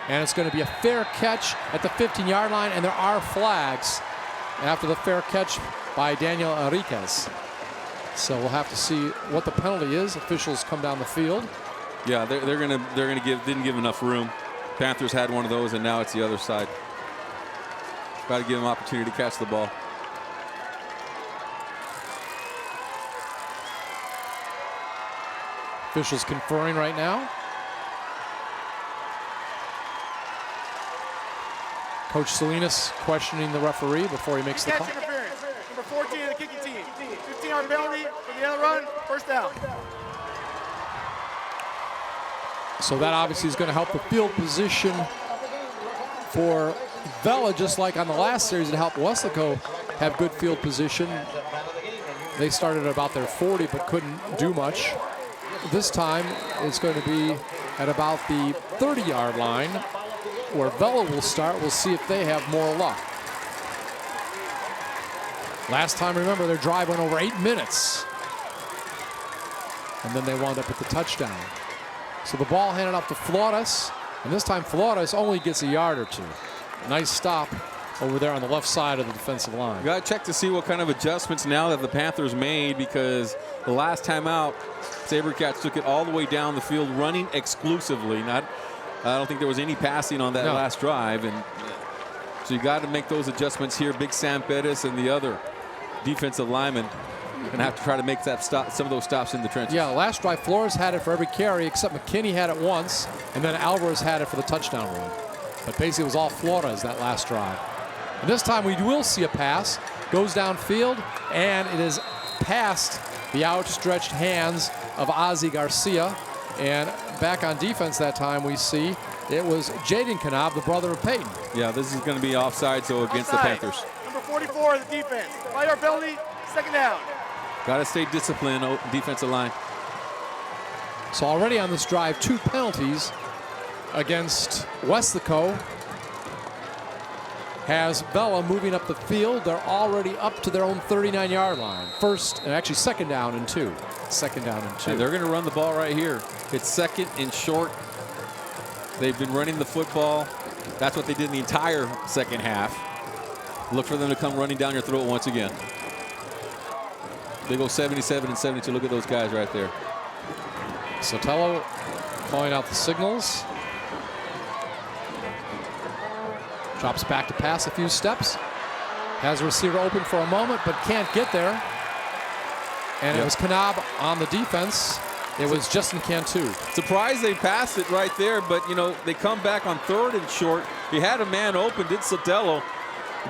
And it's going to be a fair catch at the 15-yard line. And there are flags after the fair catch by Daniel Enriquez. So we'll have to see what the penalty is. Officials come down the field. Yeah, didn't give enough room. Panthers had one of those, and now it's the other side. Got to give them opportunity to catch the ball. Officials conferring right now. Coach Salinas questioning the referee before he makes the call. 14 of the kicking team. 15-yard penalty for the other run, first down. So that obviously is going to help the field position for Vela, just like on the last series. It helped Weslaco have good field position. They started at about their 40 but couldn't do much. This time it's going to be at about the 30-yard line where Vela will start. We'll see if they have more luck. Last time, remember, their drive went over 8 minutes. And then they wound up with the touchdown. So the ball handed off to Flores, and this time Flores only gets a yard or two. Nice stop over there on the left side of the defensive line. You got to check to see what kind of adjustments now that the Panthers made, because the last time out, SaberCats took it all the way down the field, running exclusively. I don't think there was any passing on that last drive, and so you got to make those adjustments here. Big Sam Pettis and the other defensive lineman going to have to try to make that stop, some of those stops in the trenches. Yeah, last drive, Flores had it for every carry, except McKinney had it once, and then Alvarez had it for the touchdown run. But basically, it was all Flores that last drive. And this time, we will see a pass. Goes downfield, and it is past the outstretched hands of Ozzy Garcia. And back on defense that time, we see it was Jaden Knab, the brother of Peyton. Yeah, this is going to be offside, so against the Panthers. Number 44 of the defense. 5-yard penalty, second down. Got to stay disciplined, defensive line. So already on this drive, 2 penalties against Weslaco. Has Vela moving up the field. They're already up to their own 39-yard line. First, and actually second down and 2. Second down and 2. And they're going to run the ball right here. It's second and short. They've been running the football. That's what they did in the entire second half. Look for them to come running down your throat once again. They go 77 and 72. Look at those guys right there. Sotelo calling out the signals. Drops back to pass a few steps. Has a receiver open for a moment, but can't get there. And it was Knab on the defense. It was Justin Cantu. Surprised they passed it right there, but you know, they come back on third and short. He had a man open, did Sotelo.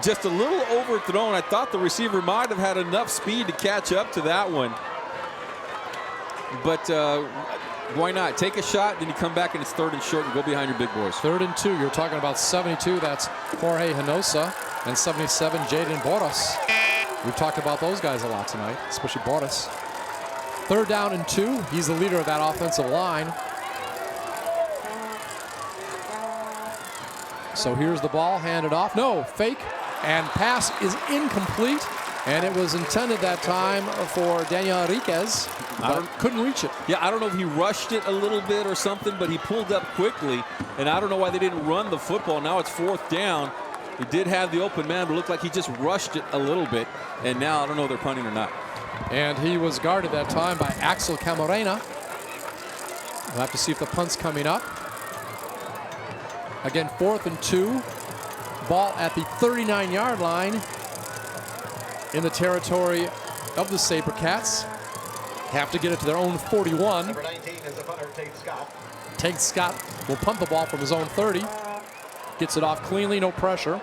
Just a little overthrown. I thought the receiver might have had enough speed to catch up to that one. But why not? Take a shot, then you come back and it's third and short and go behind your big boys. 3rd and 2. You're talking about 72. That's Jorge Hinosa. And 77, Jaden Boras. We've talked about those guys a lot tonight, especially Boras. 3rd down and 2. He's the leader of that offensive line. So here's the ball handed off. No, fake. And pass is incomplete. And it was intended that time for Daniel Enriquez, but couldn't reach it. Yeah, I don't know if he rushed it a little bit or something, but he pulled up quickly. And I don't know why they didn't run the football. Now it's 4th down. He did have the open man, but it looked like he just rushed it a little bit. And now I don't know if they're punting or not. And he was guarded that time by Axel Camarena. We'll have to see if the punt's coming up. Again, 4th and 2. Ball at the 39-yard line in the territory of the SaberCats. Have to get it to their own 41. Number 19 is the punter, Tate Scott. Tate Scott will punt the ball from his own 30. Gets it off cleanly, no pressure.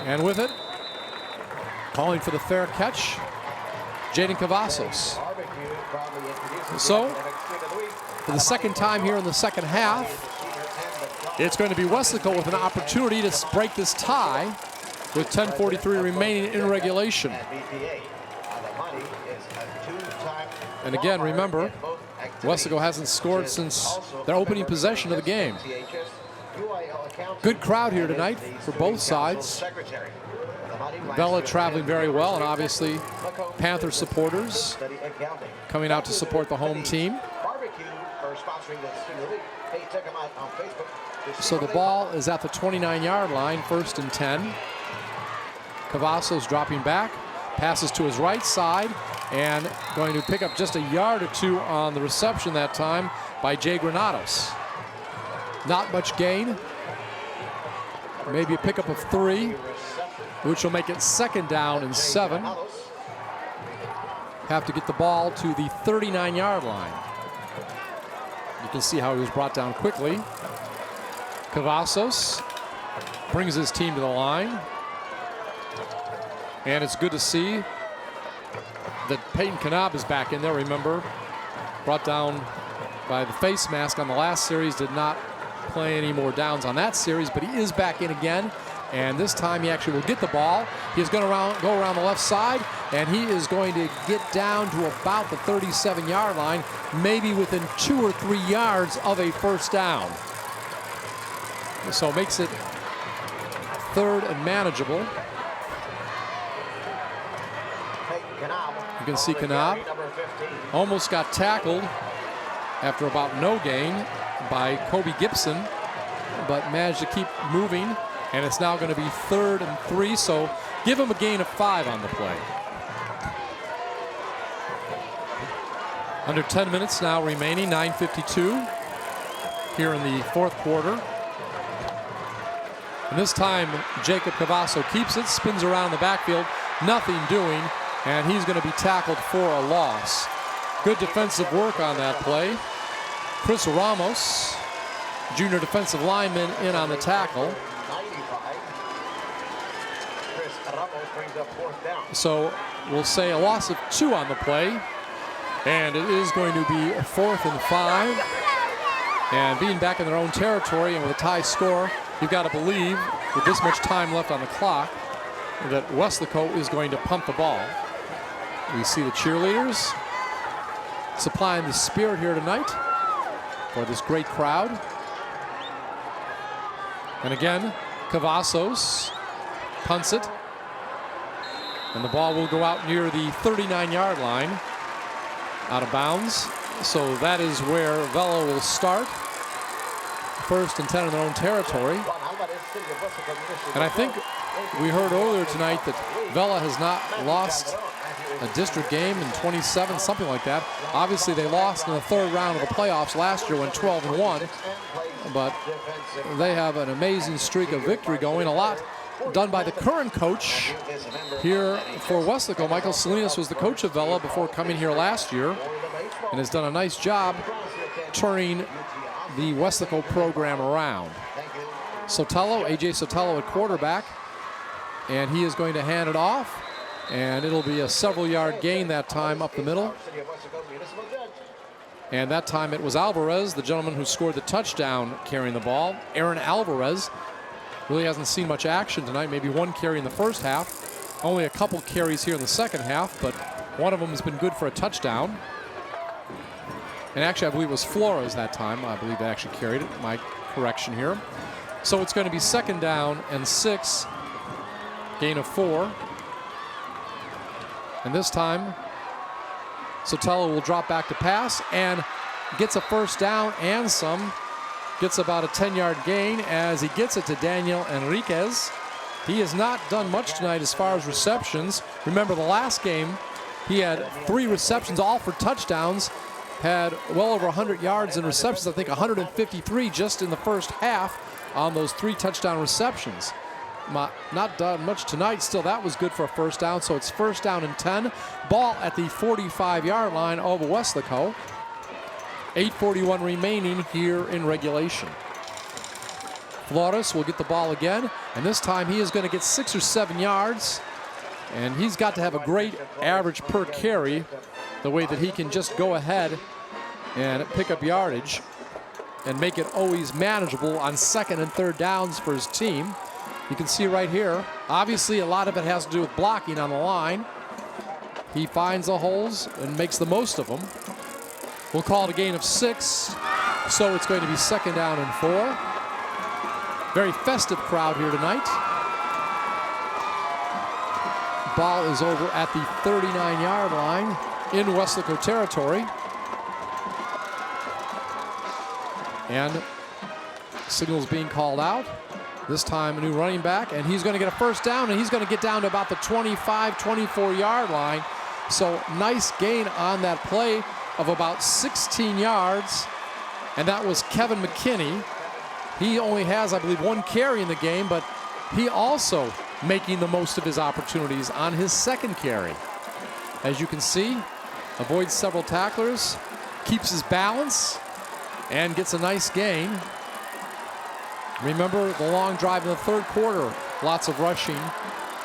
And with it, calling for the fair catch, Jaden Cavazos. So, for the second time here in the second half, it's going to be Weslaco with an opportunity to break this tie with 10:43 remaining in regulation. And again, remember, Weslaco hasn't scored since their opening possession of the game. Good crowd here tonight for both sides. Vela traveling very well, and obviously Panther supporters coming out to support the home team. So the ball is at the 29-yard line, 1st and 10. Cavazos dropping back, passes to his right side, and going to pick up just a yard or 2 on the reception that time by Jay Granados. Not much gain. Maybe a pickup of 3, which will make it 2nd down and 7. Have to get the ball to the 39-yard line. You can see how he was brought down quickly. Cavazos brings his team to the line. And it's good to see that Peyton Knab is back in there. Remember, brought down by the face mask on the last series, did not play any more downs on that series, but he is back in again. And this time he actually will get the ball. He's going to go around the left side, and he is going to get down to about the 37-yard line, maybe within 2 or 3 yards of a first down. So it makes it third and manageable. You can see Knab almost got tackled after about no gain by Kobe Gibson, but managed to keep moving. And it's now going to be 3rd and 3, so give him a gain of 5 on the play. Under 10 minutes now remaining, 9:52 here in the 4th quarter. And this time, Jacob Cavasso keeps it, spins around the backfield, nothing doing, and he's going to be tackled for a loss. Good defensive work on that play. Chris Ramos, junior defensive lineman, in on the tackle. So we'll say a loss of 2 on the play, and it is going to be 4th and 5. And being back in their own territory and with a tie score, you've got to believe, with this much time left on the clock, that Weslaco is going to punt the ball. We see the cheerleaders supplying the spirit here tonight for this great crowd. And again, Cavazos punts it. And the ball will go out near the 39-yard line, out of bounds. So that is where Vela will start. 1st and 10 in their own territory. And I think we heard earlier tonight that Vela has not lost a district game in 27, something like that. Obviously, they lost in the 3rd round of the playoffs last year, went 12-1. But they have an amazing streak of victory going. A lot done by the current coach here for Weslaco. Michael Salinas was the coach of Vela before coming here last year and has done a nice job turning the Weslaco program around. Sotelo, A.J. Sotelo at quarterback, and he is going to hand it off, and it'll be a several-yard gain that time up the middle. And that time it was Alvarez, the gentleman who scored the touchdown, carrying the ball. Aaron Alvarez really hasn't seen much action tonight, maybe 1 carry in the first half. Only a couple carries here in the second half, but one of them has been good for a touchdown. And actually, I believe it was Flores that time. I believe they actually carried it. My correction here. So it's going to be 2nd down and 6, gain of 4. And this time, Sotelo will drop back to pass and gets a first down and some. Gets about a 10-yard gain as he gets it to Daniel Enriquez. He has not done much tonight as far as receptions. Remember the last game, he had 3 receptions, all for touchdowns. Had well over 100 yards in receptions, I think 153 just in the first half on those 3 touchdown receptions. Not done much tonight. Still, that was good for a first down. So it's 1st down and 10. Ball at the 45-yard line of Weslaco. 8:41 remaining here in regulation. Flores will get the ball again, and this time he is going to get 6 or 7 yards. And he's got to have a great average per carry, the way that he can just go ahead and pick up yardage and make it always manageable on 2nd and 3rd downs for his team. You can see right here, obviously a lot of it has to do with blocking on the line. He finds the holes and makes the most of them. We'll call it a gain of 6, so it's going to be 2nd down and 4. Very festive crowd here tonight. Ball is over at the 39-yard line in Weslaco territory. And signals being called out. This time a new running back, and he's going to get a first down, and he's going to get down to about the 25, 24-yard line. So nice gain on that play of about 16 yards, and that was Kevin McKinney. He only has, I believe, 1 carry in the game, but he also making the most of his opportunities on his 2nd carry. As you can see, avoids several tacklers, keeps his balance, and gets a nice gain. Remember the long drive in the 3rd quarter, lots of rushing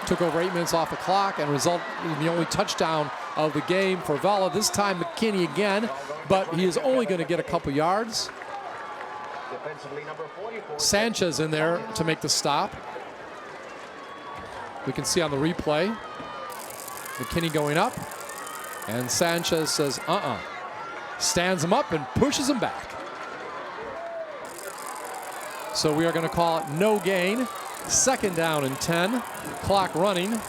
took over 8 minutes off the clock and resulted in the only touchdown of the game for Vela. This time McKinney again, but he is only going to get a couple yards. Sanchez in there to make the stop. We can see on the replay, McKinney going up, and Sanchez says, stands him up and pushes him back. So we are going to call it no gain. 2nd down and 10. Clock running.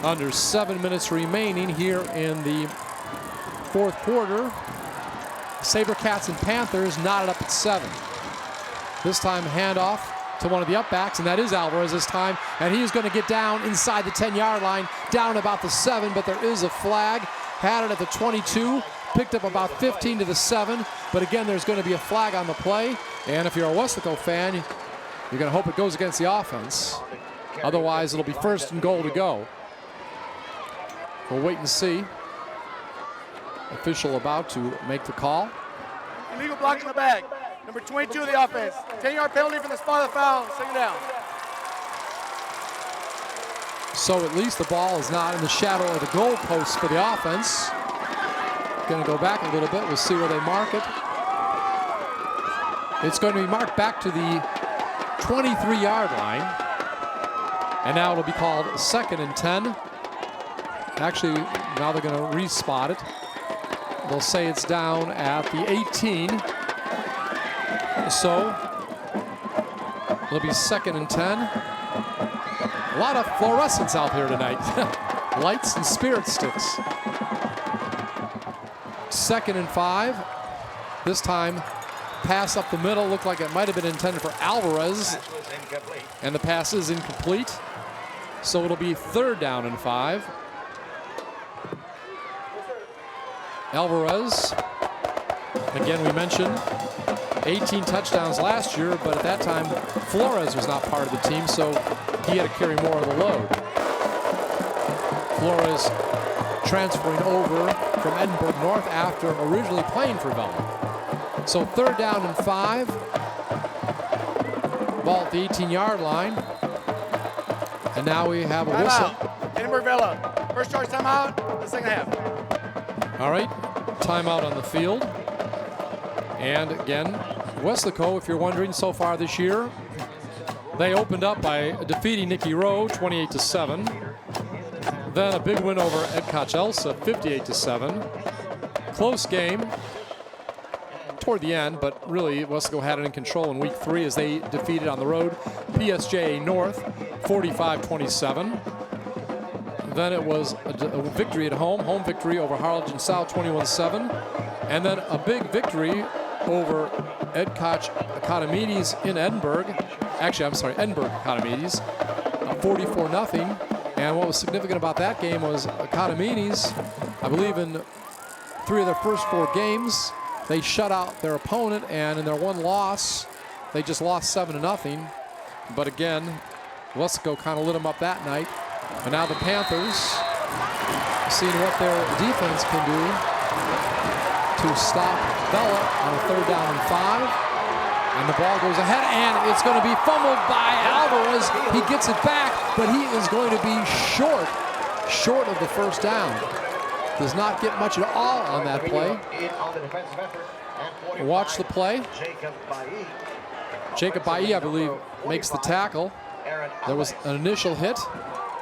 Under 7 minutes remaining here in the 4th quarter. SaberCats and Panthers knotted up at 7. This time handoff to one of the upbacks, and that is Alvarez this time. And he is going to get down inside the 10-yard line, down about the 7, but there is a flag. Had it at the 22, picked up about 15 to the 7. But again, there's going to be a flag on the play. And if you're a Weslaco fan, you're going to hope it goes against the offense. Otherwise, it'll be 1st and goal to go. We'll wait and see. Official about to make the call. Illegal block in the bag. Number 22 of the offense. 10-yard penalty from the spot of the foul. 2nd down. So at least the ball is not in the shadow of the goal posts for the offense. Going to go back a little bit. We'll see where they mark it. It's going to be marked back to the 23-yard line. And now it'll be called 2nd and 10. Actually, now they're going to re-spot it. They'll say it's down at the 18. So it'll be 2nd and 10. A lot of fluorescence out here tonight. Lights and spirit sticks. 2nd and 5. This time, pass up the middle. Looked like it might have been intended for Alvarez. And the pass is incomplete. So it'll be 3rd down and 5. Alvarez, again, we mentioned 18 touchdowns last year, but at that time, Flores was not part of the team, so he had to carry more of the load. Flores transferring over from Edinburg North after originally playing for Vela. So 3rd down and 5. Ball at the 18-yard line. And now we have a whistle. Edinburg Vela. First charge timeout, the 2nd half. All right, timeout on the field. And again, Weslaco, if you're wondering, so far this year, they opened up by defeating Nicky Rowe 28-7. Then a big win over Edinburg Elsa 58-7. Close game toward the end, but really Weslaco had it in control in week 3 as they defeated on the road PSJ North 45-27. Then it was a victory at home victory over Harlingen South 21-7. And then a big victory over Edinburg Academides in Edinburg. Actually, I'm sorry, Edinburg Academides, 44-0. And what was significant about that game was Academides, I believe in 3 of their first 4 games, they shut out their opponent, and in their one loss, they just lost 7-0. But again, Westco kind of lit them up that night. And now the Panthers, seeing what their defense can do to stop Vela on a 3rd down and 5. And the ball goes ahead, and it's going to be fumbled by Alvarez. He gets it back, but he is going to be short of the 1st down. Does not get much at all on that play. Watch the play. Jacob Bailly, I believe, makes the tackle. There was an initial hit.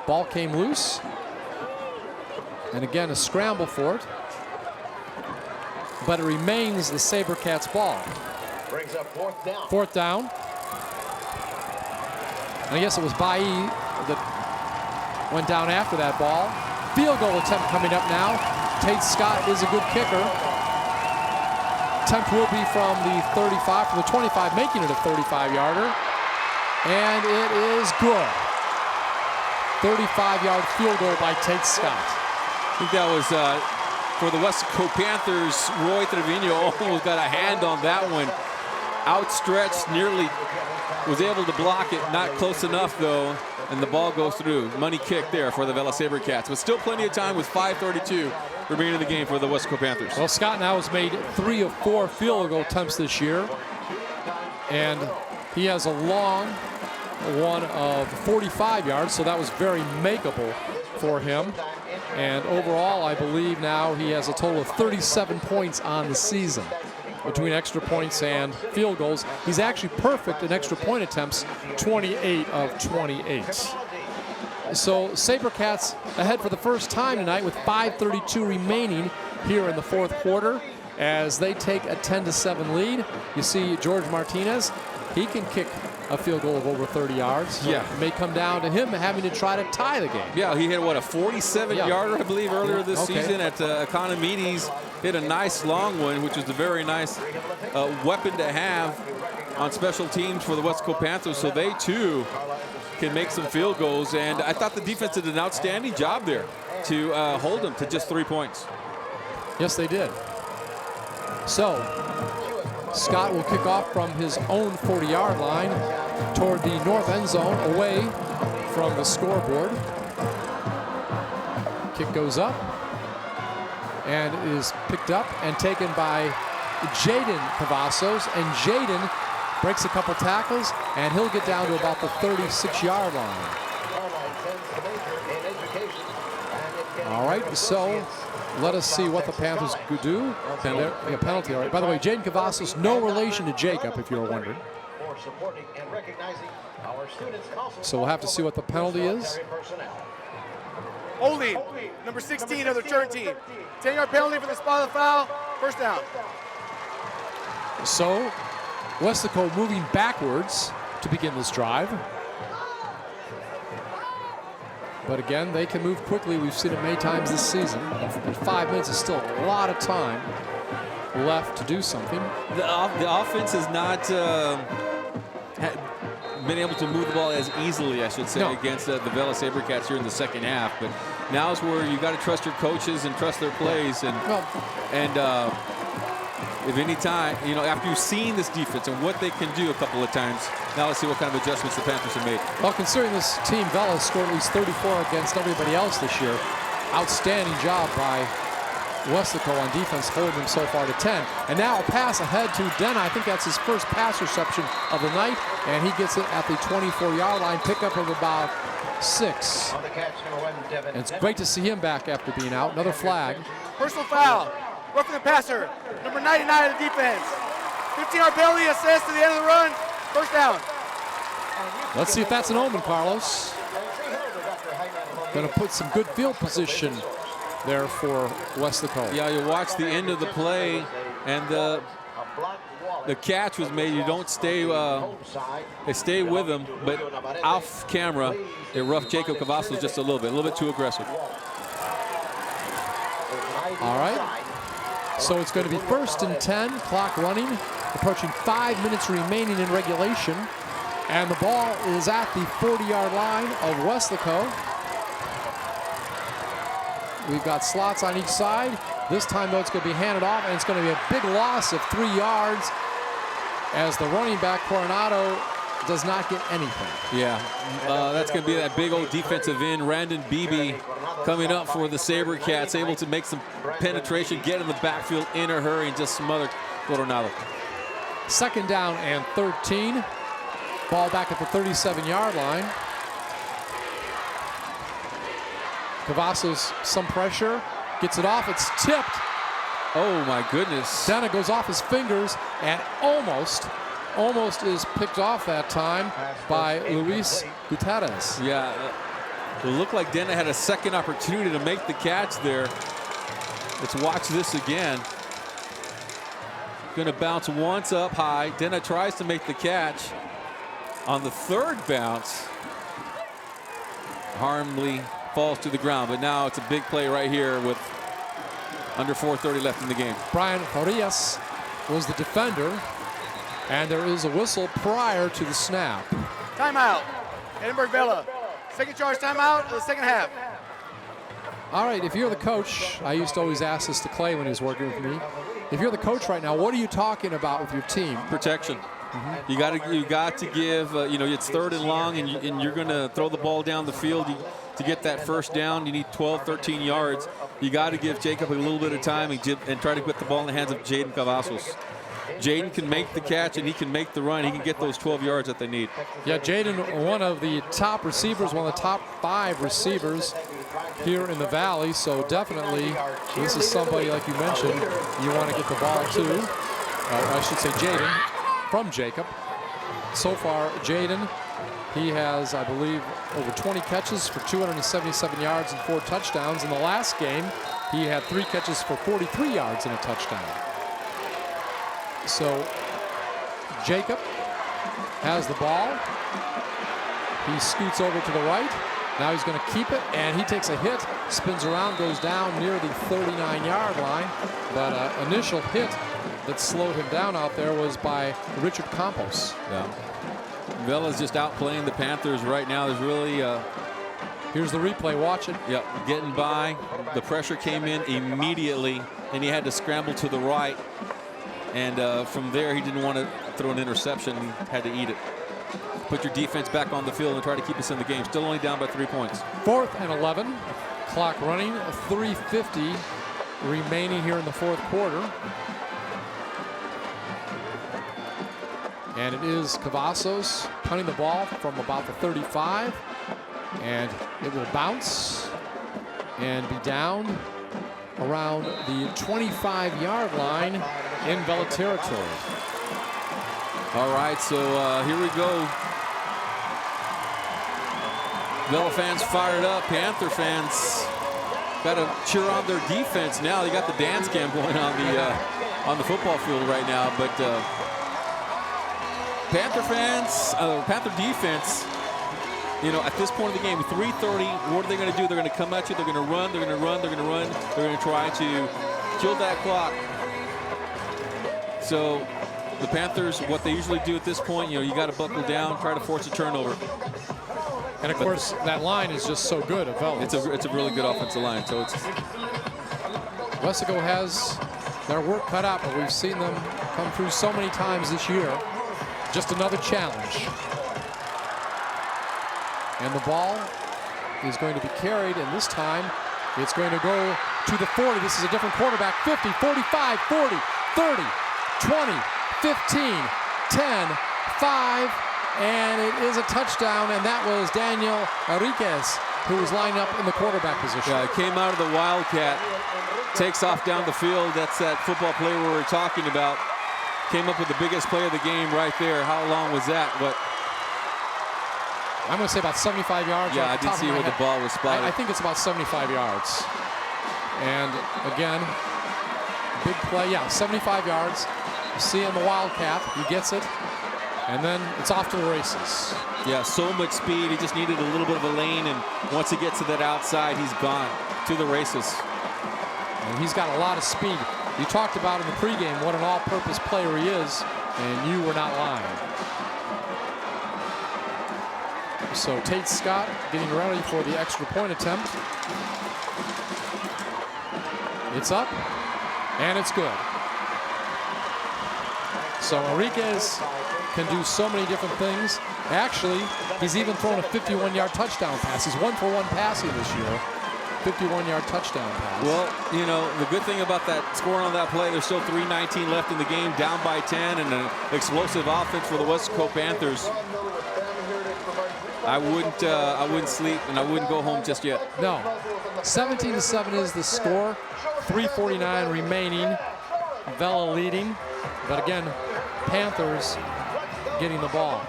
Ball came loose. And again, a scramble for it. But it remains the SaberCats ball. Brings up 4th down. 4th down. And I guess it was Bailly that went down after that ball. Field goal attempt coming up now. Tate Scott is a good kicker. Attempt will be from the 35, from the 25, making it a 35-yarder. And it is good. 35-yard field goal by Tate Scott. I think that was for the Weslaco Panthers. Roy Trevino almost got a hand on that one. Outstretched, nearly was able to block it. Not close enough, though, and the ball goes through. Money kick there for the Vela SaberCats, but still plenty of time with 5:32 remaining in the game for the Weslaco Panthers. Well, Scott now has made 3 of 4 field goal attempts this year, and he has a long one of 45 yards, so that was very makeable for him. And overall, I believe now he has a total of 37 points on the season between extra points and field goals. He's actually perfect in extra point attempts, 28 of 28. So Sabercats ahead for the first time tonight with 5:32 remaining here in the fourth quarter as they take a 10-7 lead. You see George Martinez, he can kick a field goal of over 30 yards. So yeah. It may come down to him having to try to tie the game. Yeah, he hit, what, a 47-yarder, I believe, earlier this season at Economides. Hit a nice long one, which is a very nice weapon to have on special teams for the Westco Panthers, so they, too, can make some field goals. And I thought the defense did an outstanding job there to hold them to just 3 points. Yes, they did. So Scott will kick off from his own 40-yard line toward the north end zone, away from the scoreboard. Kick goes up and is picked up and taken by Jaden Cavazos, and Jaden breaks a couple tackles, and he'll get down to about the 36-yard line. All right, so let us see what the Panthers could do. Penalty, all right. By the way, Jaden Cavazos, no relation to Jacob, if you were wondering. So we'll have to see what the penalty is. Holding, number 16 of the return team. 10-yard penalty for the spot of the foul. First down. So Weslaco moving backwards to begin this drive. But again, they can move quickly. We've seen it many times this season. And 5 minutes is still a lot of time left to do something. The offense has not been able to move the ball as easily, I should say, against the Vela Sabercats here in the second half. But now is where you got to trust your coaches and trust their plays. And if any time, you know, after you've seen this defense and what they can do a couple of times, now let's see what kind of adjustments the Panthers have made. Well, considering this team, Vela scored at least 34 against everybody else this year. Outstanding job by Weslaco on defense, holding them so far to 10. And now a pass ahead to Denna. I think that's his first pass reception of the night, and he gets it at the 24-yard line, pickup of about 6. And it's great to see him back after being out. Another flag. Personal foul. Roughing the passer. Number 99 of the defense. 15-yard penalty, assist to the end of the run. First down. Let's see if that's an omen, Carlos. Going to put some good field position there for Weslaco. Yeah, you watch the end of the play, and the catch was made. You don't stay, they stay with him, but off camera, they roughed Jacob Cavazos just a little bit too aggressive. All right. So it's going to be 1st and 10, clock running, approaching 5 minutes remaining in regulation. And the ball is at the 40-yard line of Weslaco. We've got slots on each side. This time, though, it's going to be handed off, and it's going to be a big loss of 3 yards as the running back, Coronado, does not get anything. Yeah, that's going to be that big old defensive end, Randon Beebe, coming up for the Sabercats, able to make some penetration, get in the backfield in a hurry, and just smother Coronado. 2nd down and 13. Ball back at the 37-yard line. Cavazos, some pressure, gets it off, it's tipped. Oh my goodness. Denna goes off his fingers and almost is picked off that time by Luis Gutierrez. Yeah, it looked like Denna had a second opportunity to make the catch there. Let's watch this again. Gonna bounce once up high. Denna tries to make the catch. On the 3rd bounce, Harmley falls to the ground, but now it's a big play right here with under 4:30 left in the game. Brian Farias was the defender, and there is a whistle prior to the snap. Timeout. Edinburg Vela. Second charge timeout of the second half. All right, if you're the coach, I used to always ask this to Clay when he was working with me. If you're the coach right now, what are you talking about with your team? Protection. You got to give, you know, it's 3rd and long, and you're going to throw the ball down the field. To get that first down, you need 12, 13 yards. You got to give Jacob a little bit of time and try to put the ball in the hands of Jaden Cavazos. Jaden can make the catch and he can make the run. He can get those 12 yards that they need. Yeah, Jaden, one of the top receivers, one of the top 5 receivers here in the Valley. So definitely, this is somebody, like you mentioned, you want to get the ball to. I should say Jaden from Jacob. So far, Jaden, he has, I believe, over 20 catches for 277 yards and 4 touchdowns. In the last game, he had 3 catches for 43 yards and a touchdown. So Jacob has the ball. He scoots over to the right. Now he's going to keep it, and he takes a hit, spins around, goes down near the 39-yard line. But initial hit that slowed him down out there was by Richard Campos. Yeah. Vela's just outplaying the Panthers right now. There's really... Here's the replay, watch it. Yep, getting by. The pressure came in immediately, and he had to scramble to the right. And from there, he didn't want to throw an interception. He had to eat it. Put your defense back on the field and try to keep us in the game. Still only down by 3 points. 4th and 11. Clock running. 3:50 remaining here in the 4th quarter. And it is Cavazos punting the ball from about the 35. And it will bounce and be down around the 25-yard line in Vela territory. All right, so here we go. Vela fans fired up. Panther fans got to cheer on their defense now. They got the dance cam going on the football field right now. But Panther fans, Panther defense, you know, at this point of the game, 3:30, what are they going to do? They're going to come at you. They're going to run. They're going to run. They're going to run. They're going to try to kill that clock. So the Panthers, what they usually do at this point, you know, you got to buckle down, try to force a turnover. And of course, that line is just so good at Vela. It's a really good offensive line. So it's Westco has their work cut out, but we've seen them come through so many times this year. Just another challenge. And the ball is going to be carried, and this time it's going to go to the 40. This is a different quarterback. 50, 45, 40, 30, 20, 15, 10, 5, and it is a touchdown, and that was Daniel Enriquez, who was lined up in the quarterback position. Yeah, it came out of the Wildcat, takes off down the field. That's that football player we were talking about. Came up with the biggest play of the game right there. How long was that? But I'm going to say about 75 yards. Yeah, I did see where the ball was spotted. I think it's about 75 yards. And again, big play. Yeah, 75 yards. You see him, the Wildcat. He gets it. And then it's off to the races. Yeah, so much speed. He just needed a little bit of a lane. And once he gets to that outside, he's gone to the races. And he's got a lot of speed. You talked about in the pregame what an all-purpose player he is, and you were not lying. So Tate Scott getting ready for the extra point attempt. It's up, and it's good. So Enriquez can do so many different things. Actually, he's even thrown a 51-yard touchdown pass. He's 1-for-1 passing this year. 51-yard touchdown pass. Well, you know, the good thing about that scoring on that play, there's still 3:19 left in the game, down by 10, and an explosive offense for the Westco Panthers. I wouldn't sleep, and I wouldn't go home just yet. No. 17-7 is the score. 3:49 remaining. Vela leading. But again, Panthers getting the ball.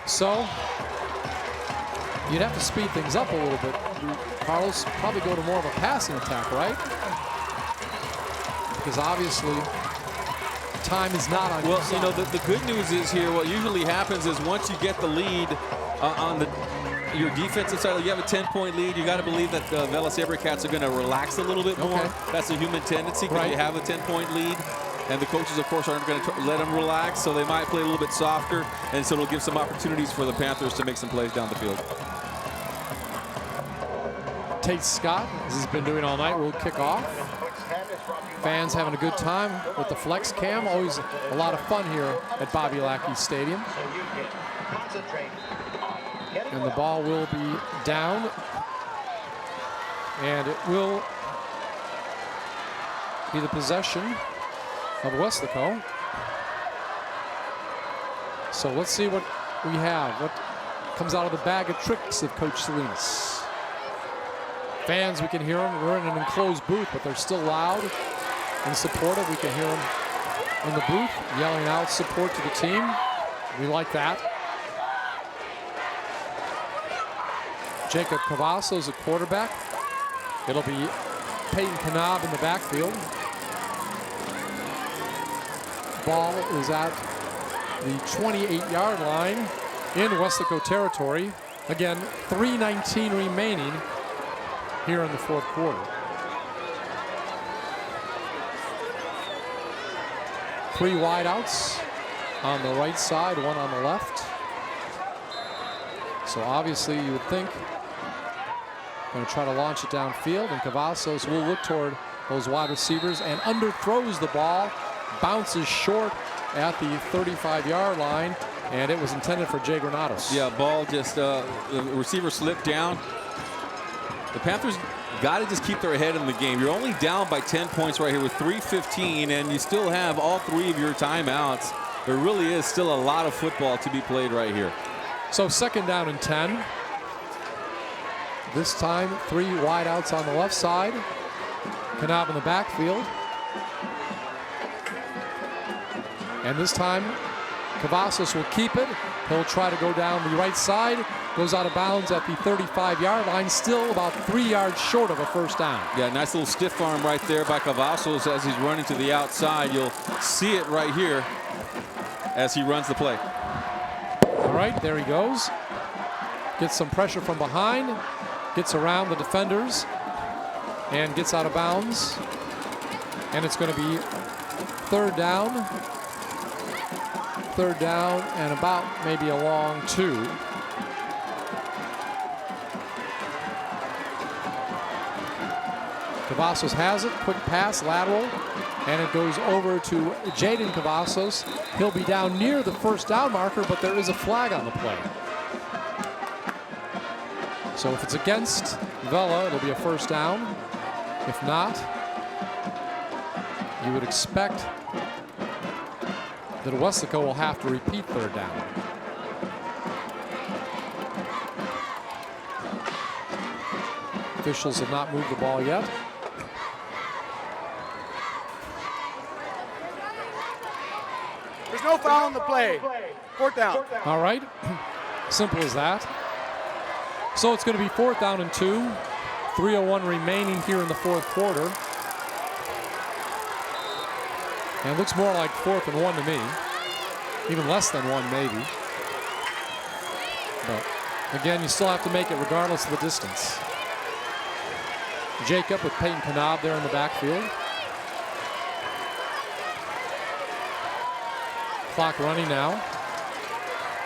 So you'd have to speed things up a little bit. Carlos, probably go to more of a passing attack, right? Because obviously time is not on your side. You know, the good news is here, what usually happens is once you get the lead on your defensive side, you have a 10-point lead, you got to believe that the Vela Sabercats are going to relax a little bit more. That's a human tendency because you have a 10-point lead. And the coaches, of course, aren't going to let them relax, so they might play a little bit softer, and so it'll give some opportunities for the Panthers to make some plays down the field. Tate Scott, as he's been doing all night, will kick off. Fans having a good time with the flex cam. Always a lot of fun here at Bobby Lackey Stadium. And the ball will be down. And it will be the possession of Weslaco. So let's see what we have. What comes out of the bag of tricks of Coach Salinas. Fans, we can hear them. We're in an enclosed booth, but they're still loud and supportive. We can hear them in the booth yelling out support to the team. We like that. Jacob Cavazos, a quarterback. It'll be Peyton Knab in the backfield. Ball is at the 28-yard line in Weslaco territory. Again, 3:19 remaining here in the fourth quarter. Three wideouts on the right side, one on the left. So obviously you would think going to try to launch it downfield, and Cavazos will look toward those wide receivers and underthrows the ball, bounces short at the 35-yard line, and it was intended for Jay Granados. Yeah, ball just, the receiver slipped down. The Panthers got to just keep their head in the game. You're only down by 10 points right here with 3:15, and you still have all three of your timeouts. There really is still a lot of football to be played right here. So second down and 10. This time, three wideouts on the left side. Knab in the backfield. And this time, Cavazos will keep it. He'll try to go down the right side. Goes out of bounds at the 35-yard line, still about 3 yards short of a first down. Yeah, nice little stiff arm right there by Cavazos as he's running to the outside. You'll see it right here as he runs the play. All right, there he goes. Gets some pressure from behind. Gets around the defenders and gets out of bounds. And it's going to be third down. Third down and about maybe a long two. Cavazos has it, quick pass, lateral, and it goes over to Jaden Cavazos. He'll be down near the first down marker, but there is a flag on the play. So if it's against Vela, it'll be a first down. If not, you would expect that Weslaco will have to repeat third down. Officials have not moved the ball yet. There's no foul on the play. Fourth down. All right, simple as that. So it's going to be fourth down and 2. 3:01 remaining here in the fourth quarter. And it looks more like 4th and 1 to me. Even less than 1 maybe. But again, you still have to make it regardless of the distance. Jacob with Peyton Knab there in the backfield. Clock running now.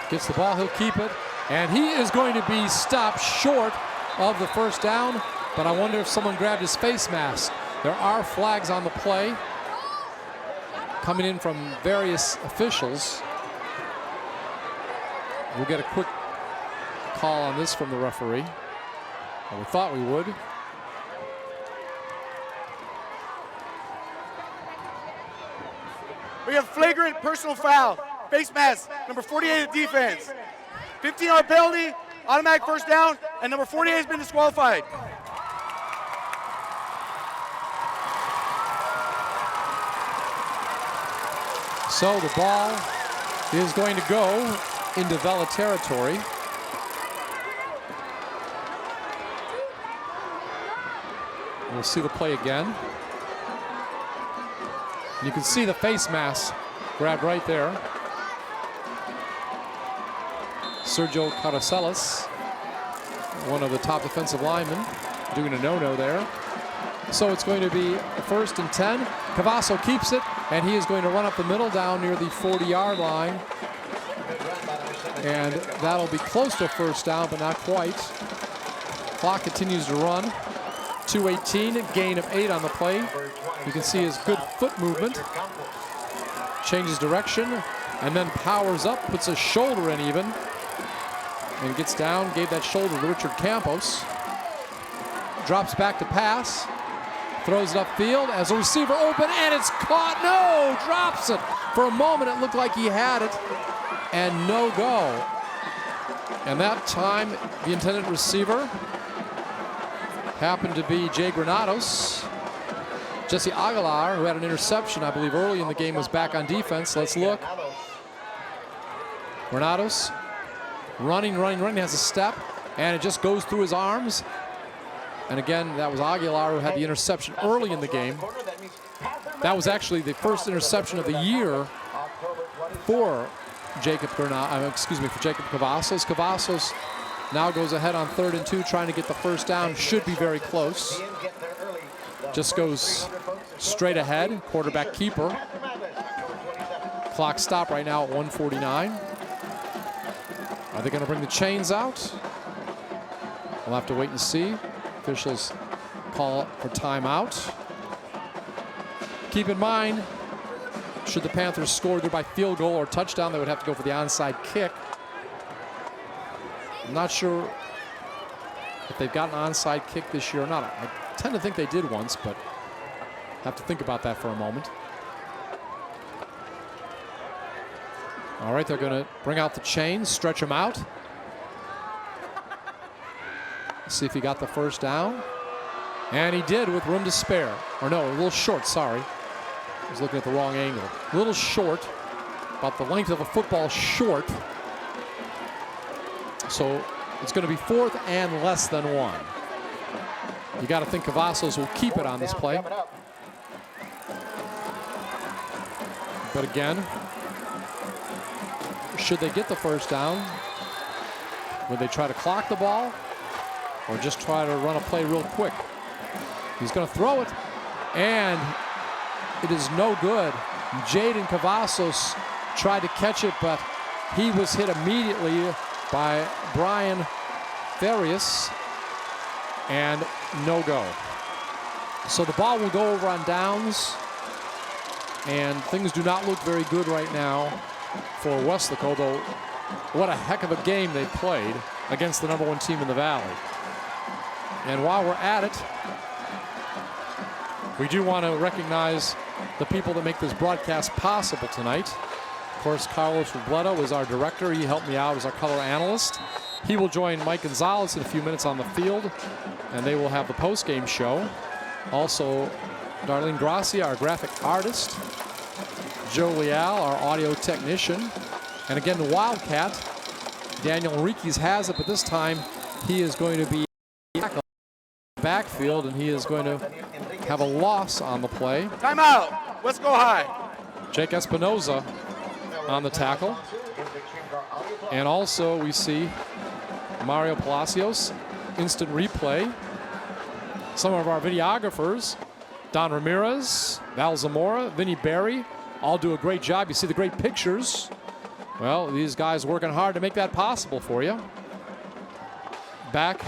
Gets the ball, he'll keep it. And he is going to be stopped short of the first down, but I wonder if someone grabbed his face mask. There are flags on the play coming in from various officials. We'll get a quick call on this from the referee. Well, we thought we would. We have flagrant personal foul. Face mask, number 48 of defense. 15-yard penalty, automatic first down, and number 48 has been disqualified. So the ball is going to go into Vela territory. We'll see the play again. You can see the face mask grabbed right there. Sergio Caracelis, one of the top defensive linemen, doing a no-no there. So it's going to be first and 10. Cavasso keeps it, and he is going to run up the middle down near the 40-yard line. And that'll be close to a first down, but not quite. Clock continues to run. 2:18, gain of 8 on the play. You can see his good foot movement. Changes direction, and then powers up, puts a shoulder in even. And gets down, gave that shoulder to Richard Campos. Drops back to pass. Throws it upfield as a receiver open, and it's caught. No, drops it. For a moment, it looked like he had it, and no go. And that time, the intended receiver happened to be Jay Granados. Jesse Aguilar, who had an interception, I believe, early in the game, was back on defense. Let's look. Granados running, has a step, and it just goes through his arms. And again, that was Aguilar who had the interception early in the game. That was actually the first interception of the year for Jacob Cavazos. Cavazos now goes ahead on 3rd and 2, trying to get the first down. Should be very close. Just goes straight ahead, quarterback keeper. Clock stop right now at 1:49. Are they going to bring the chains out? We'll have to wait and see. Officials call for timeout. Keep in mind, should the Panthers score either by field goal or touchdown, they would have to go for the onside kick. I'm not sure if they've got an onside kick this year or not. I tend to think they did once, but have to think about that for a moment. All right, they're going to bring out the chains, stretch them out. See if he got the first down. And he did with room to spare. Or no, a little short, sorry. I was looking at the wrong angle. A little short, about the length of a football short. So it's going to be 4th and less than 1. You got to think Cavazos will keep it on this play. But again, should they get the first down? Would they try to clock the ball or just try to run a play real quick? He's going to throw it, and it is no good. Jaden Cavazos tried to catch it, but he was hit immediately by Brian Farias, and no go. So the ball will go over on downs, and things do not look very good right now for Weslaco, though what a heck of a game they played against the #1 team in the Valley. And while we're at it, we do want to recognize the people that make this broadcast possible tonight. Of course, Carlos Robledo is our director. He helped me out as our color analyst. He will join Mike Gonzalez in a few minutes on the field, and they will have the post-game show. Also, Darlene Garcia, our graphic artist. Joe Leal, our audio technician. And again, the Wildcat, Daniel Enriquez has it, but this time he is going to be backfield, and he is going to have a loss on the play. Timeout. Let's go high. Jake Espinoza on the tackle. And also we see Mario Palacios, instant replay. Some of our videographers, Don Ramirez, Val Zamora, Vinny Berry, all do a great job. You see the great pictures. Well, these guys working hard to make that possible for you. Back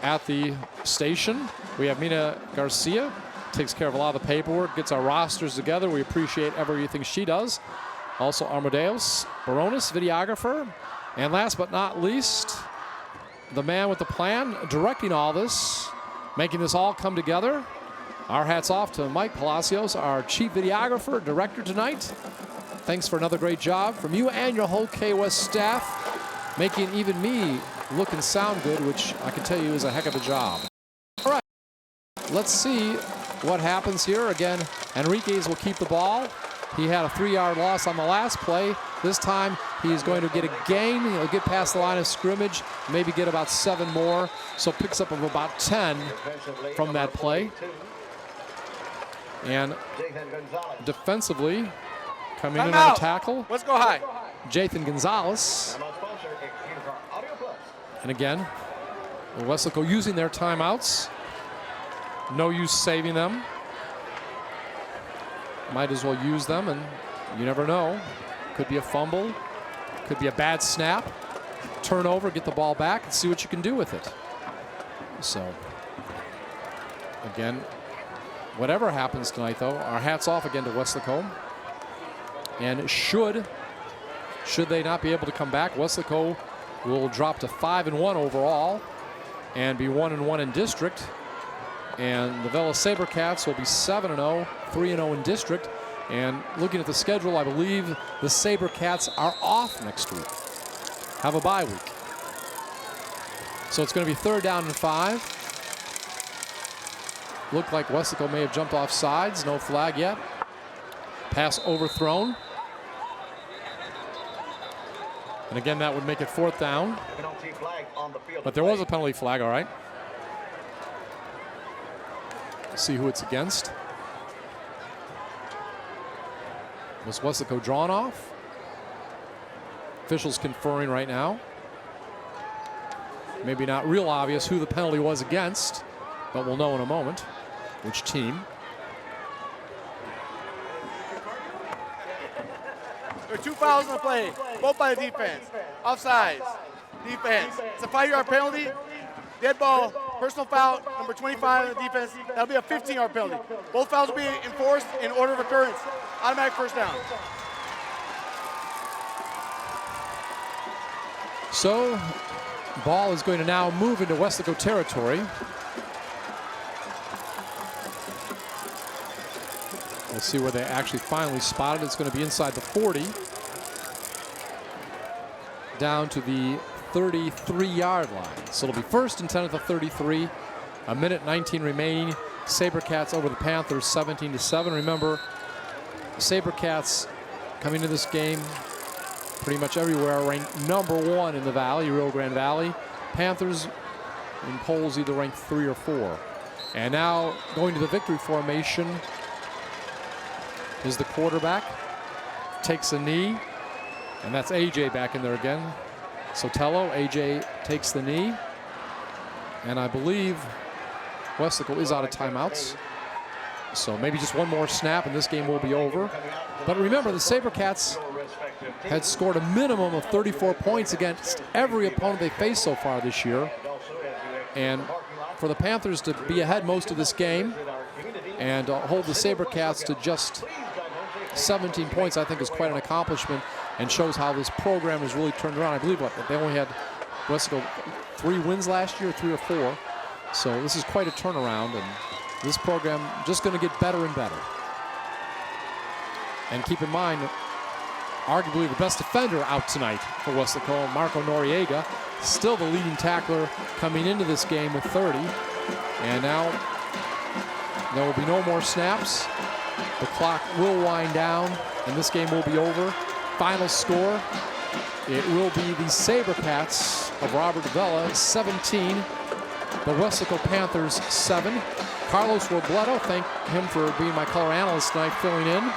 at the station, we have Mina Garcia, takes care of a lot of the paperwork, gets our rosters together. We appreciate everything she does. Also Armadeus Baronis, videographer. And last but not least, the man with the plan, directing all this, making this all come together. Our hats off to Mike Palacios, our chief videographer, director tonight. Thanks for another great job from you and your whole K-West staff, making even me look and sound good, which I can tell you is a heck of a job. All right, let's see what happens here. Again, Enriquez will keep the ball. He had a 3-yard loss on the last play. This time he's going to get a gain. He'll get past the line of scrimmage, maybe get about 7 more. So picks up of about 10 from that play. And defensively, coming in on a tackle. Let's go high. Jathan Gonzalez. And again, Weslaco using their timeouts. No use saving them. Might as well use them, and you never know. Could be a fumble, could be a bad snap, turnover, get the ball back and see what you can do with it. So, again, whatever happens tonight, though, our hats off again to Weslaco. And should they not be able to come back, Weslaco will drop to 5-1 overall and be 1-1 in district. And the Vela SaberCats will be 7-0, 3-0 in district. And looking at the schedule, I believe the SaberCats are off next week. Have a bye week. So it's going to be 3rd down and 5. Looked like Weslaco may have jumped off sides. No flag yet. Pass overthrown. And again, that would make it 4th down. But there was a penalty flag, all right. Let's see who it's against. Was Weslaco drawn off? Officials conferring right now. Maybe not real obvious who the penalty was against, but we'll know in a moment which team. There are 2 fouls in the play, both by the defense. Offsides, defense. It's a 5-yard penalty. Dead ball, personal foul, number 25 in the defense. That'll be a 15-yard penalty. Both fouls will be enforced in order of occurrence. Automatic 1st down. So, ball is going to now move into Weslaco territory. We'll see where they actually finally spot it. It's going to be inside the 40. Down to the 33-yard line. So it'll be 1st and 10 at the 33. A minute 19 remaining. SaberCats over the Panthers 17-7. Remember, SaberCats coming to this game pretty much everywhere ranked #1 in the Valley, Rio Grande Valley. Panthers in polls either ranked 3 or 4. And now going to the victory formation is the quarterback. Takes a knee. And that's AJ back in there again. Sotelo, AJ takes the knee. And I believe Weslaco is out of timeouts. So maybe just one more snap and this game will be over. But remember, the SaberCats had scored a minimum of 34 points against every opponent they faced so far this year. And for the Panthers to be ahead most of this game and hold the SaberCats to just 17 points, I think is quite an accomplishment and shows how this program has really turned around. I believe they only had Weslaco 3 wins last year, 3 or 4. So this is quite a turnaround, and this program just going to get better and better. And keep in mind, arguably the best defender out tonight for Weslaco, Marco Noriega, still the leading tackler coming into this game with 30. And now there will be no more snaps. The clock will wind down, and this game will be over. Final score, it will be the SaberCats of Robert Vela 17, the Weslaco Panthers 7. Carlos Robledo, thank him for being my color analyst tonight, filling in.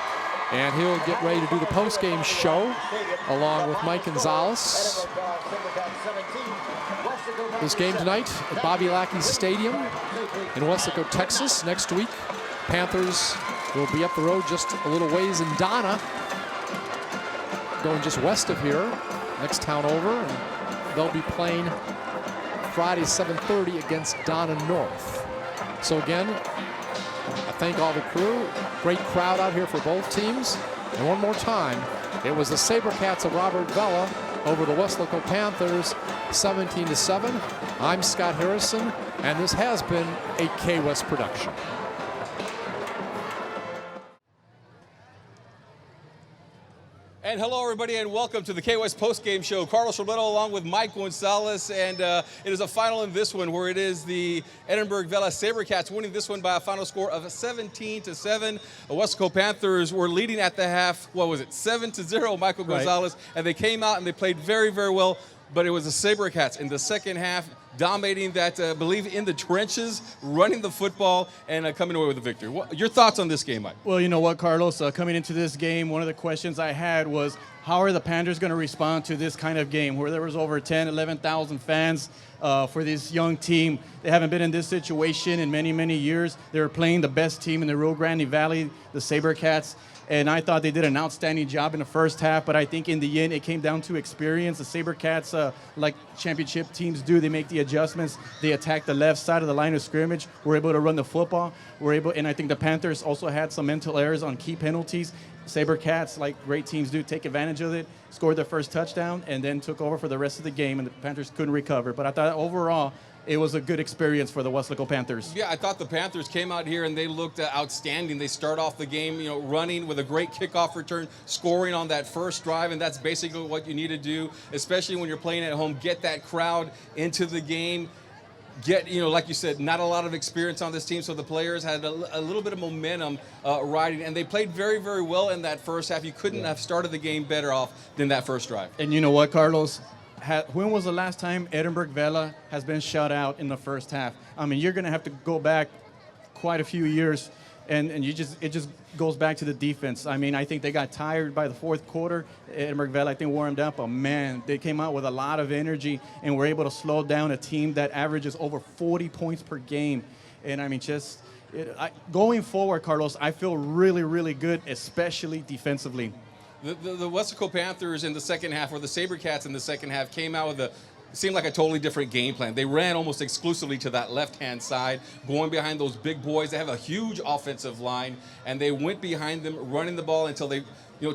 And he'll get ready to do the post-game show along with Mike Gonzalez. This game tonight at Bobby Lackey Stadium in Weslaco, Texas. Next week, Panthers will be up the road just a little ways in Donna, going just west of here, next town over, and they'll be playing Friday 7:30 against Donna North. So again, I thank all the crew. Great crowd out here for both teams. And one more time, it was the SaberCats of Robert Vela over the Weslaco Panthers 17-7. I'm Scott Harrison, and this has been a K-West production. And hello, everybody, and welcome to the K-West postgame show. Carlos Robledo along with Mike Gonzalez, and it is a final in this one where it is the Edinburg Vela SaberCats winning this one by a final score of 17-7. The Weslaco Panthers were leading at the half, 7-0, Michael Gonzalez, and they came out and they played very, very well, but it was the SaberCats in the second half dominating that, I believe, in the trenches, running the football, and coming away with the victory. Your thoughts on this game, Mike? Well, you know what, Carlos? Coming into this game, one of the questions I had was, how are the Panthers going to respond to this kind of game where there was over 10, 11,000 fans for this young team? They haven't been in this situation in many, many years. They were playing the best team in the Rio Grande Valley, the SaberCats. And I thought they did an outstanding job in the first half, but I think in the end it came down to experience. The SaberCats, like championship teams do, they make the adjustments. They attack the left side of the line of scrimmage. We're able to run the football. And I think the Panthers also had some mental errors on key penalties. SaberCats, like great teams do, take advantage of it, scored their first touchdown, and then took over for the rest of the game, and the Panthers couldn't recover. But I thought overall, it was a good experience for the Weslaco Panthers. Yeah, I thought the Panthers came out here and they looked outstanding. They start off the game, running with a great kickoff return, scoring on that first drive, and that's basically what you need to do, especially when you're playing at home. Get that crowd into the game. Get, like you said, not a lot of experience on this team, so the players had a little bit of momentum riding, and they played very, very well in that first half. You couldn't have started the game better off than that first drive. And you know what, Carlos? When was the last time Edinburg Vela has been shut out in the first half? I mean, you're going to have to go back quite a few years, and it just goes back to the defense. I mean, I think they got tired by the fourth quarter. Edinburg Vela, I think, warmed up, but man, they came out with a lot of energy and were able to slow down a team that averages over 40 points per game. And I mean, going forward, Carlos, I feel really, really good, especially defensively. The Weslaco Panthers in the second half, or the SaberCats in the second half, came out with it seemed like a totally different game plan. They ran almost exclusively to that left-hand side, going behind those big boys. They have a huge offensive line, and they went behind them, running the ball until they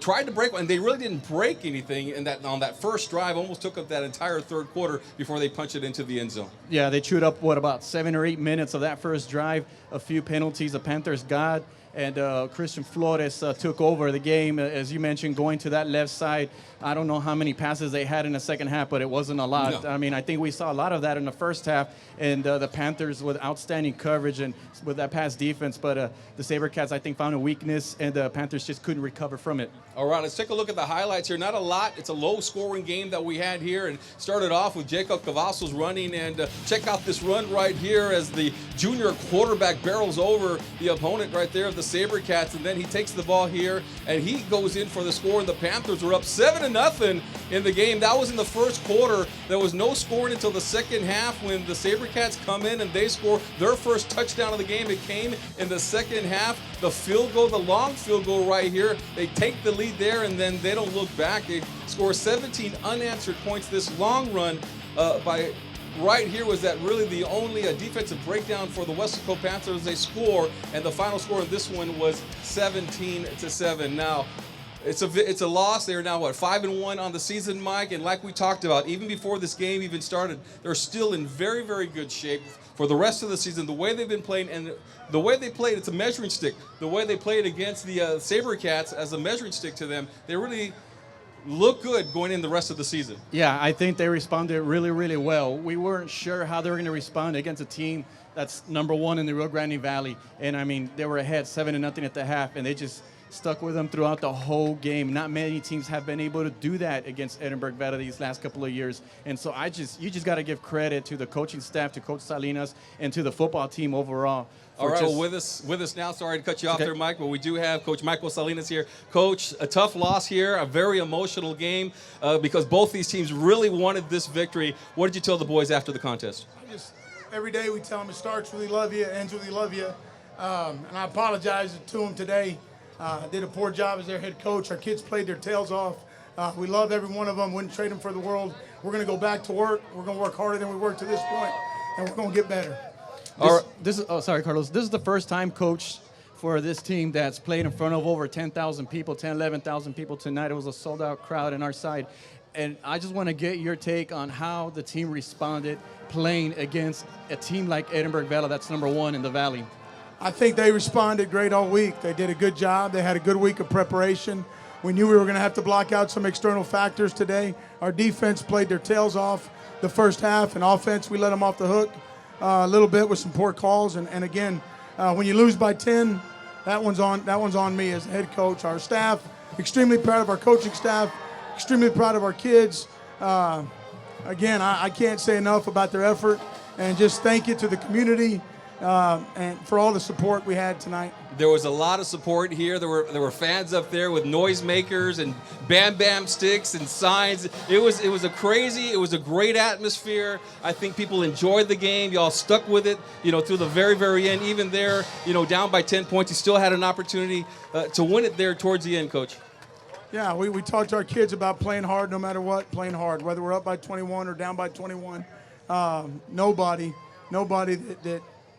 tried to break one, and they really didn't break anything on that first drive. Almost took up that entire third quarter before they punched it into the end zone. Yeah, they chewed up, about 7 or 8 minutes of that first drive. A few penalties the Panthers got, and Christian Flores took over the game, as you mentioned, going to that left side. I don't know how many passes they had in the second half, but it wasn't a lot. No. I mean, I think we saw a lot of that in the first half, and the Panthers with outstanding coverage and with that pass defense, but the SaberCats, I think, found a weakness, and the Panthers just couldn't recover from it. All right, let's take a look at the highlights here. Not a lot. It's a low-scoring game that we had here, and started off with Jacob Cavazos running, and check out this run right here as the junior quarterback barrels over the opponent right there of the SaberCats, and then he takes the ball here, and he goes in for the score, and the Panthers were up 7-0 in the game. That was in the first quarter. There was no scoring until the second half when the SaberCats come in and they score their first touchdown of the game. It came in the second half. The field goal, the long field goal right here, they take the lead there, and then they don't look back. They score 17 unanswered points. This long run by right here was that really the only defensive breakdown for the Weslaco Panthers. They score, and the final score in this one was 17-7. Now, it's a loss. They're now, 5-1 on the season, Mike? And like we talked about, even before this game even started, they're still in very, very good shape for the rest of the season. The way they've been playing, and the way they played, it's a measuring stick. The way they played against the SaberCats as a measuring stick to them, they really look good going in the rest of the season. Yeah, I think they responded really, really well. We weren't sure how they were going to respond against a team that's #1 in the Rio Grande Valley. And, I mean, they were ahead 7-0 at the half, and they just stuck with them throughout the whole game. Not many teams have been able to do that against Edinburg Vela these last couple of years. And so you just got to give credit to the coaching staff, to Coach Salinas, and to the football team overall. All right, well, with us now, sorry to cut you off there, Mike, but we do have Coach Michael Salinas here. Coach, a tough loss here, a very emotional game because both these teams really wanted this victory. What did you tell the boys after the contest? Every day we tell them it starts with we love you, ends with we love you. And I apologize to them today. I did a poor job as their head coach. Our kids played their tails off. We love every one of them, wouldn't trade them for the world. We're going to go back to work. We're going to work harder than we worked to this point, and we're going to get better. Sorry, Carlos. This is the first time, Coach, for this team that's played in front of over 10,000 people, 11,000 people tonight. It was a sold-out crowd on our side. And I just want to get your take on how the team responded playing against a team like Edinburg Vela that's #1 in the Valley. I think they responded great all week. They did a good job. They had a good week of preparation. We knew we were going to have to block out some external factors today. Our defense played their tails off the first half, and offense, we let them off the hook a little bit with some poor calls. And again, when you lose by 10, that one's on me as the head coach. Our staff, extremely proud of our coaching staff, extremely proud of our kids. Again, I can't say enough about their effort, and just thank you to the community and for all the support we had tonight. There was a lot of support here. There were fans up there with noisemakers and bam bam sticks and signs. It was a great atmosphere. I think people enjoyed the game. Y'all stuck with it, through the very, very end. Even there, down by 10 points, you still had an opportunity to win it there towards the end, Coach. Yeah, we talked to our kids about playing hard no matter what, playing hard, whether we're up by 21 or down by 21. Nobody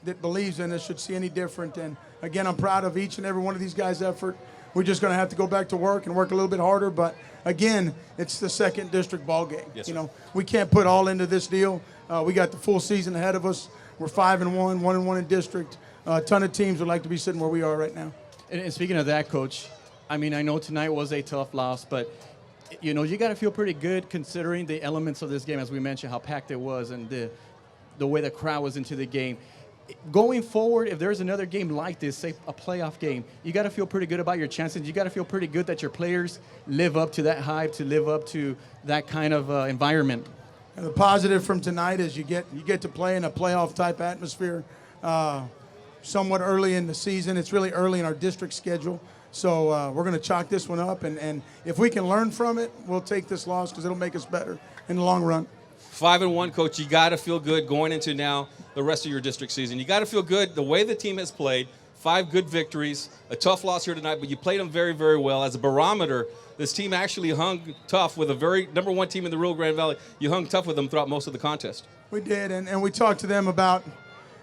that believes in us should see any different. And again, I'm proud of each and every one of these guys' effort. we're just going to have to go back to work and work a little bit harder. But again, it's the second district ball game. Yes, you sir. know, we can't put all into this deal. We got the full season ahead of us. We're 5-1, 1-1 in district. A ton of teams would like to be sitting where we are right now. And speaking of that, Coach, I mean, I know tonight was a tough loss, but you know, you got to feel pretty good considering the elements of this game, as we mentioned, how packed it was and the way the crowd was into the game. Going forward, if there's another game like this, say a playoff game, you got to feel pretty good about your chances. You got to feel pretty good that your players live up to that hype, to live up to that kind of environment. And the positive from tonight is you get to play in a playoff-type atmosphere somewhat early in the season. It's really early in our district schedule. So we're going to chalk this one up, and if we can learn from it, we'll take this loss because it'll make us better in the long run. 5-1, Coach. You got to feel good going into now the rest of your district season. You got to feel good the way the team has played. 5 good victories, a tough loss here tonight, but you played them very, very well. As a barometer, this team actually hung tough with a very number 1 team in the Rio Grande Valley. You hung tough with them throughout most of the contest. We did, and we talked to them about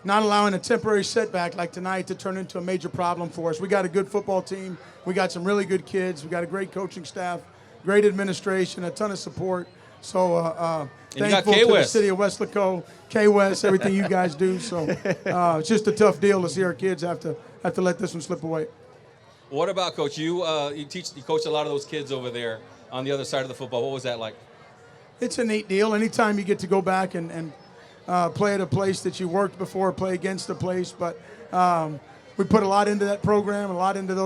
not allowing a temporary setback like tonight to turn into a major problem for us. We got a good football team. We got some really good kids. We got a great coaching staff, great administration, a ton of support. So thankful to the city of Weslaco, K-West, everything you guys do. So it's just a tough deal to see our kids have to let this one slip away. What about, Coach? You coach a lot of those kids over there on the other side of the football. What was that like? It's a neat deal. Anytime you get to go back and play at a place that you worked before, play against a place. But we put a lot into that program, a lot into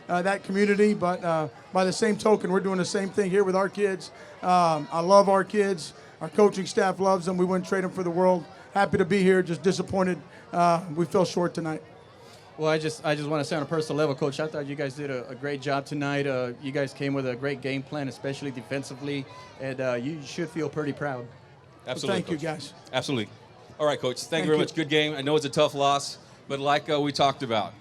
that community. But by the same token, we're doing the same thing here with our kids. I love our kids. Our coaching staff loves them. We wouldn't trade them for the world. Happy to be here, just disappointed we fell short tonight. Well, I just want to say on a personal level, Coach, I thought you guys did a great job tonight. You guys came with a great game plan, especially defensively, and you should feel pretty proud. Absolutely. Well, thank Coach. you, guys. Absolutely. All right, Coach. Thank you very much. Good game. I know it's a tough loss, but like we talked about,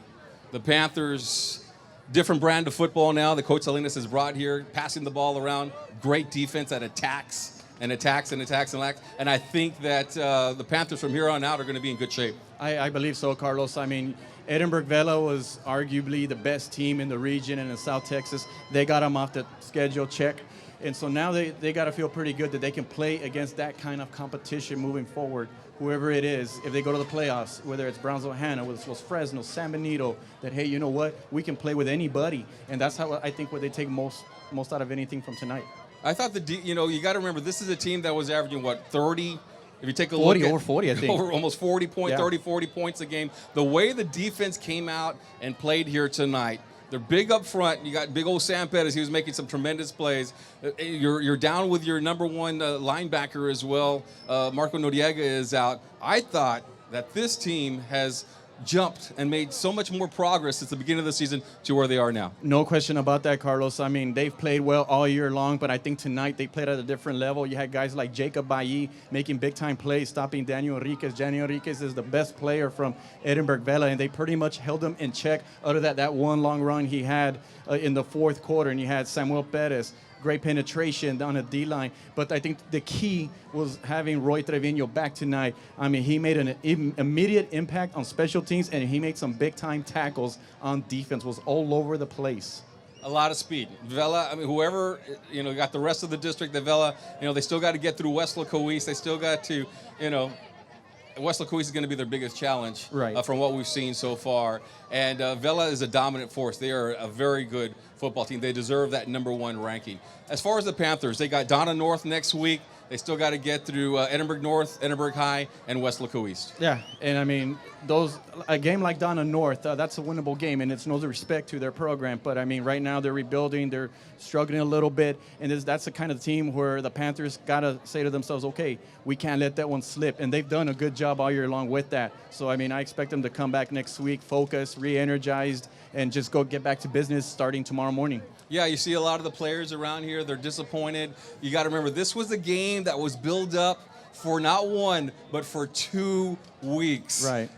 the Panthers, different brand of football now that Coach Salinas has brought here, passing the ball around, great defense that attacks and attacks and attacks and attacks. And I think that the Panthers from here on out are going to be in good shape. I believe so, Carlos. I mean, Edinburg Vela was arguably the best team in the region and in South Texas. They got them off the schedule check. And so now they got to feel pretty good that they can play against that kind of competition moving forward, whoever it is. If they go to the playoffs, whether it's Brownsville, Hanna, whether it's Fresno, San Benito, that, hey, you know what? We can play with anybody. And that's how I think what they take most out of anything from tonight. I thought you got to remember, this is a team that was averaging, 30? If you take a 40, look at over 40, I think. Over almost 40 points, Yeah. 30, 40 points a game. The way the defense came out and played here tonight, they're big up front. You got big old Sam Pettis. He was making some tremendous plays. You're down with your number 1 linebacker as well. Marco Noriega is out. I thought that this team has jumped and made so much more progress since the beginning of the season to where they are now. No question about that, Carlos. I mean, they've played well all year long, but I think tonight they played at a different level. You had guys like Jacob Bailly making big-time plays, stopping Daniel Enriquez. Daniel Enriquez is the best player from Edinburg Vela, and they pretty much held him in check other than that one long run he had in the fourth quarter, and you had Samuel Perez. Great penetration down the D-line. But I think the key was having Roy Trevino back tonight. I mean, he made an immediate impact on special teams, and he made some big-time tackles on defense, was all over the place. A lot of speed. Vela, I mean, whoever, got the rest of the district, the Vela, they still got to get through Weslaco East. They still got to, Weslaco East is going to be their biggest challenge from what we've seen so far. And Vela is a dominant force. They are a very good football team. They deserve that number 1 ranking. As far as the Panthers, they got Donna North next week. They still got to get through Edinburg North, Edinburg High, and Weslaco East. Yeah, and I mean, a game like Donna North, that's a winnable game, and it's no disrespect to their program. But I mean, right now they're rebuilding, they're struggling a little bit, and that's the kind of team where the Panthers got to say to themselves, okay, we can't let that one slip. And they've done a good job all year long with that. So, I mean, I expect them to come back next week, focused, re-energized, and just go get back to business starting tomorrow morning. Yeah, you see a lot of the players around here. They're disappointed. You got to remember, this was a game that was built up for not 1, but for 2 weeks. Right.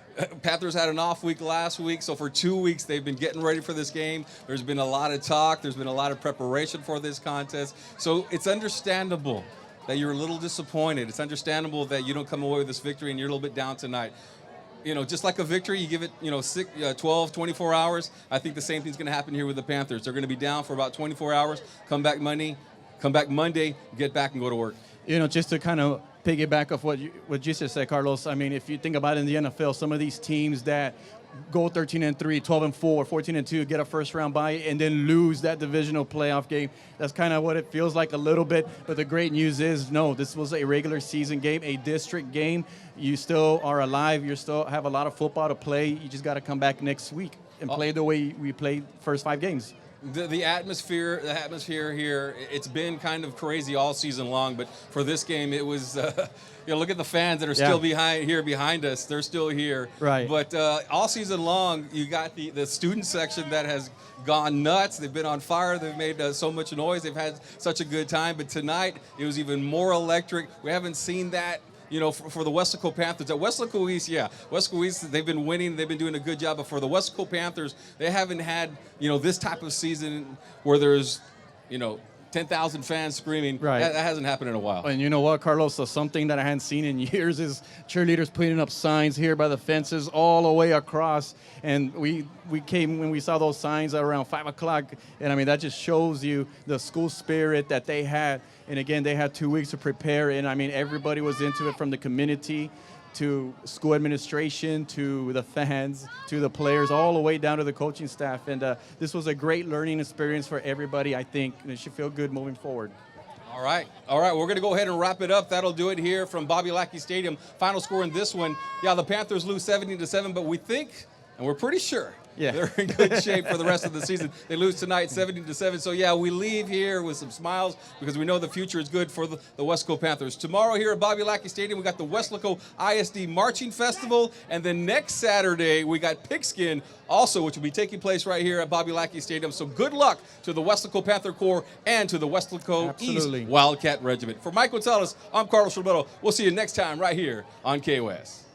Panthers had an off week last week, so for 2 weeks they've been getting ready for this game. There's been a lot of talk. There's been a lot of preparation for this contest. So it's understandable that you're a little disappointed. It's understandable that you don't come away with this victory and you're a little bit down tonight. just like a victory, you give it, 12, 24 hours. I think the same thing's going to happen here with the Panthers. They're going to be down for about 24 hours, come back Monday, get back and go to work. Just to kind of piggyback off what you just said, Carlos, I mean, if you think about it in the NFL, some of these teams that go 13-3, 12-4, 14-2, get a first-round bye, and then lose that divisional playoff game. That's kind of what it feels like a little bit. But the great news is, no, this was a regular season game, a district game. You still are alive. You still have a lot of football to play. You just got to come back next week and play the way we played first 5 games. The atmosphere here, it's been kind of crazy all season long, but for this game, it was, look at the fans that are still behind us. They're still here. Right. But all season long, you got the student section that has gone nuts. They've been on fire. They've made so much noise. They've had such a good time. But tonight, it was even more electric. We haven't seen that. For the Weslaco Panthers. At Weslaco East, Weslaco East, they've been winning. They've been doing a good job. But for the Weslaco Panthers, they haven't had, this type of season where there's, 10,000 fans screaming. Right. That hasn't happened in a while. And you know what, Carlos? So something that I hadn't seen in years is cheerleaders putting up signs here by the fences all the way across. And we came when we saw those signs around 5 o'clock. And, I mean, that just shows you the school spirit that they had. And, again, they had 2 weeks to prepare. And, I mean, everybody was into it, from the community to school administration to the fans to the players, all the way down to the coaching staff. And this was a great learning experience for everybody, I think. And it should feel good moving forward. All right. We're going to go ahead and wrap it up. That'll do it here from Bobby Lackey Stadium. Final score in this one. The Panthers lose 70-7, but we think, and we're pretty sure, they're in good shape for the rest of the season. They lose tonight 70-7. So, we leave here with some smiles because we know the future is good for the Westco Panthers. Tomorrow here at Bobby Lackey Stadium, we got the Weslaco ISD Marching Festival. And then next Saturday, we got Pigskin also, which will be taking place right here at Bobby Lackey Stadium. So good luck to the Weslaco Panther Corps and to the Weslaco East Wildcat Regiment. For Mike Gonzalez, I'm Carlos Roberto. We'll see you next time right here on KOS.